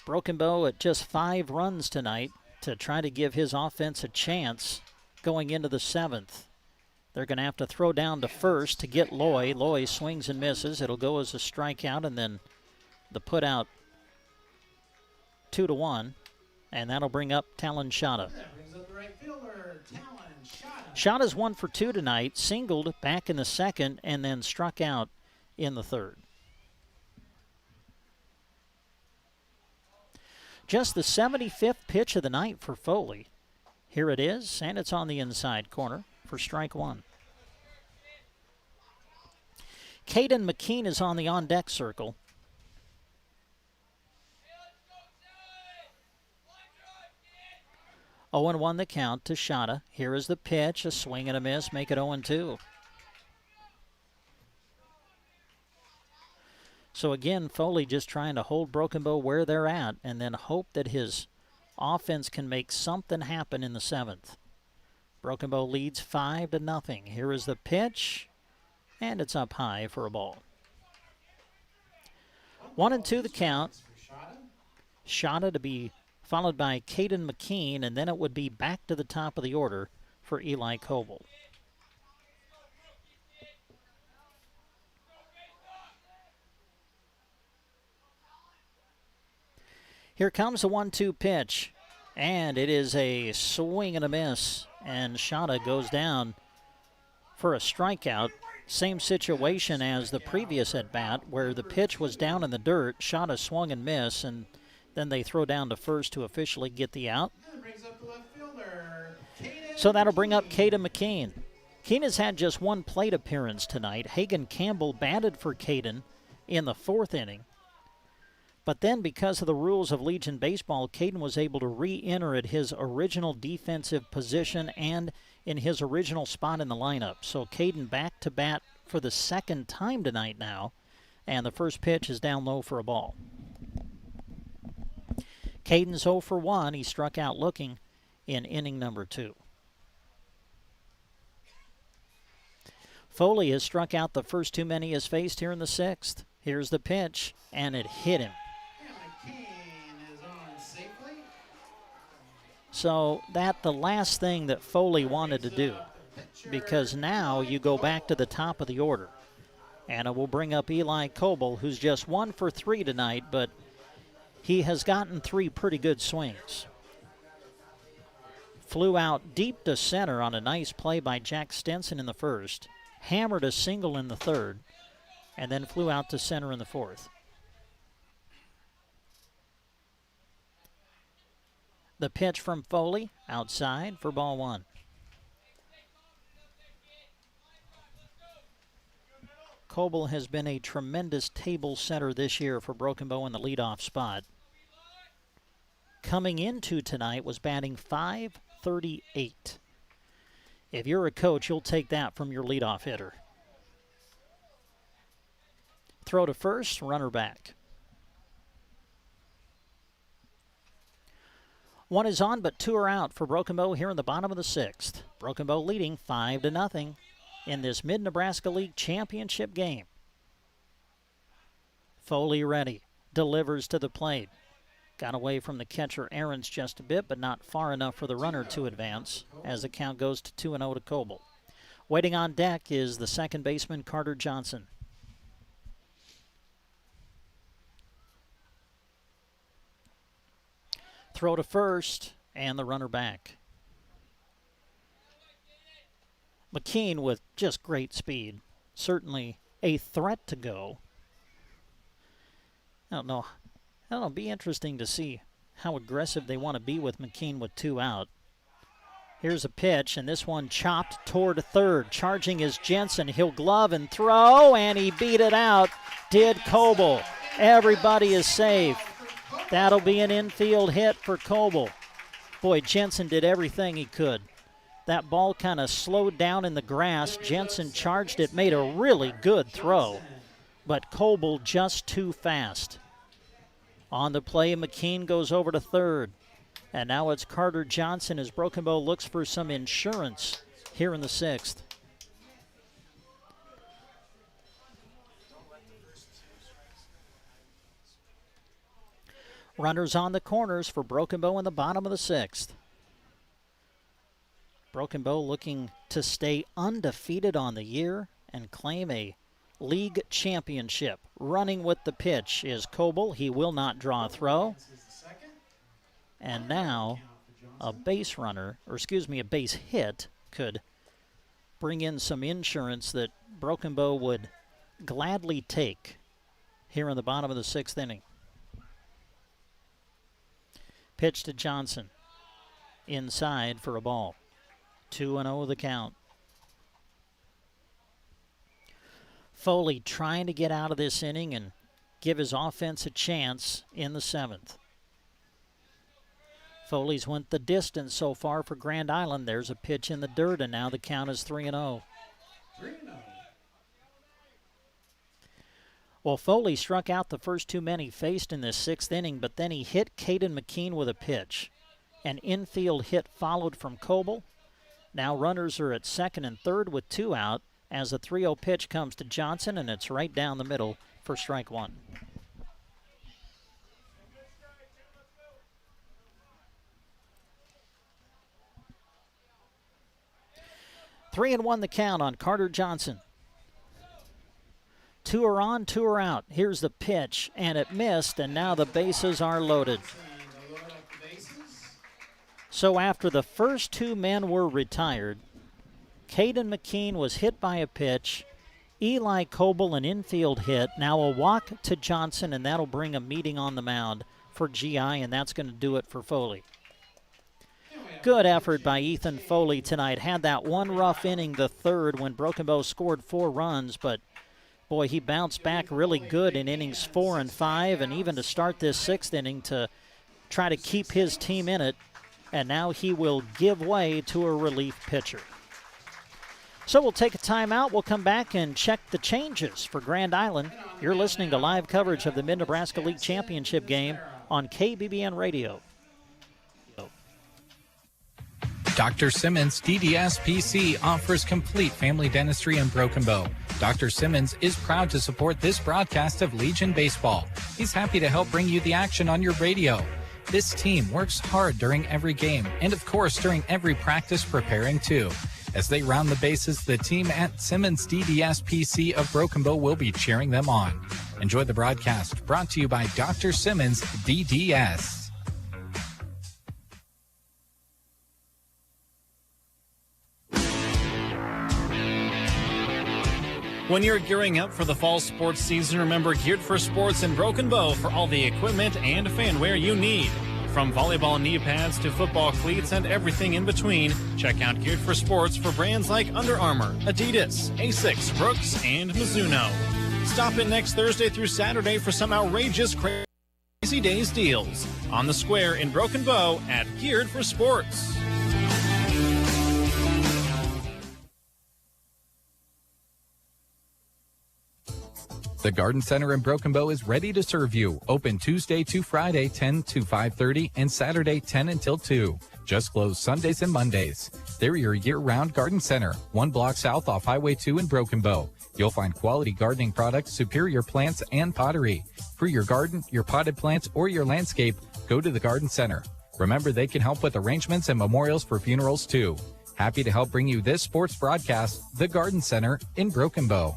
Broken Bow at just 5 runs tonight to try to give his offense a chance going into the 7th. They're going to have to throw down to first to get Loy. Loy swings and misses. It'll go as a strikeout, and then the put out 2-1, and that'll bring up Talon Shada. That brings up the right fielder, Talon Shada. Shada's 1 for 2 tonight, singled back in the 2nd, and then struck out in the 3rd. Just the 75th pitch of the night for Foley. Here it is, and it's on the inside corner for strike 1. Caden McKean is on the on-deck circle. Oh, 0-1 the count to Shada. Here is the pitch, a swing and a miss, make it 0-2. So again, Foley just trying to hold Broken Bow where they're at and then hope that his offense can make something happen in the 7th. Broken Bow leads 5-0. Here is the pitch, and it's up high for a ball. 1-2 the count. Shada to be followed by Caden McKean, and then it would be back to the top of the order for Eli Coble. Here comes the 1-2 pitch, and it is a swing and a miss, and Shada goes down for a strikeout. Same situation as the previous at-bat where the pitch was down in the dirt. Shada swung and missed, and then they throw down to first to officially get the out. So that'll bring up Caden McKean. Keane has had just 1 plate appearance tonight. Hagan Campbell batted for Caden in the 4th inning. But then because of the rules of Legion Baseball, Caden was able to re-enter at his original defensive position and in his original spot in the lineup. So Caden back to bat for the 2nd time tonight now, and the first pitch is down low for a ball. Caden's 0 for 1. He struck out looking in inning number 2. Foley has struck out the first 2 men he has faced here in the 6th. Here's the pitch, and it hit him. So that the last thing that Foley wanted to do. because now you go back to the top of the order. And it will bring up Eli Coble, who's just 1 for 3 tonight, but he has gotten 3 pretty good swings. Flew out deep to center on a nice play by Jack Stenson in the first, hammered a single in the third, and then flew out to center in the fourth. The pitch from Foley, outside for ball 1. Coble has been a tremendous table setter this year for Broken Bow in the leadoff spot. Coming into tonight was batting .538. If you're a coach, you'll take that from your leadoff hitter. Throw to first, runner back. 1 is on, but 2 are out for Broken Bow here in the bottom of the 6th. Broken Bow leading 5-0 in this Mid-Nebraska League Championship game. Foley ready, delivers to the plate. Got away from the catcher Aarons just a bit, but not far enough for the runner to advance as the count goes to 2-0 to Coble. Waiting on deck is the second baseman Carter Johnson. Throw to first, and the runner back. McKean with just great speed. Certainly a threat to go. I don't know. It'll be interesting to see how aggressive they want to be with McKean with 2 out. Here's a pitch, and this one chopped toward third. Charging is Jensen. He'll glove and throw, and he beat it out. Did Coble. Everybody is safe. That'll be an infield hit for Coble. Boy, Jensen did everything he could. That ball kind of slowed down in the grass. Jensen charged it, made a really good throw, but Coble just too fast. On the play, McKean goes over to third, and now it's Carter Johnson as Broken Bow looks for some insurance here in the 6th. Runners on the corners for Broken Bow in the bottom of the 6th. Broken Bow looking to stay undefeated on the year and claim a league championship. Running with the pitch is Coble. He will not draw a throw. And now a base hit could bring in some insurance that Broken Bow would gladly take here in the bottom of the 6th inning. Pitch to Johnson. Inside for a ball. 2-0 the count. Foley trying to get out of this inning and give his offense a chance in the 7th. Foley's went the distance so far for Grand Island. There's a pitch in the dirt, and now the count is 3-0. Well, Foley struck out the first 2 men he faced in this 6th inning, but then he hit Caden McKean with a pitch. An infield hit followed from Coble. Now runners are at second and third with 2 out as a 3-0 pitch comes to Johnson, and it's right down the middle for strike 1. Three and 1 the count on Carter Johnson. 2 are on, 2 are out. Here's the pitch, and it missed, and now the bases are loaded. So after the first 2 men were retired, Caden McKean was hit by a pitch, Eli Coble an infield hit, now a walk to Johnson, and that'll bring a meeting on the mound for GI, and that's going to do it for Foley. Good effort by Ethan Foley tonight. Had that one rough inning, the third, when Broken Bow scored 4 runs, but boy, he bounced back really good in innings 4 and 5, and even to start this 6th inning to try to keep his team in it, and now he will give way to a relief pitcher. So we'll take a timeout. We'll come back and check the changes for Grand Island. You're listening to live coverage of the Mid-Nebraska League Championship game on KBBN Radio. Dr. Simmons DDS PC offers complete family dentistry in Broken Bow. Dr. Simmons is proud to support this broadcast of Legion Baseball. He's happy to help bring you the action on your radio. This team works hard during every game and, of course, during every practice preparing too. As they round the bases, the team at Simmons DDS PC of Broken Bow will be cheering them on. Enjoy the broadcast, brought to you by Dr. Simmons DDS. When you're gearing up for the fall sports season, remember Geared for Sports in Broken Bow for all the equipment and fan wear you need. From volleyball knee pads to football cleats and everything in between, check out Geared for Sports for brands like Under Armour, Adidas, Asics, Brooks, and Mizuno. Stop in next Thursday through Saturday for some outrageous Crazy Days deals on the square in Broken Bow at Geared for Sports. The Garden Center in Broken Bow is ready to serve you. Open Tuesday to Friday, 10 to 5:30, and Saturday, 10 until 2. Just closed Sundays and Mondays. They're your year-round garden center, 1 block south off Highway 2 in Broken Bow. You'll find quality gardening products, superior plants, and pottery. For your garden, your potted plants, or your landscape, go to the Garden Center. Remember, they can help with arrangements and memorials for funerals, too. Happy to help bring you this sports broadcast, The Garden Center in Broken Bow.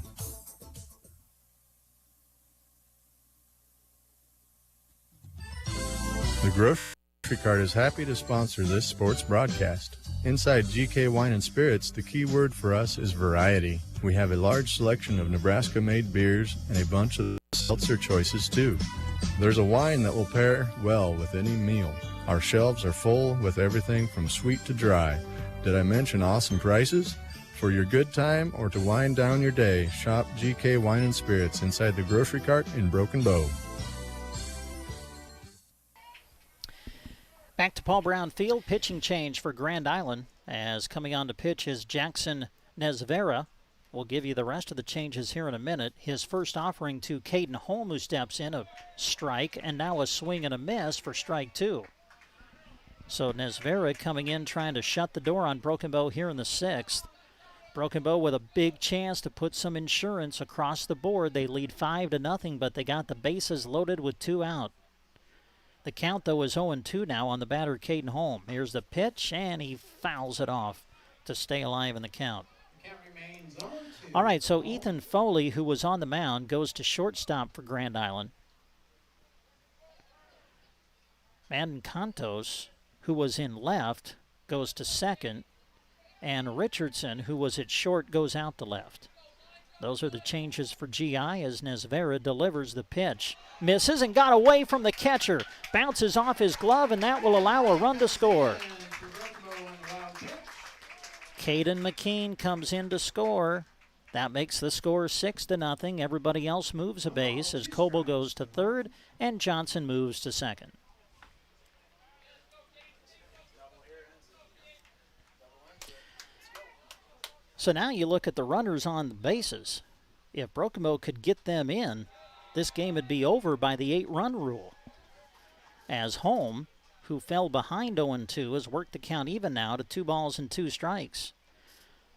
The Grocery Cart is happy to sponsor this sports broadcast. Inside GK Wine and Spirits, the key word for us is variety. We have a large selection of Nebraska-made beers and a bunch of seltzer choices, too. There's a wine that will pair well with any meal. Our shelves are full with everything from sweet to dry. Did I mention awesome prices? For your good time or to wind down your day, shop GK Wine and Spirits inside the Grocery Cart in Broken Bow. Back to Paul Brown Field, pitching change for Grand Island, as coming on to pitch is Jackson Nesvera. We'll give you the rest of the changes here in a minute. His first offering to Caden Holm, who steps in, a strike, and now a swing and a miss for strike 2. So Nesvera coming in trying to shut the door on Broken Bow here in the 6th. Broken Bow with a big chance to put some insurance across the board. They lead 5-0, but they got the bases loaded with 2 out. The count, though, is 0-2 now on the batter, Caden Holm. Here's the pitch, and he fouls it off to stay alive in the count. All right, so Ethan Foley, who was on the mound, goes to shortstop for Grand Island. Madden Cantos, who was in left, goes to second. And Richardson, who was at short, goes out to left. Those are the changes for GI as Nesvera delivers the pitch. Misses and got away from the catcher. Bounces off his glove, and that will allow a run to score. Caden McKean comes in to score. That makes the score 6-0. Everybody else moves a base as Coble goes to third and Johnson moves to second. So now you look at the runners on the bases. If Broken Bow could get them in, this game would be over by the 8-run rule. As Holm, who fell behind 0-2, has worked the count even now to 2 balls and 2 strikes.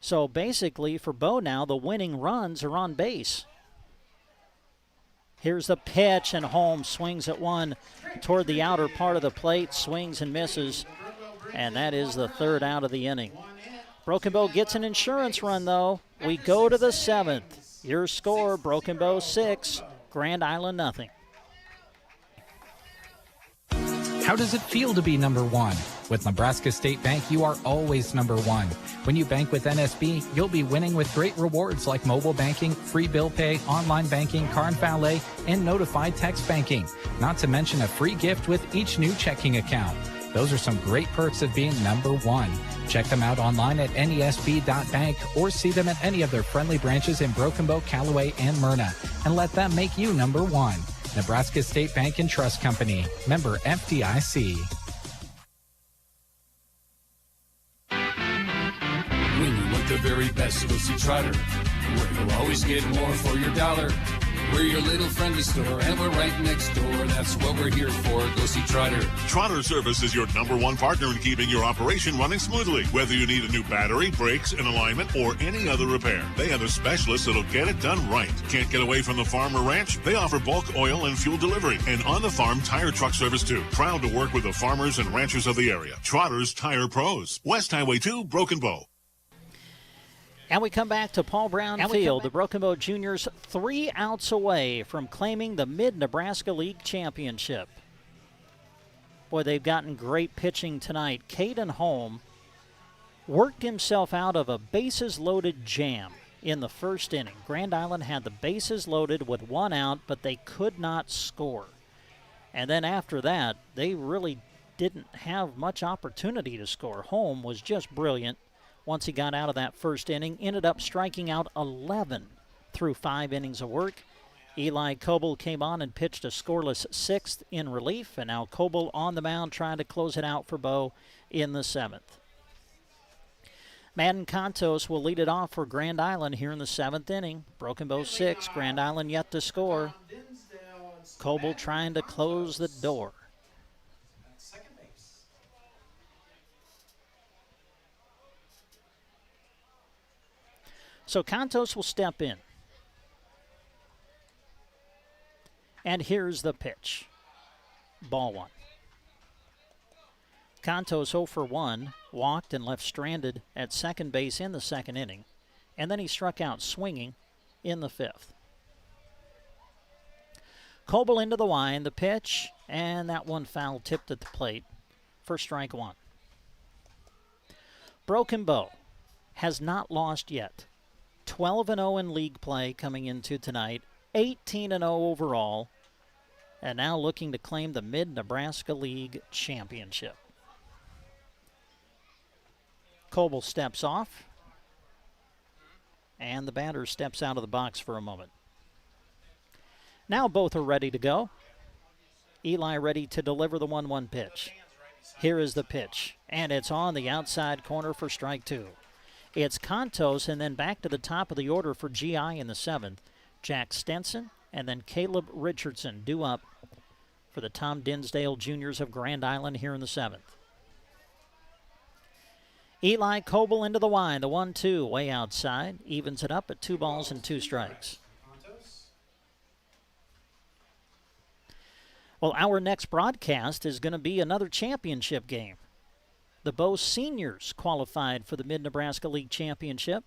So basically for Bow now, the winning runs are on base. Here's the pitch, and Holm swings at one toward the outer part of the plate, swings and misses, and that is the 3rd out of the inning. Broken Bow gets an insurance run, though. We go to the 7th. Your score, Broken Bow 6, Grand Island nothing. How does it feel to be number one? With Nebraska State Bank, you are always number one. When you bank with NSB, you'll be winning with great rewards like mobile banking, free bill pay, online banking, car and valet, and notified text banking. Not to mention a free gift with each new checking account. Those are some great perks of being number one. Check them out online at nesb.bank or see them at any of their friendly branches in Broken Bow, Callaway, and Myrna. And let them make you number one. Nebraska State Bank and Trust Company. Member FDIC. When you want the very best, go see Trotter, where you'll always get more for your dollar. We're your little friendly store, and we're right next door. That's what we're here for. Go see Trotter. Trotter Service is your #1 partner in keeping your operation running smoothly. Whether you need a new battery, brakes, an alignment, or any other repair, they have the specialists that'll get it done right. Can't get away from the farm or ranch? They offer bulk oil and fuel delivery, and on-the-farm tire truck service too. Proud to work with the farmers and ranchers of the area. Trotter's Tire Pros. West Highway 2, Broken Bow. And we come back to Paul Brown Field. The Broken Bow Juniors 3 outs away from claiming the Mid-Nebraska League Championship. Boy, they've gotten great pitching tonight. Caden Holm worked himself out of a bases-loaded jam in the first inning. Grand Island had the bases loaded with 1 out, but they could not score. And then after that, they really didn't have much opportunity to score. Holm was just brilliant once he got out of that first inning. Ended up striking out 11 through 5 innings of work. Eli Coble came on and pitched a scoreless 6th in relief, and now Coble on the mound trying to close it out for Bow in the 7th. Madden Contos will lead it off for Grand Island here in the 7th inning. Broken Bow 6, Grand Island yet to score. Coble trying to close the door. So Contos will step in. And here's the pitch. Ball 1. Contos 0 for 1, walked and left stranded at second base in the 2nd inning, and then he struck out swinging in the 5th. Coble into the wind, the pitch, and that one foul tipped at the plate for strike 1. Broken Bow has not lost yet. 12-0 in league play coming into tonight, 18-0 overall, and now looking to claim the Mid-Nebraska League Championship. Coble steps off, and the batter steps out of the box for a moment. Now both are ready to go. Eli ready to deliver the 1-1 pitch. Here is the pitch, and it's on the outside corner for strike 2. It's Contos, and then back to the top of the order for GI in the 7th. Jack Stenson and then Caleb Richardson due up for the Tom Dinsdale Juniors of Grand Island here in the 7th. Eli Coble into the wind, the 1-2 way outside, evens it up at 2 balls and 2 strikes. Well, our next broadcast is going to be another championship game. The Bow Seniors qualified for the Mid-Nebraska League Championship,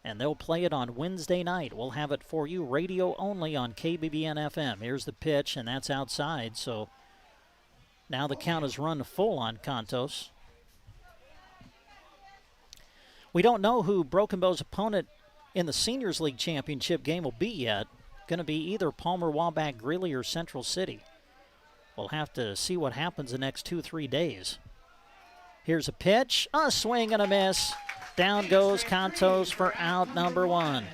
and they'll play it on Wednesday night. We'll have it for you, radio only on KBBN FM. Here's the pitch, and that's outside, so now the count is run full on Contos. We don't know who Broken Bow's opponent in the Seniors League Championship game will be yet. Going to be either Palmer, Waback, Greeley, or Central City. We'll have to see what happens the next 2-3 days. Here's a pitch, a swing and a miss. Down goes Contos for out number 1.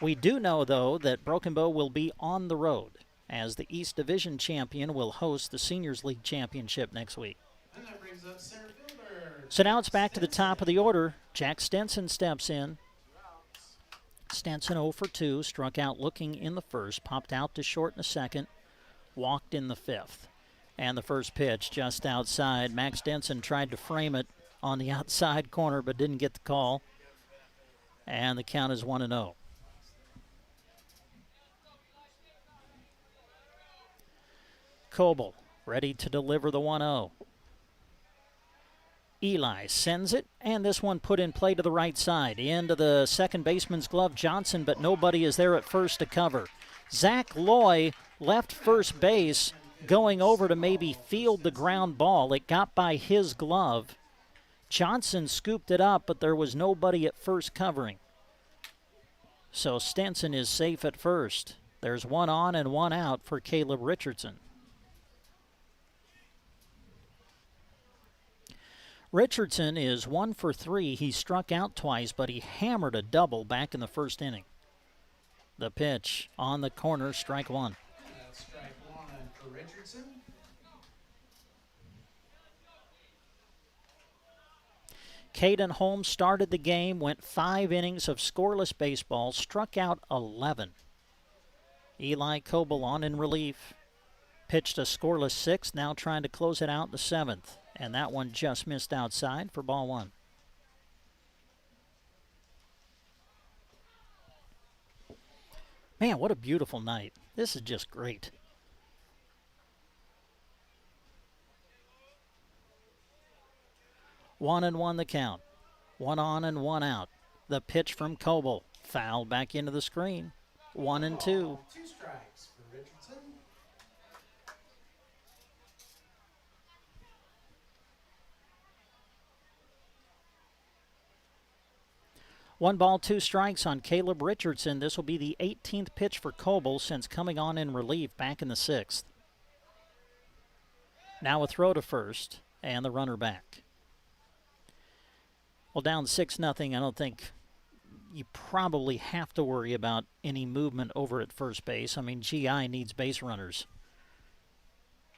We do know, though, that Broken Bow will be on the road as the East Division champion will host the Seniors League Championship next week. And that brings up center fielder. So now it's back to the top of the order. Jack Stenson steps in. Stenson 0 for 2, struck out looking in the 1st, popped out to short in the 2nd, walked in the 5th. And the first pitch just outside. Max Denson tried to frame it on the outside corner but didn't get the call. And the count is 1-0. Coble ready to deliver the 1-0. Eli sends it, and this one put in play to the right side. Into the second baseman's glove, Johnson, but nobody is there at first to cover. Zach Loy left first base, going over to maybe field the ground ball. It got by his glove. Johnson scooped it up, but there was nobody at first covering. So Stenson is safe at first. There's 1 on and 1 out for Caleb Richardson. Richardson is 1 for 3. He struck out twice, but he hammered a double back in the 1st inning. The pitch on the corner, strike 1. That's strike 1 for Richardson. Caden Holmes started the game, went 5 innings of scoreless baseball, struck out 11. Eli Coble on in relief. Pitched a scoreless 6th, now trying to close it out in the 7th. And that one just missed outside for ball 1. Man, what a beautiful night. This is just great. One and one the count. 1 on and 1 out. The pitch from Coble. Foul back into the screen. 1 and 2. 2 strikes for Richardson. 1 ball, 2 strikes on Caleb Richardson. This will be the 18th pitch for Coble since coming on in relief back in the 6th. Now a throw to first and the runner back. Well, down 6-0, I don't think you probably have to worry about any movement over at first base. I mean, GI needs base runners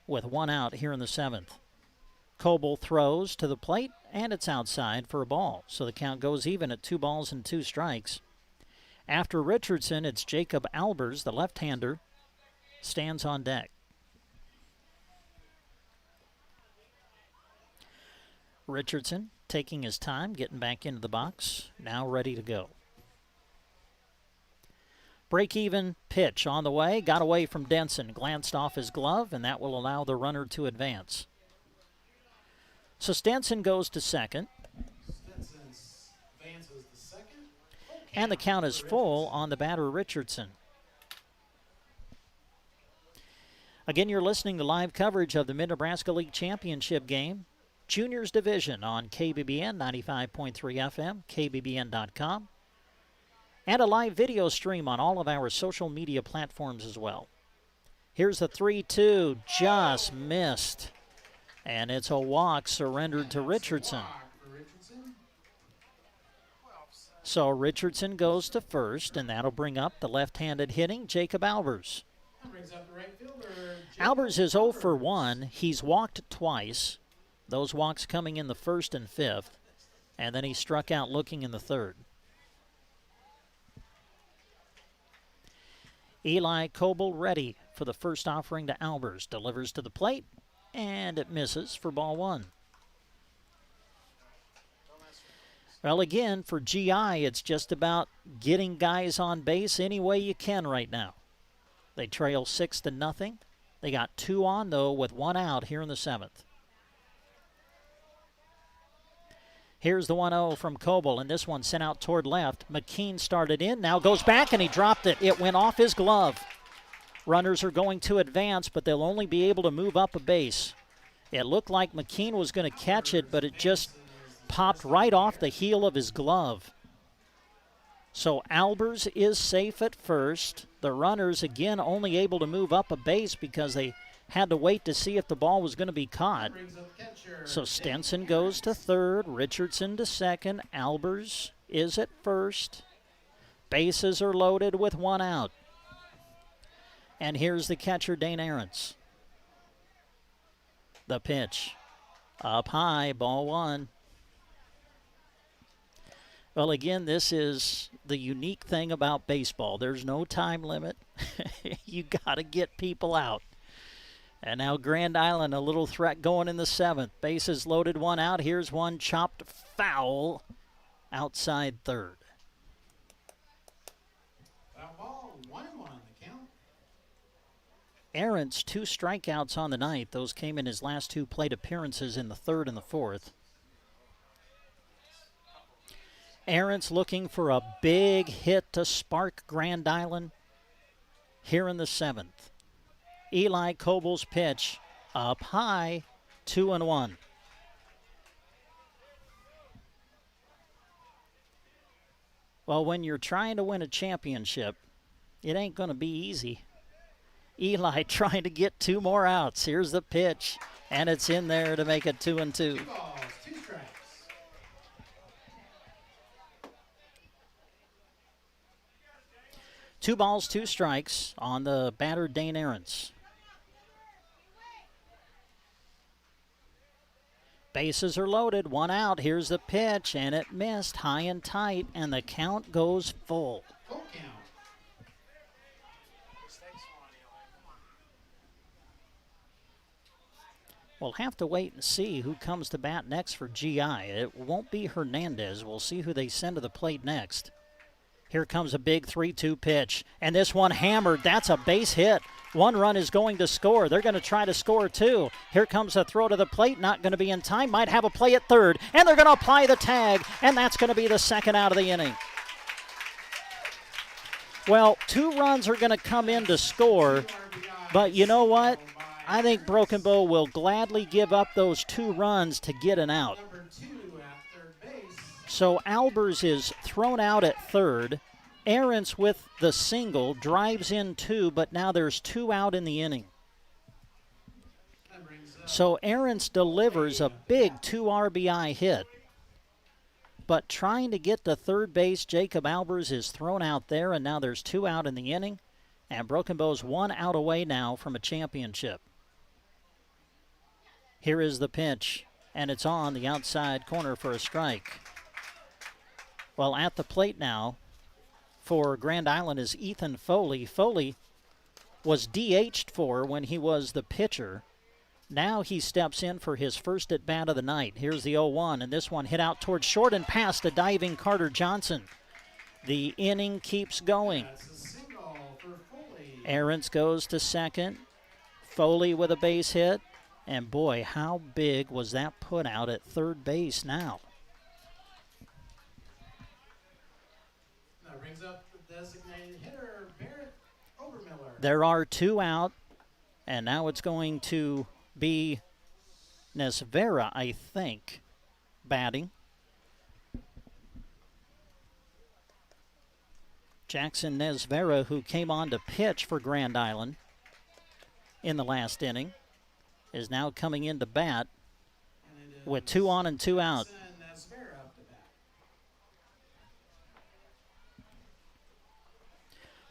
with 1 out here in the 7th. Coble throws to the plate, and it's outside for a ball. So the count goes even at 2 balls and 2 strikes. After Richardson, it's Jacob Albers, the left-hander, stands on deck. Richardson taking his time, getting back into the box, now ready to go. Break-even pitch on the way, got away from Denson, glanced off his glove, and that will allow the runner to advance. So Stenson goes to second. And the count is full on the batter, Richardson. Again, you're listening to live coverage of the Mid-Nebraska League Championship game, Juniors Division on KBBN 95.3 FM, kbbn.com, and a live video stream on all of our social media platforms as well. Here's the 3-2, just missed. And it's a walk surrendered to Richardson. So Richardson goes to first, and that'll bring up the left-handed hitting Jacob Albers. Albers is 0 for 1. He's walked twice. Those walks coming in the 1st and 5th. And then he struck out looking in the 3rd. Eli Coble ready for the first offering to Albers. Delivers to the plate. And it misses for ball 1. Well, again, for GI, it's just about getting guys on base any way you can right now. They trail 6-0. They got 2 on, though, with 1 out here in the 7th. Here's the 1-0 from Coble, and this one sent out toward left. McKean started in, now goes back, and he dropped it. It went off his glove. Runners are going to advance, but they'll only be able to move up a base. It looked like McKean was going to catch it, but it just popped right off the heel of his glove. So Albers is safe at first. The runners, again, only able to move up a base because they had to wait to see if the ball was going to be caught. So Stenson goes to third, Richardson to second, Albers is at first. Bases are loaded with 1 out. And here's the catcher, Dane Ahrens. The pitch. Up high, ball 1. Well, again, this is the unique thing about baseball. There's no time limit. You got to get people out. And now Grand Island, a little threat going in the 7th. Bases loaded, 1 out. Here's one chopped foul outside third. Ahrens, 2 strikeouts on the night. Those came in his last 2 plate appearances in the 3rd and the 4th. Ahrens looking for a big hit to spark Grand Island here in the 7th. Eli Coble's pitch up high, 2-1. Well, when you're trying to win a championship, it ain't going to be easy. Eli trying to get 2 more outs. Here's the pitch, and it's in there to make it 2-2. 2 balls, 2 strikes. Two balls, 2 strikes on the batter, Dane Ahrens. Bases are loaded, 1 out. Here's the pitch, and it missed high and tight, and the count goes full. Full count. We'll have to wait and see who comes to bat next for GI. It won't be Hernandez. We'll see who they send to the plate next. Here comes a big 3-2 pitch, and this one hammered. That's a base hit 1 run is going to score. They're going to try to score 2. Here comes a throw to the plate. Not going to be in time. Might have a play at third. And they're going to apply the tag. And that's going to be the second out of the inning. Well, 2 runs are going to come in to score. But you know what? I think Broken Bow will gladly give up those 2 runs to get an out. So Albers is thrown out at third. Aarons with the single, drives in 2, but now there's 2 out in the inning. So Aarons delivers a big 2 RBI hit. But trying to get to third base, Jacob Albers is thrown out there, and now there's 2 out in the inning. And Broken Bow's 1 out away now from a championship. Here is the pitch, and it's on the outside corner for a strike. Well, at the plate now for Grand Island is Ethan Foley. Foley was DH'd for when he was the pitcher. Now he steps in for his first at-bat of the night. Here's the 0-1, and this one hit out towards short and past a diving Carter Johnson. The inning keeps going. Aarons goes to second. Foley with a base hit. And boy, how big was that put out at third base now? Brings up the designated hitter, Barrett Obermiller. There are 2 out, and now it's going to be Nesvera, I think, batting. Jackson Nesvera, who came on to pitch for Grand Island in the last inning, is now coming in to bat with 2 on and 2 out.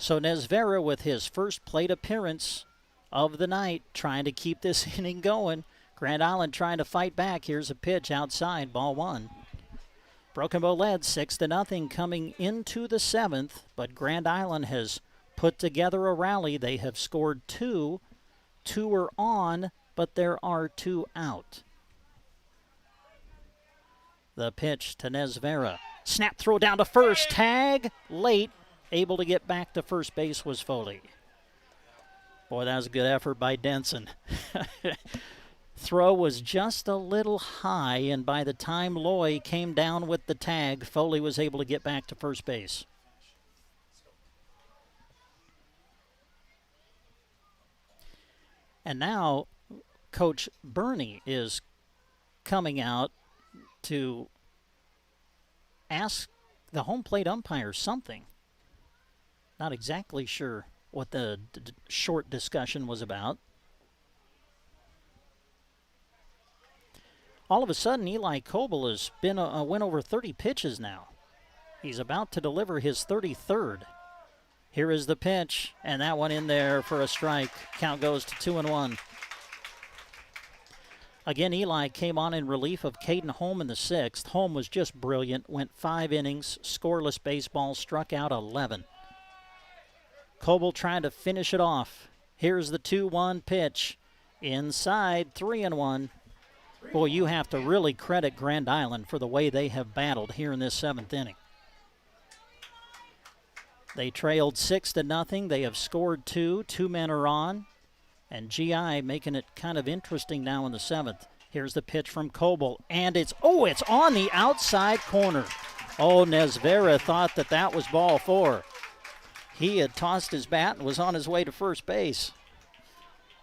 So Nesvera with his first plate appearance of the night, trying to keep this inning going. Grand Island trying to fight back. Here's a pitch outside, ball 1. Broken Bow led 6-0 coming into the 7th, but Grand Island has put together a rally. They have scored 2. 2 are on, but there are 2 out. The pitch to Nesvera. Snap throw down to first. Tag late. Able to get back to first base was Foley. Boy, that was a good effort by Denson. Throw was just a little high, and by the time Loy came down with the tag, Foley was able to get back to first base. And now Coach Burney is coming out to ask the home plate umpire something. Not exactly sure what the short discussion was about. All of a sudden, Eli Coble has went over 30 pitches now. He's about to deliver his 33rd. Here is the pitch, and that one in there for a strike. Count goes to 2-1. Again, Eli came on in relief of Caden Holm in the 6th. Holm was just brilliant, went 5 innings, scoreless baseball, struck out 11. Coble trying to finish it off. Here's the 2-1 pitch. Inside, 3-1. Boy, you have to really credit Grand Island for the way they have battled here in this 7th inning. They trailed 6-0. They have scored 2. 2 men are on. And GI making it kind of interesting now in the 7th. Here's the pitch from Coble. And it's on the outside corner. Oh, Nesvera thought that was ball 4. He had tossed his bat and was on his way to first base.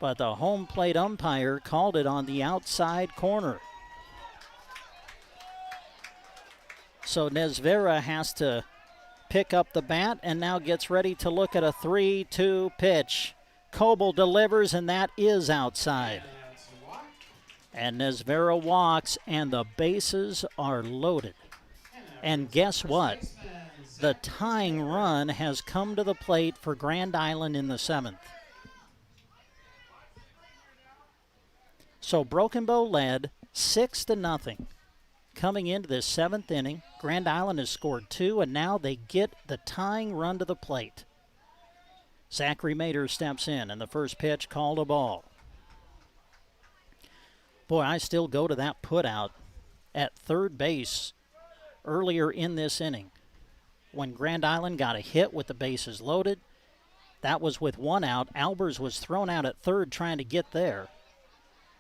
But the home plate umpire called it on the outside corner. So Nesvera has to pick up the bat and now gets ready to look at a 3-2 pitch. Coble delivers, and that is outside. And Nesvera walks, and the bases are loaded. And guess what? The tying run has come to the plate for Grand Island in the 7th. So Broken Bow led 6-0. Coming into this 7th inning, Grand Island has scored 2, and now they get the tying run to the plate. Zachary Mater steps in, and the first pitch called a ball. Boy, I still go to that putout at third base earlier in this inning. When Grand Island got a hit with the bases loaded, That was with one out. Albers was thrown out at third trying to get there.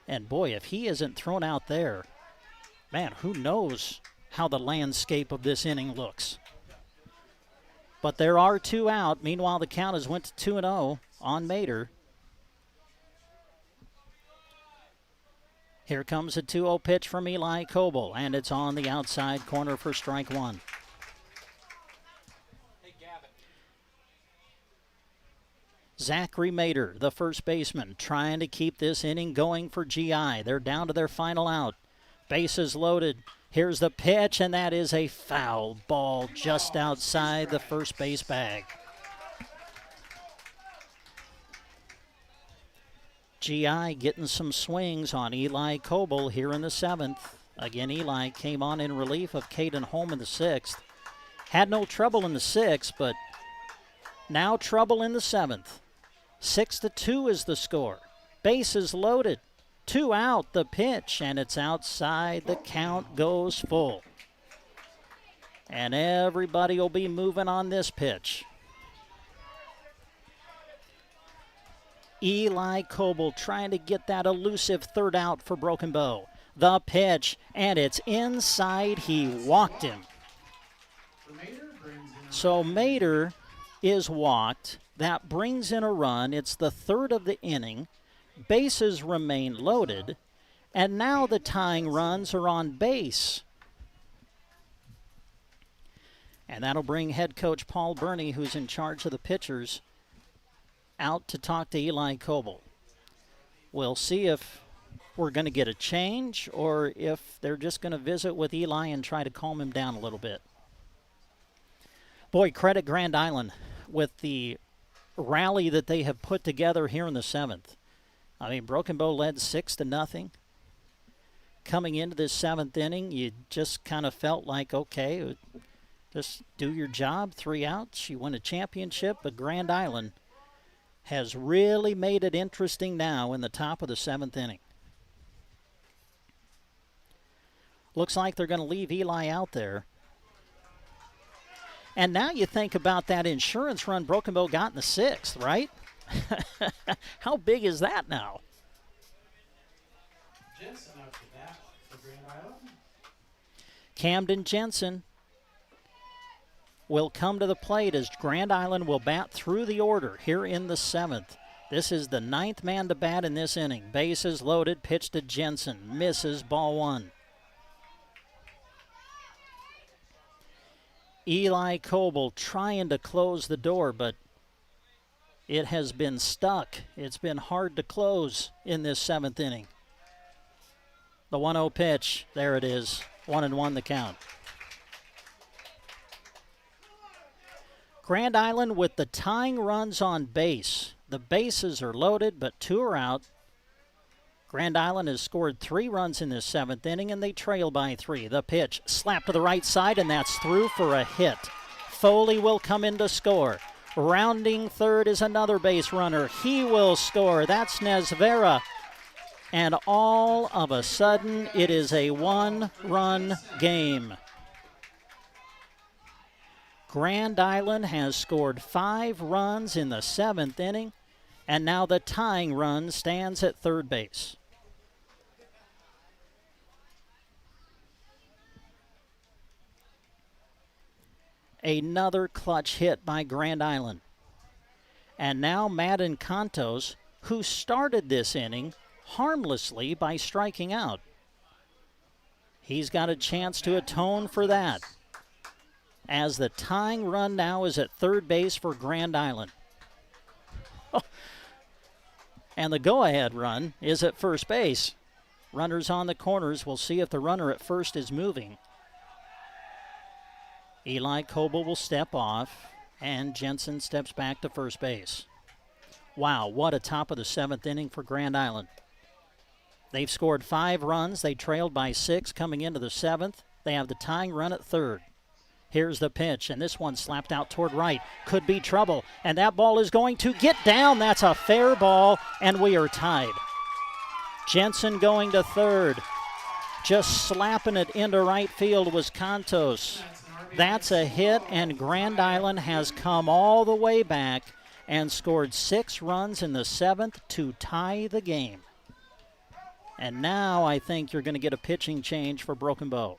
And boy, if he isn't thrown out there, man, who knows how the landscape of this inning looks. But there are 2 out. Meanwhile, the count has went to 2-0 on Mater. Here comes a 2-0 pitch from Eli Coble, and it's on the outside corner for strike one. Zachary Mater, the first baseman, trying to keep this inning going for GI. They're down to their final out. Bases loaded. Here's the pitch, and that is a foul ball just outside the first base bag. GI getting some swings on Eli Coble here in the 7th. Again, Eli came on in relief of Caden Holm in the 6th. Had no trouble in the 6th, but now trouble in the 7th. 6-2 is the score. Bases loaded. 2 out, the pitch, and it's outside. The count goes full. And everybody will be moving on this pitch. Eli Coble trying to get that elusive third out for Broken Bow. The pitch, and it's inside. He walked him. So Mater is walked. That brings in a run. It's the 3rd of the inning. Bases remain loaded, and now the tying runs are on base. And that'll bring head coach Paul Burney, who's in charge of the pitchers, out to talk to Eli Coble. We'll see if we're going to get a change or if they're just going to visit with Eli and try to calm him down a little bit. Boy, credit Grand Island with the rally that they have put together here in the 7th. I mean, Broken Bow led 6-0. Coming into this 7th inning, you just kind of felt like, okay, just do your job, 3 outs, you win a championship. But Grand Island has really made it interesting now in the top of the 7th inning. Looks like they're going to leave Eli out there. And now you think about that insurance run Broken Bow got in the 6th, right? How big is that now? Jensen up to bat for Grand Island. Camden Jensen will come to the plate as Grand Island will bat through the order here in the 7th. This is the 9th man to bat in this inning. Bases loaded, pitch to Jensen, misses, ball 1. Eli Coble trying to close the door, but it has been stuck. It's been hard to close in this 7th inning. The 1-0 pitch, there it is. 1-1 the count. Grand Island with the tying runs on base. The bases are loaded, but 2 are out. Grand Island has scored 3 runs in this 7th inning, and they trail by 3. The pitch, slap to the right side, and that's through for a hit. Foley will come in to score. Rounding third is another base runner. He will score. That's Nesvera. And all of a sudden, it is a 1-run game. Grand Island has scored 5 runs in the 7th inning, and now the tying run stands at third base. Another clutch hit by Grand Island. And now Madden Cantos, who started this inning harmlessly by striking out. He's got a chance to atone for that, as the tying run now is at third base for Grand Island. And the go-ahead run is at first base. Runners on the corners. We'll see if the runner at first is moving. Eli Coble will step off, and Jensen steps back to first base. Wow, what a top of the 7th inning for Grand Island. They've scored 5 runs. They trailed by 6 coming into the 7th. They have the tying run at third. Here's the pitch, and this one slapped out toward right. Could be trouble, and that ball is going to get down. That's a fair ball, and we are tied. Jensen going to third. Just slapping it into right field was Cantos. That's a hit, and Grand Island has come all the way back, and scored 6 runs in the 7th to tie the game. And now I think you're going to get a pitching change for Broken Bow.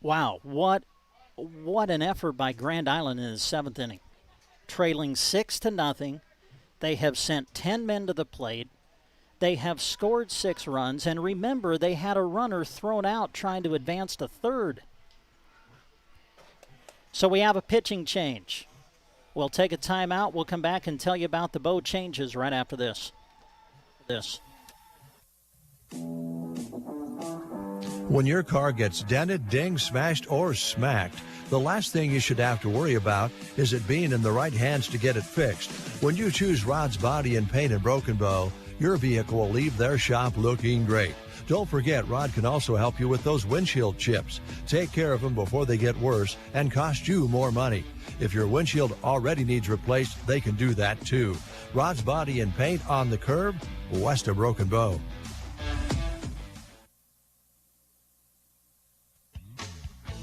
Wow, what an effort by Grand Island in the 7th inning. Trailing 6-0. They have sent 10 men to the plate. They have scored 6 runs, and remember, they had a runner thrown out trying to advance to third. So we have a pitching change. We'll take a timeout. We'll come back and tell you about the Bow changes right after this. When your car gets dented, dinged, smashed, or smacked, the last thing you should have to worry about is it being in the right hands to get it fixed. When you choose Rod's Body and Paint in Broken Bow, your vehicle will leave their shop looking great. Don't forget, Rod can also help you with those windshield chips. Take care of them before they get worse and cost you more money. If your windshield already needs replaced, they can do that too. Rod's Body and Paint on the curb, west of Broken Bow.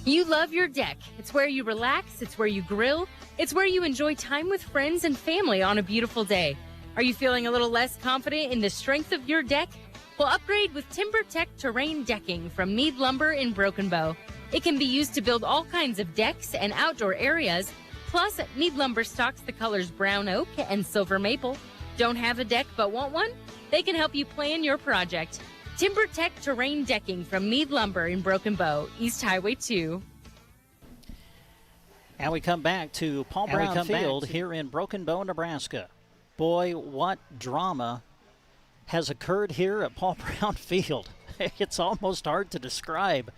You love your deck. It's where you relax, it's where you grill, it's where you enjoy time with friends and family on a beautiful day. Are you feeling a little less confident in the strength of your deck? Well, upgrade with TimberTech Terrain Decking from Mead Lumber in Broken Bow. It can be used to build all kinds of decks and outdoor areas. Plus, Mead Lumber stocks the colors brown oak and silver maple. Don't have a deck but want one? They can help you plan your project. TimberTech Terrain Decking from Mead Lumber in Broken Bow, East Highway 2. And we come back to Paul Brown Field here in Broken Bow, Nebraska. Boy, what drama has occurred here at Paul Brown Field. It's almost hard to describe.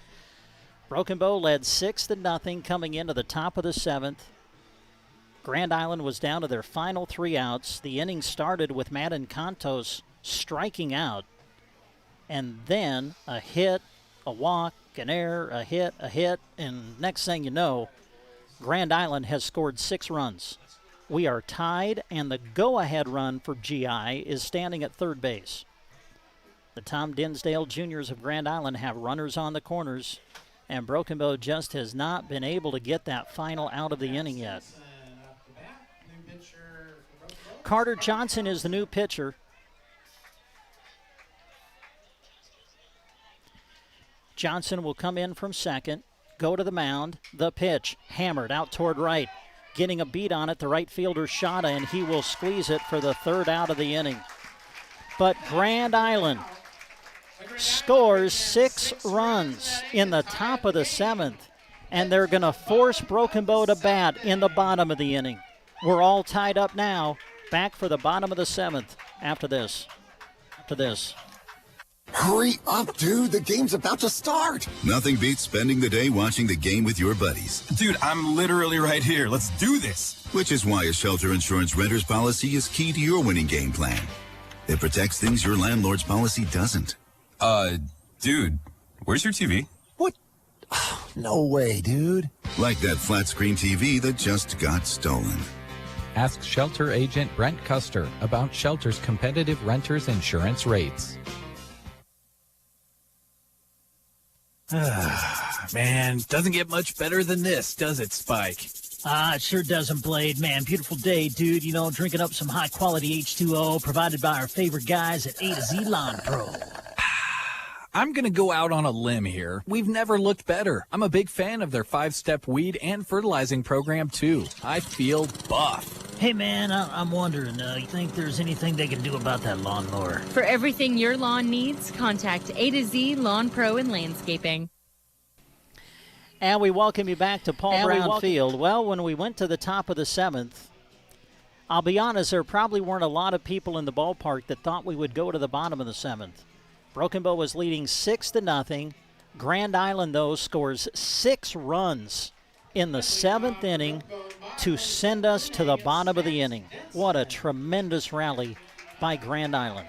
Broken Bow led 6-0 coming into the top of the 7th. Grand Island was down to their final 3 outs. The inning started with Madden Contos striking out. And then a hit, a walk, an error, a hit, and next thing you know, Grand Island has scored 6 runs. We are tied, and the go-ahead run for GI is standing at third base. The Tom Dinsdale Juniors of Grand Island have runners on the corners, and Broken Bow just has not been able to get that final out of the inning yet. Carter Johnson is the new pitcher. Johnson will come in from second, go to the mound. The pitch, hammered out toward right. Getting a beat on it, the right fielder Shada, and he will squeeze it for the 3rd out of the inning. But Grand Island scores 6 runs in the top of the 7th, and they're going to force Broken Bow to bat in the bottom of the inning. We're all tied up now. Back for the bottom of the 7th after this. Hurry up, dude. The game's about to start. Nothing beats spending the day watching the game with your buddies. Dude, I'm literally right here. Let's do this. Which is why a shelter insurance renter's policy is key to your winning game plan. It protects things your landlord's policy doesn't. Dude, where's your TV? What? No way, dude. Like that flat screen TV that just got stolen. Ask shelter agent Brent Custer about shelter's competitive renters insurance rates. Man, doesn't get much better than this, does it, Spike? It sure doesn't, Blade. Man, beautiful day, dude. You know, drinking up some high-quality H2O provided by our favorite guys at A to Z Lawn Pro. I'm going to go out on a limb here. We've never looked better. I'm a big fan of their 5-step weed and fertilizing program, too. I feel buff. Hey, man, I'm wondering, you think there's anything they can do about that lawnmower? For everything your lawn needs, contact A to Z Lawn Pro and Landscaping. And we welcome you back to Paul Brown Field. Well, when we went to the top of the 7th, I'll be honest, there probably weren't a lot of people in the ballpark that thought we would go to the bottom of the 7th. Broken Bow was leading 6-0. Grand Island, though, scores 6 runs in the 7th inning to send us to the bottom of the inning. What a tremendous rally by Grand Island.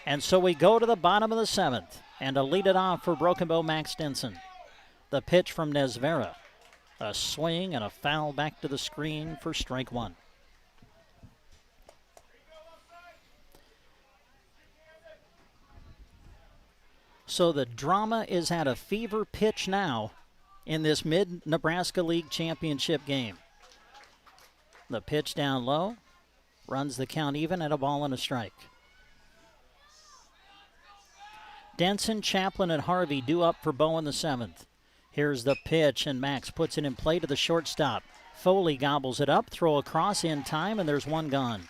And so we go to the bottom of the 7th, and to lead it off for Broken Bow, Max Denson. The pitch from Nesvera. A swing and a foul back to the screen for strike 1. So the drama is at a fever pitch now in this Mid-Nebraska League Championship game. The pitch down low runs the count even at a ball and a strike. Denson, Chaplin, and Harvey due up for Bow in the 7th. Here's the pitch, and Max puts it in play to the shortstop. Foley gobbles it up, throw across in time, and there's one gone.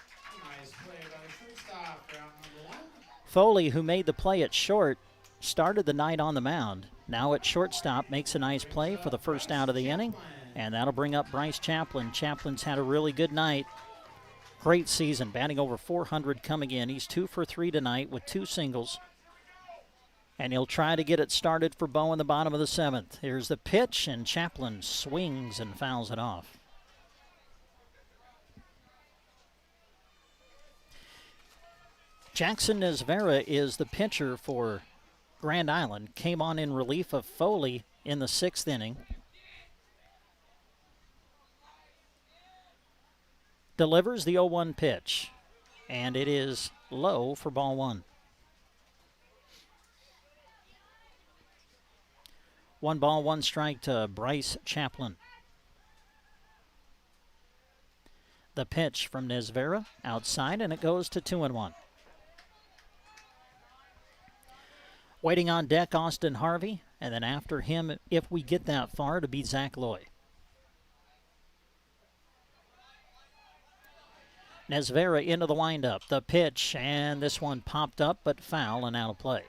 Nice play by the shortstop, round number 1. Foley, who made the play at short, started the night on the mound. Now at shortstop, makes a nice play for the first out of the inning, and that'll bring up Bryce Chaplin. Chaplin's had a really good night. Great season, batting over 400 coming in. He's 2 for 3 tonight with 2 singles. And he'll try to get it started for Bow in the bottom of the 7th. Here's the pitch, and Chaplin swings and fouls it off. Jackson Nesvera is the pitcher for Grand Island. Came on in relief of Foley in the 6th inning. Delivers the 0-1 pitch, and it is low for ball 1. 1 ball, 1 strike to Bryce Chaplin. The pitch from Nesvera outside, and it goes to 2-1. Waiting on deck, Austin Harvey, and then after him, if we get that far, to be Zach Loy. Nesvera into the windup. The pitch, and this one popped up, but foul and out of play.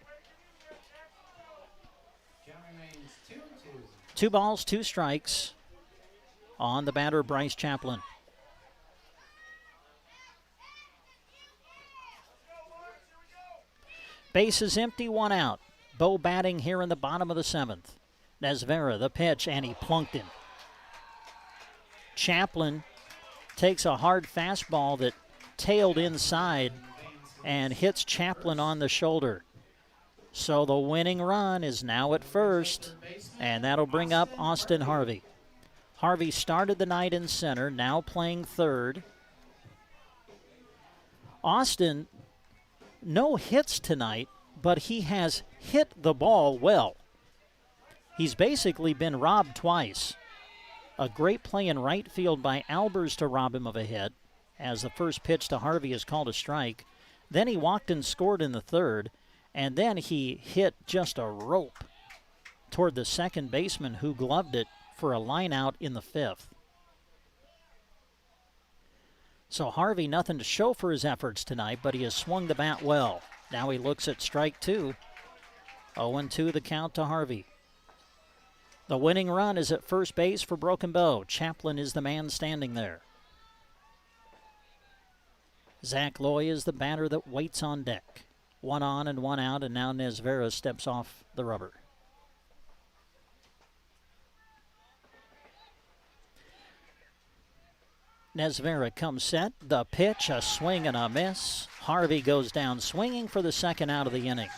2 balls, 2 strikes on the batter, Bryce Chaplin. Base is empty, 1 out. Bow batting here in the bottom of the 7th. Nesvera, the pitch, and he plunked him. Chaplin takes a hard fastball that tailed inside and hits Chaplin on the shoulder. So the winning run is now at first, and that'll bring up Austin Harvey. Harvey started the night in center, now playing third. Austin, no hits tonight, but he has hit the ball well. He's basically been robbed twice. A great play in right field by Albers to rob him of a hit, as the first pitch to Harvey is called a strike. Then he walked and scored in the 3rd. And then he hit just a rope toward the second baseman, who gloved it for a line out in the 5th. So Harvey, nothing to show for his efforts tonight, but he has swung the bat well. Now he looks at strike 2. 0-2 the count to Harvey. The winning run is at first base for Broken Bow. Chaplin is the man standing there. Zach Loy is the batter that waits on deck. 1 on and 1 out, and now Nesvera steps off the rubber. Nesvera comes set. The pitch, a swing and a miss. Harvey goes down swinging for the 2nd out of the inning.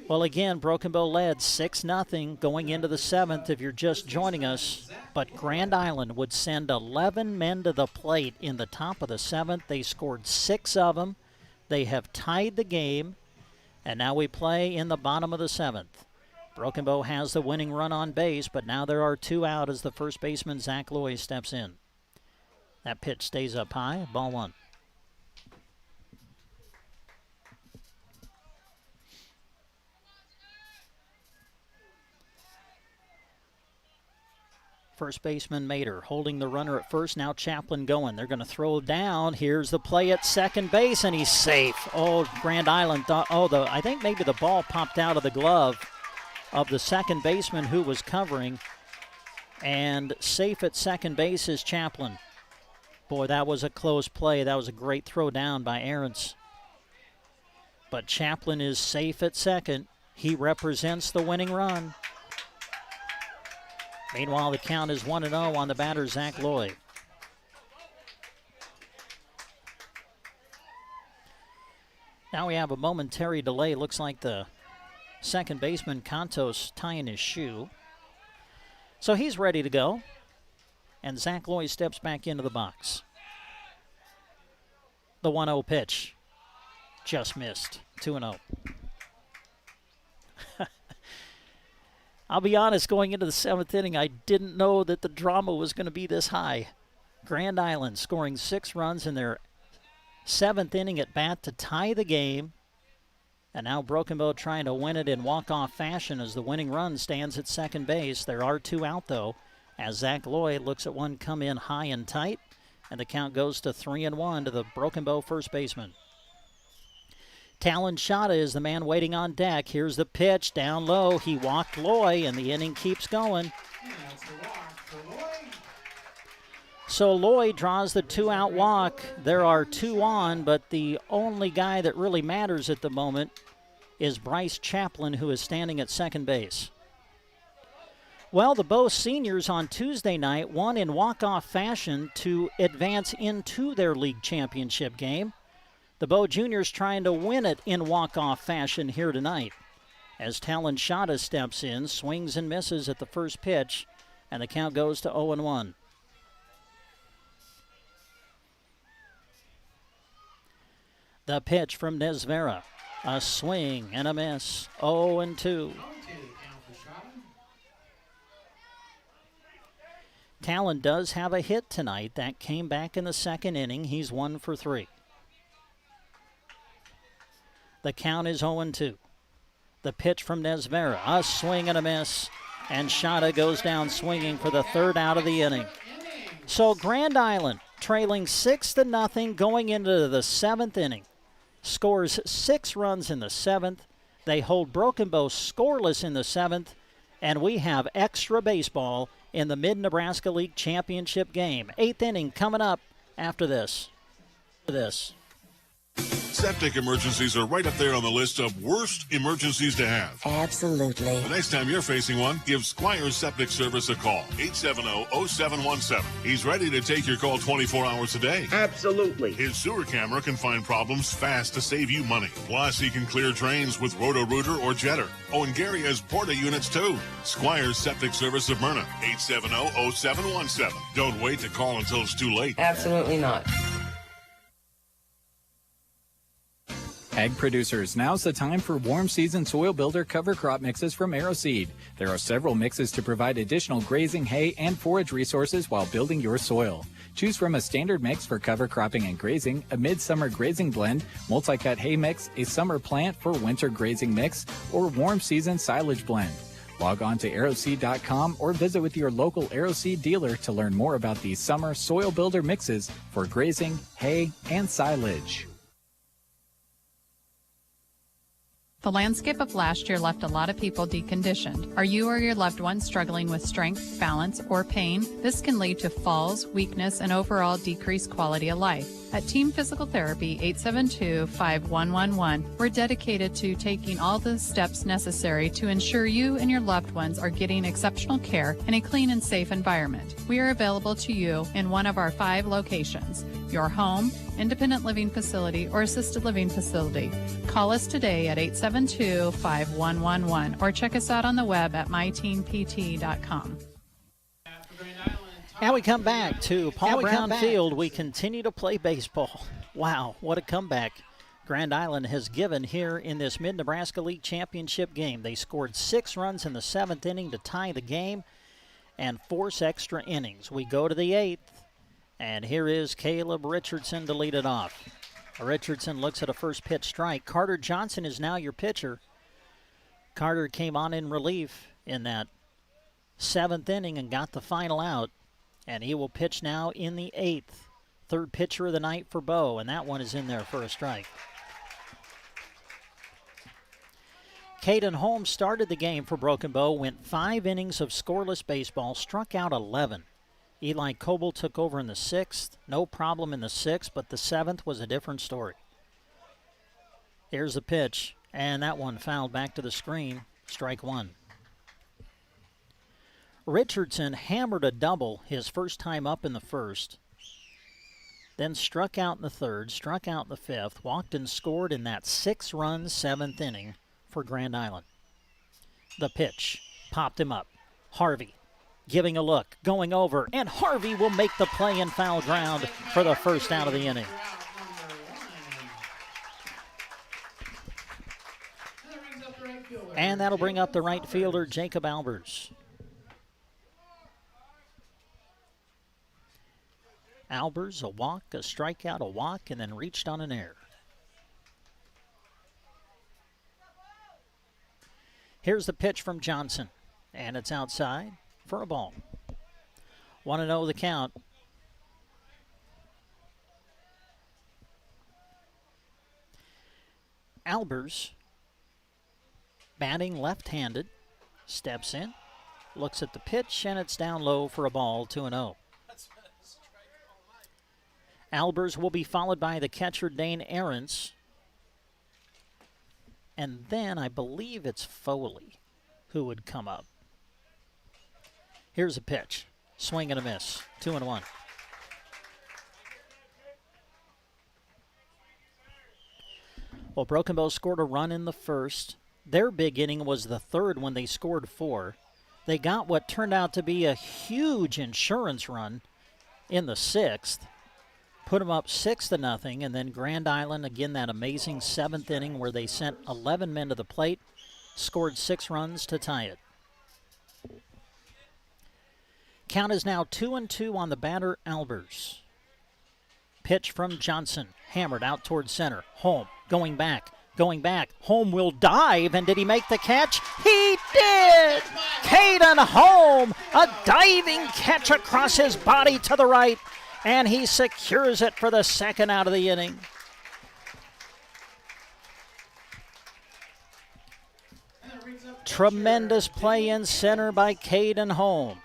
Well, again, Broken Bow led 6-0 going into the 7th if you're just joining us. But Grand Island would send 11 men to the plate in the top of the 7th. They scored 6 of them. They have tied the game, and now we play in the bottom of the 7th. Broken Bow has the winning run on base, but now there are 2 out as the first baseman, Zach Loy, steps in. That pitch stays up high, ball 1. First baseman Mater holding the runner at first. Now Chaplin going. They're going to throw down. Here's the play at second base, and he's safe. Oh, Grand Island thought, I think maybe the ball popped out of the glove of the second baseman who was covering. And safe at second base is Chaplin. Boy, that was a close play. That was a great throw down by Aarons. But Chaplin is safe at second. He represents the winning run. Meanwhile, the count is 1-0 on the batter, Zach Loy. Now we have a momentary delay. Looks like the second baseman, Contos, tying his shoe. So he's ready to go. And Zach Loy steps back into the box. The 1-0 pitch. Just missed. 2-0. I'll be honest, going into the 7th inning, I didn't know that the drama was going to be this high. Grand Island scoring 6 runs in their 7th inning at bat to tie the game. And now Broken Bow trying to win it in walk-off fashion as the winning run stands at second base. There are 2 out, though, as Zach Lloyd looks at one come in high and tight. And the count goes to 3-1 to the Broken Bow first baseman. Talon Shada is the man waiting on deck. Here's the pitch down low. He walked Loy, and the inning keeps going. So Loy draws the 2-out walk. There are 2 on, but the only guy that really matters at the moment is Bryce Chaplin, who is standing at second base. Well, the Bow seniors on Tuesday night won in walk-off fashion to advance into their league championship game. The Bow juniors trying to win it in walk-off fashion here tonight. As Talon Shada steps in, swings and misses at the first pitch, and the count goes to 0-1. The pitch from Nesvera. A swing and a miss. 0-2. Talon does have a hit tonight. That came back in the 2nd inning. He's 1 for 3. The count is 0-2. The pitch from Nesvera. A swing and a miss. And Shada goes down swinging for the 3rd out of the inning. So Grand Island trailing 6-0 going into the 7th inning. Scores 6 runs in the 7th. They hold Broken Bow scoreless in the 7th. And we have extra baseball in the Mid-Nebraska League Championship game. 8th inning coming up after this. Septic emergencies are right up there on the list of worst emergencies to have. Absolutely. The next time you're facing one, give Squire's Septic Service a call. 870-0717. He's ready to take your call 24 hours a day. Absolutely. His sewer camera can find problems fast to save you money. Plus, he can clear drains with Roto-Rooter or Jetter. Oh, and Gary has Porta units, too. Squire's Septic Service of Myrna. 870-0717. Don't wait to call until it's too late. Absolutely not. Ag producers, now's the time for warm season soil builder cover crop mixes from AeroSeed. There are several mixes to provide additional grazing, hay, and forage resources while building your soil. Choose from a standard mix for cover cropping and grazing, a midsummer grazing blend, multi-cut hay mix, a summer plant for winter grazing mix, or warm season silage blend. Log on to aeroseed.com or visit with your local AeroSeed dealer to learn more about these summer soil builder mixes for grazing, hay, and silage. The landscape of last year left a lot of people deconditioned. Are you or your loved one struggling with strength, balance, or pain? This can lead to falls, weakness, and overall decreased quality of life. At Team Physical Therapy 872-5111, we're dedicated to taking all the steps necessary to ensure you and your loved ones are getting exceptional care in a clean and safe environment. We are available to you in one of our 5 locations: your home, independent living facility, or assisted living facility. Call us today at 872-5111 or check us out on the web at myteampt.com. And we come back to Paul Brown Field. We continue to play baseball. Wow, what a comeback Grand Island has given here in this Mid-Nebraska League Championship game. They scored 6 runs in the 7th inning to tie the game and force extra innings. We go to the 8th, and here is Caleb Richardson to lead it off. Richardson looks at a first pitch strike. Carter Johnson is now your pitcher. Carter came on in relief in that 7th inning and got the final out. And he will pitch now in the 8th. 3rd pitcher of the night for Bow, and that one is in there for a strike. Caden Holmes started the game for Broken Bow, went 5 innings of scoreless baseball, struck out 11. Eli Coble took over in the 6th. No problem in the 6th, but the 7th was a different story. Here's the pitch, and that one fouled back to the screen. Strike 1. Richardson hammered a double his first time up in the 1st, then struck out in the 3rd, struck out in the 5th, walked and scored in that 6-run 7th inning for Grand Island. The pitch popped him up. Harvey giving a look, going over, and Harvey will make the play in foul ground for the 1st out of the inning. And that'll bring up the right fielder, Jacob Albers. Albers, a walk, a strikeout, a walk, and then reached on an error. Here's the pitch from Johnson, and it's outside for a ball. 1-0 the count. Albers, batting left-handed, steps in, looks at the pitch, and it's down low for a ball, 2-0. Albers will be followed by the catcher, Dane Ahrens. And then I believe it's Foley who would come up. Here's a pitch. Swing and a miss. 2-1. Well, Broken Bow scored a run in the first. Their big inning was the third when they scored 4. They got what turned out to be a huge insurance run in the 6th. Put them up 6-0, and then Grand Island, again, that amazing 7th inning where they sent 11 men to the plate, scored 6 runs to tie it. Count is now 2-2 on the batter, Albers. Pitch from Johnson, hammered out towards center. Home, going back. Home will dive, and did he make the catch? He did! Caden Home, a diving catch across his body to the right, and he secures it for the second out of the inning. Tremendous play in center by Caden Home.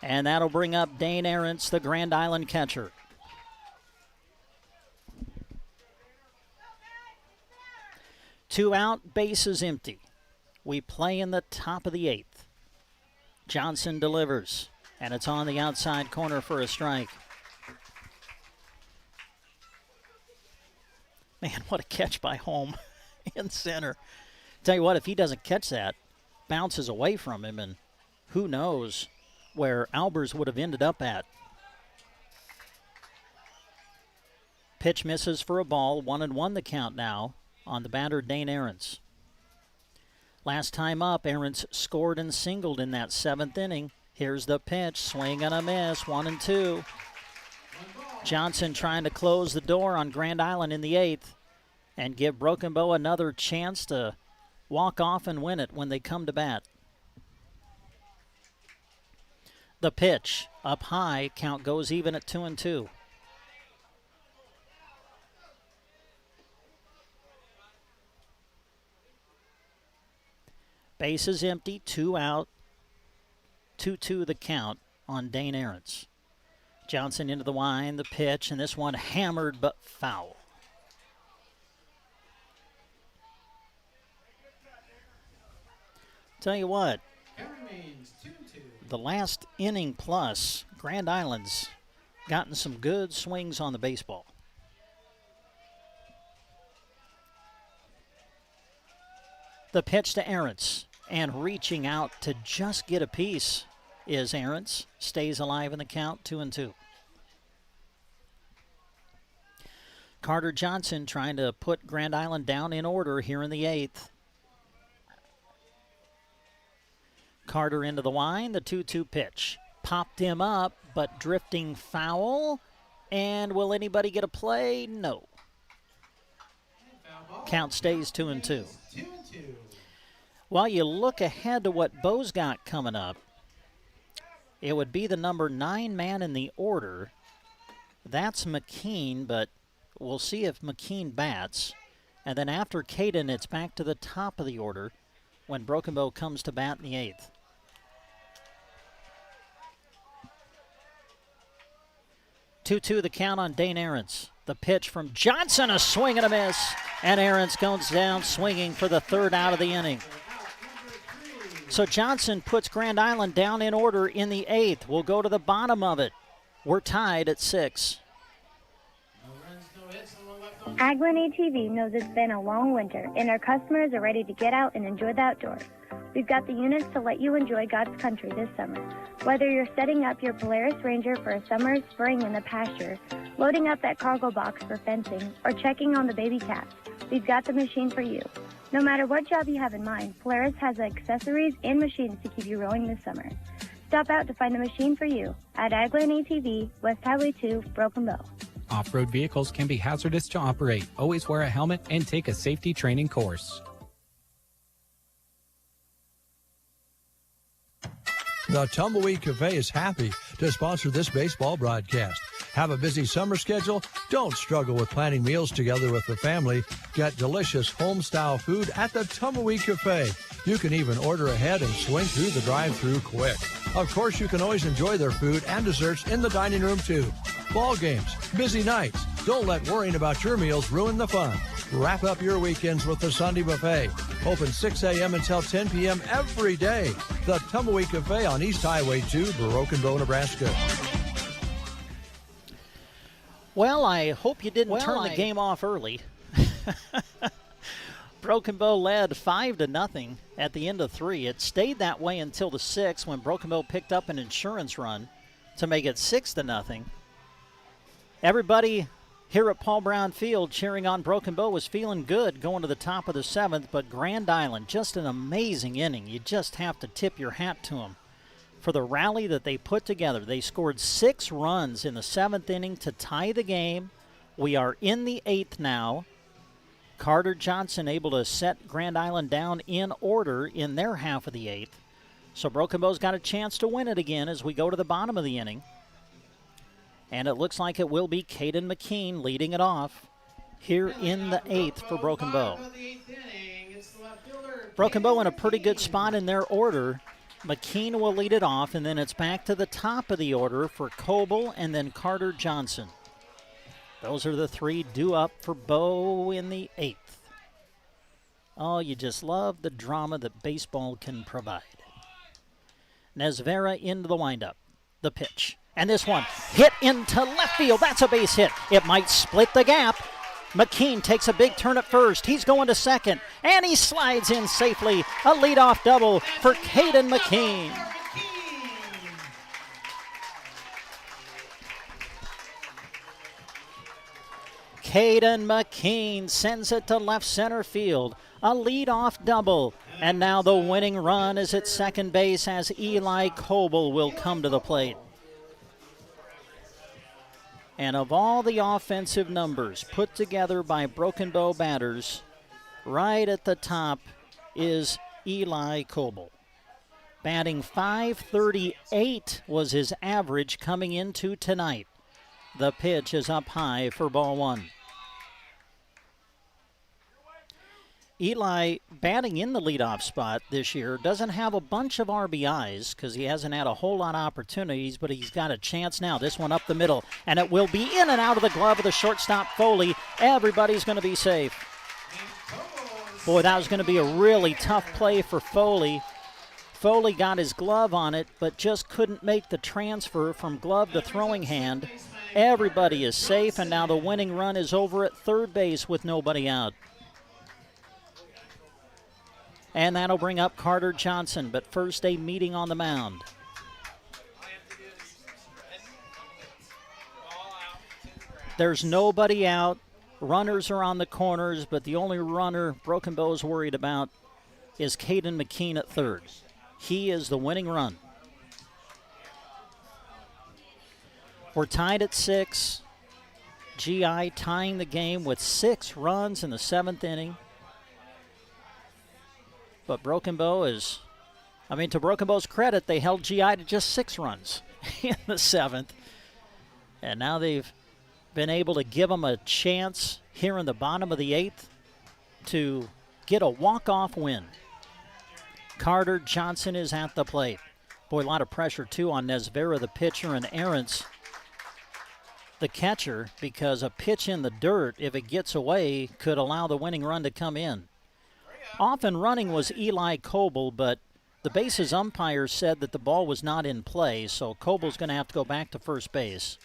And that'll bring up Dane Ahrens, the Grand Island catcher. Two out, bases empty. We play in the top of the 8th. Johnson delivers, and it's on the outside corner for a strike. Man, what a catch by Home in center. Tell you what, if he doesn't catch that, bounces away from him, and who knows where Albers would have ended up at. Pitch misses for a ball. 1-1 the count now on the batter, Dane Ahrens. Last time up, Ahrens scored and singled in that 7th inning. Here's the pitch, swing and a miss, 1-2. Johnson trying to close the door on Grand Island in the 8th and give Broken Bow another chance to walk off and win it when they come to bat. The pitch up high, count goes even at 2-2. Bases empty, 2 out, 2-2 the count on Dane Ahrens. Johnson into the wind, the pitch, and this one hammered but foul. Tell you what, the last inning plus, Grand Island's gotten some good swings on the baseball. The pitch to Ahrens, and reaching out to just get a piece is Ahrens. Stays alive in the count, 2-2. Carter Johnson trying to put Grand Island down in order here in the 8th. Carter into the wind, the 2-2 pitch. Popped him up, but drifting foul. And will anybody get a play? No. Count stays 2-2. While you look ahead to what Bo's got coming up, it would be the number 9 man in the order. That's McKean, but we'll see if McKean bats. And then after Caden, it's back to the top of the order when Broken Bow comes to bat in the 8th. Two-two the count on Dane Ahrens. The pitch from Johnson, a swing and a miss. And Ahrens goes down swinging for the 3rd out of the inning. So Johnson puts Grand Island down in order in the 8th. We'll go to the bottom of it. We're tied at 6. AgLine ATV knows it's been a long winter, and our customers are ready to get out and enjoy the outdoors. We've got the units to let you enjoy God's country this summer. Whether you're setting up your Polaris Ranger for a summer spring in the pasture, loading up that cargo box for fencing, or checking on the baby cats, we've got the machine for you. No matter what job you have in mind, Polaris has accessories and machines to keep you rowing this summer. Stop out to find the machine for you at Agland ATV, West Highway 2, Broken Bow. Off-road vehicles can be hazardous to operate. Always wear a helmet and take a safety training course. The Tumbleweed Cafe is happy to sponsor this baseball broadcast. Have a busy summer schedule? Don't struggle with planning meals together with the family. Get delicious home-style food at the Tumbleweed Cafe. You can even order ahead and swing through the drive-thru quick. Of course, you can always enjoy their food and desserts in the dining room, too. Ball games, busy nights. Don't let worrying about your meals ruin the fun. Wrap up your weekends with the Sunday Buffet. Open 6 a.m. until 10 p.m. every day. The Tumbleweed Cafe on East Highway 2, Broken Bow, Nebraska. Well, I hope you didn't turn the game off early. Broken Bow led 5-0 at the end of 3. It stayed that way until the 6th when Broken Bow picked up an insurance run to make it 6-0. Everybody here at Paul Brown Field cheering on Broken Bow was feeling good going to the top of the 7th, but Grand Island, just an amazing inning. You just have to tip your hat to them for the rally that they put together. They scored 6 runs in the 7th inning to tie the game. We are in the 8th now. Carter Johnson able to set Grand Island down in order in their half of the 8th. So Broken Bow's got a chance to win it again as we go to the bottom of the inning. And it looks like it will be Caden McKean leading it off here in the 8th for Broken Bow. Broken Bow in a pretty good spot in their order. McKean will lead it off, and then it's back to the top of the order for Coble and then Carter Johnson. Those are the 3 due up for Bow in the 8th. Oh, you just love the drama that baseball can provide. Nesvera into the windup. The pitch. And this one hit into left field. That's a base hit. It might split the gap. McKean takes a big turn at first. He's going to second, and he slides in safely. A leadoff double for Caden McKean. Caden McKean sends it to left center field. A leadoff double. And now the winning run is at second base as Eli Coble will come to the plate. And of all the offensive numbers put together by Broken Bow batters, right at the top is Eli Coble. Batting .538 was his average coming into tonight. The pitch is up high for ball 1. Eli, batting in the leadoff spot this year, doesn't have a bunch of RBIs because he hasn't had a whole lot of opportunities, but he's got a chance now. This one up the middle, and it will be in and out of the glove of the shortstop, Foley. Everybody's going to be safe. Boy, that was going to be a really tough play for Foley. Foley got his glove on it, but just couldn't make the transfer from glove to throwing hand. Everybody is safe, and now the winning run is over at third base with nobody out. And that'll bring up Carter Johnson, but first a meeting on the mound. There's nobody out. Runners are on the corners, but the only runner Broken Bow is worried about is Caden McKean at third. He is the winning run. We're tied at 6. GI tying the game with 6 runs in the 7th inning. But Broken Bow is, to Broken Bow's credit, they held GI to just 6 runs in the 7th. And now they've been able to give them a chance here in the bottom of the 8th to get a walk-off win. Carter Johnson is at the plate. Boy, a lot of pressure, too, on Nesvera, the pitcher, and Aarons, the catcher, because a pitch in the dirt, if it gets away, could allow the winning run to come in. Off and running was Eli Coble, but the bases umpire said that the ball was not in play, so Coble's going to have to go back to first base.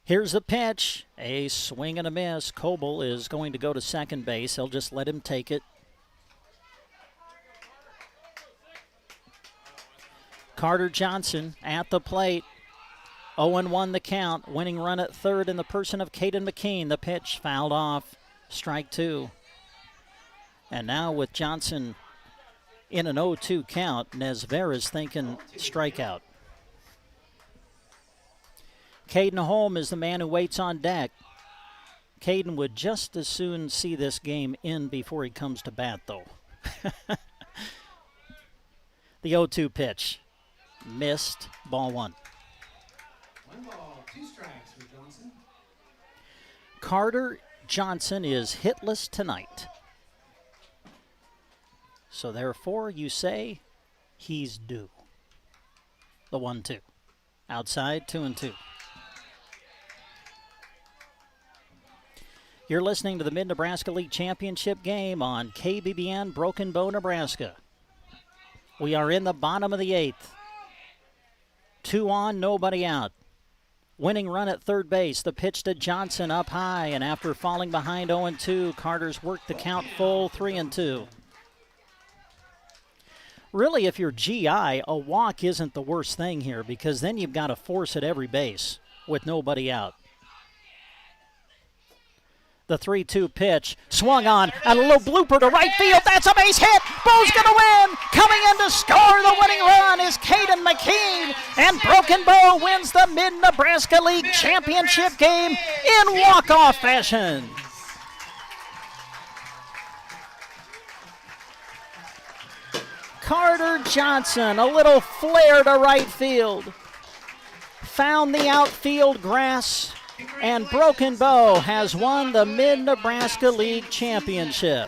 Here's the pitch. A swing and a miss. Coble is going to go to second base. They'll just let him take it. Carter Johnson at the plate. 0-1 the count. Winning run at third in the person of Caden McKean. The pitch fouled off. Strike two. And now with Johnson in an 0-2 count, Nesvera's thinking strikeout. Caden Holm is the man who waits on deck. Caden would just as soon see this game end before he comes to bat, though. The 0-2 pitch. Missed. Ball one. 1 ball, 2 strikes for Johnson. Carter Johnson is hitless tonight. So therefore, you say he's due. The 1-2. Outside, 2-2. You're listening to the Mid-Nebraska League Championship game on KBBN Broken Bow, Nebraska. We are in the bottom of the 8th. 2 on, nobody out. Winning run at third base. The pitch to Johnson up high, and after falling behind 0-2, Carter's worked the count full, 3-2. Really, if you're GI, a walk isn't the worst thing here because then you've got to force at every base with nobody out. The 3-2 pitch, swung on, and a little blooper to right field. That's a base hit. Bo's going to win. Coming in to score the winning run is Caden McKean, and Broken Bow wins the Mid-Nebraska League Championship game in walk-off fashion. Carter Johnson, a little flare to right field. Found the outfield grass. And Broken Bow has won the Mid-Nebraska League Championship.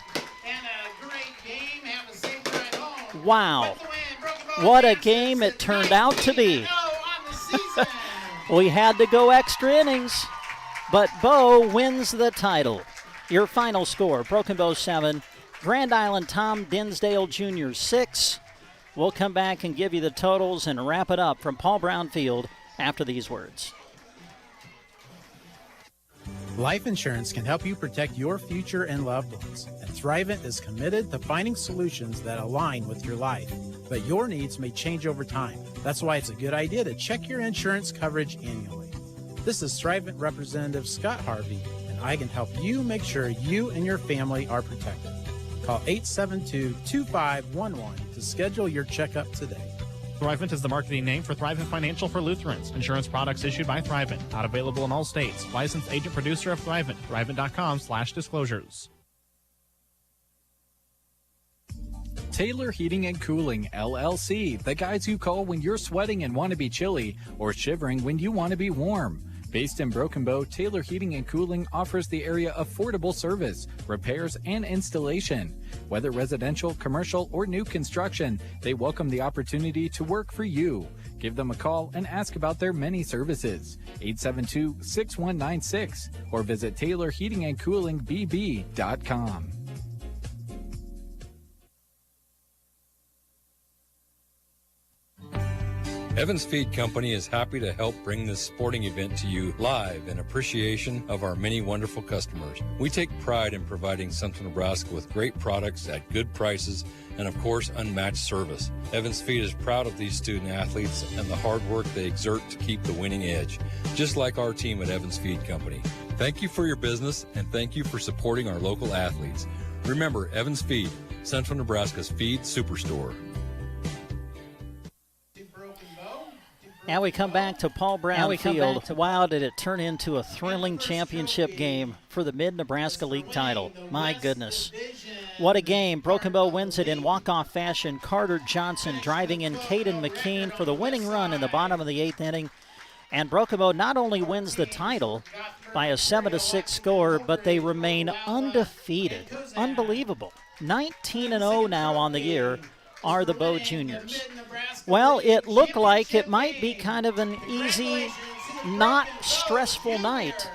Wow. What a game it turned out to be. We had to go extra innings, but Bow wins the title. Your final score, Broken Bow 7, Grand Island Tom Dinsdale Jr. 6. We'll come back and give you the totals and wrap it up from Paul Brown Field after these words. Life insurance can help you protect your future and loved ones, and Thrivent is committed to finding solutions that align with your life. But your needs may change over time. That's why it's a good idea to check your insurance coverage annually. This is Thrivent Representative Scott Harvey, and I can help you make sure you and your family are protected. Call 872-2511 to schedule your checkup today. Thrivent is the marketing name for Thrivent Financial for Lutherans. Insurance products issued by Thrivent. Not available in all states. Licensed agent producer of Thrivent. Thrivent.com/disclosures. Taylor Heating and Cooling, LLC. The guys you call when you're sweating and want to be chilly, or shivering when you want to be warm. Based in Broken Bow, Taylor Heating and Cooling offers the area affordable service, repairs, and installation. Whether residential, commercial, or new construction, they welcome the opportunity to work for you. Give them a call and ask about their many services. 872-6196 or visit TaylorHeatingandCoolingBB.com. Evans Feed Company is happy to help bring this sporting event to you live in appreciation of our many wonderful customers. We take pride in providing Central Nebraska with great products at good prices and, of course, unmatched service. Evans Feed is proud of these student athletes and the hard work they exert to keep the winning edge, just like our team at Evans Feed Company. Thank you for your business, and thank you for supporting our local athletes. Remember, Evans Feed, Central Nebraska's feed superstore. Now we come back to Paul Brown Field. Wow, did it turn into a thrilling championship game for the Mid-Nebraska League title. My goodness. What a game. Broken Bow wins it in walk-off fashion. Carter Johnson driving in Caden McKean for the winning run in the bottom of the 8th inning. And Broken Bow not only wins the title by a 7-6 score, but they remain undefeated. Unbelievable. 19-0 now on the year are the Bow Juniors. Well, it looked like it might be kind of an easy, not stressful night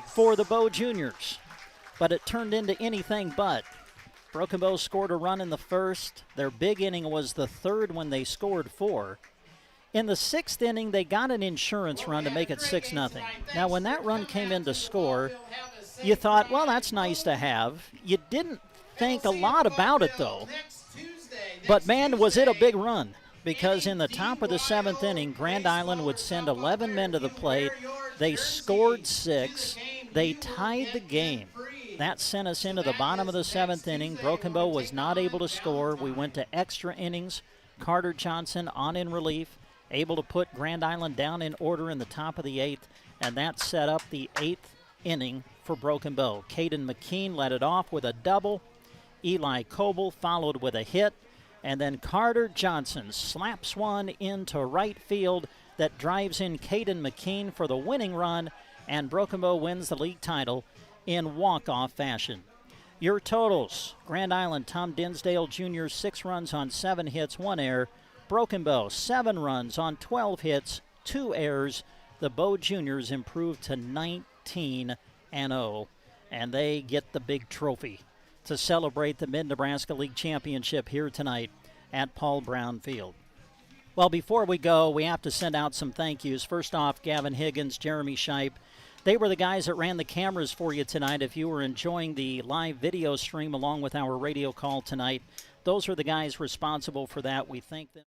for the Bow Juniors, but it turned into anything but. Broken Bow scored a run in the first. Their big inning was the third when they scored 4. In the 6th inning, they got an insurance run to make it 6-0. Now, when that run came in to score, you thought, well, that's nice to have. You didn't think a lot about it, though. But, man, was it a big run. because in the top of the 7th inning, Grand Island would send 11 men to the plate. They scored 6. They tied the game. That sent us into the bottom of the 7th inning. Broken Bow was not able to score. We went to extra innings. Carter Johnson on in relief, able to put Grand Island down in order in the top of the 8th, and that set up the 8th inning for Broken Bow. Caden McKean led it off with a double. Eli Coble followed with a hit, and then Carter Johnson slaps one into right field that drives in Caden McKean for the winning run, and Broken Bow wins the league title in walk-off fashion. Your totals: Grand Island, Tom Dinsdale Jr., 6 runs on 7 hits, 1 error. Broken Bow, 7 runs on 12 hits, 2 errors. The Bow Juniors improved to 19-0, and they get the big trophy to celebrate the Mid-Nebraska League Championship here tonight at Paul Brown Field. Well, before we go, we have to send out some thank yous. First off, Gavin Higgins, Jeremy Shipe. They were the guys that ran the cameras for you tonight. If you were enjoying the live video stream along with our radio call tonight, those are the guys responsible for that. We thank them.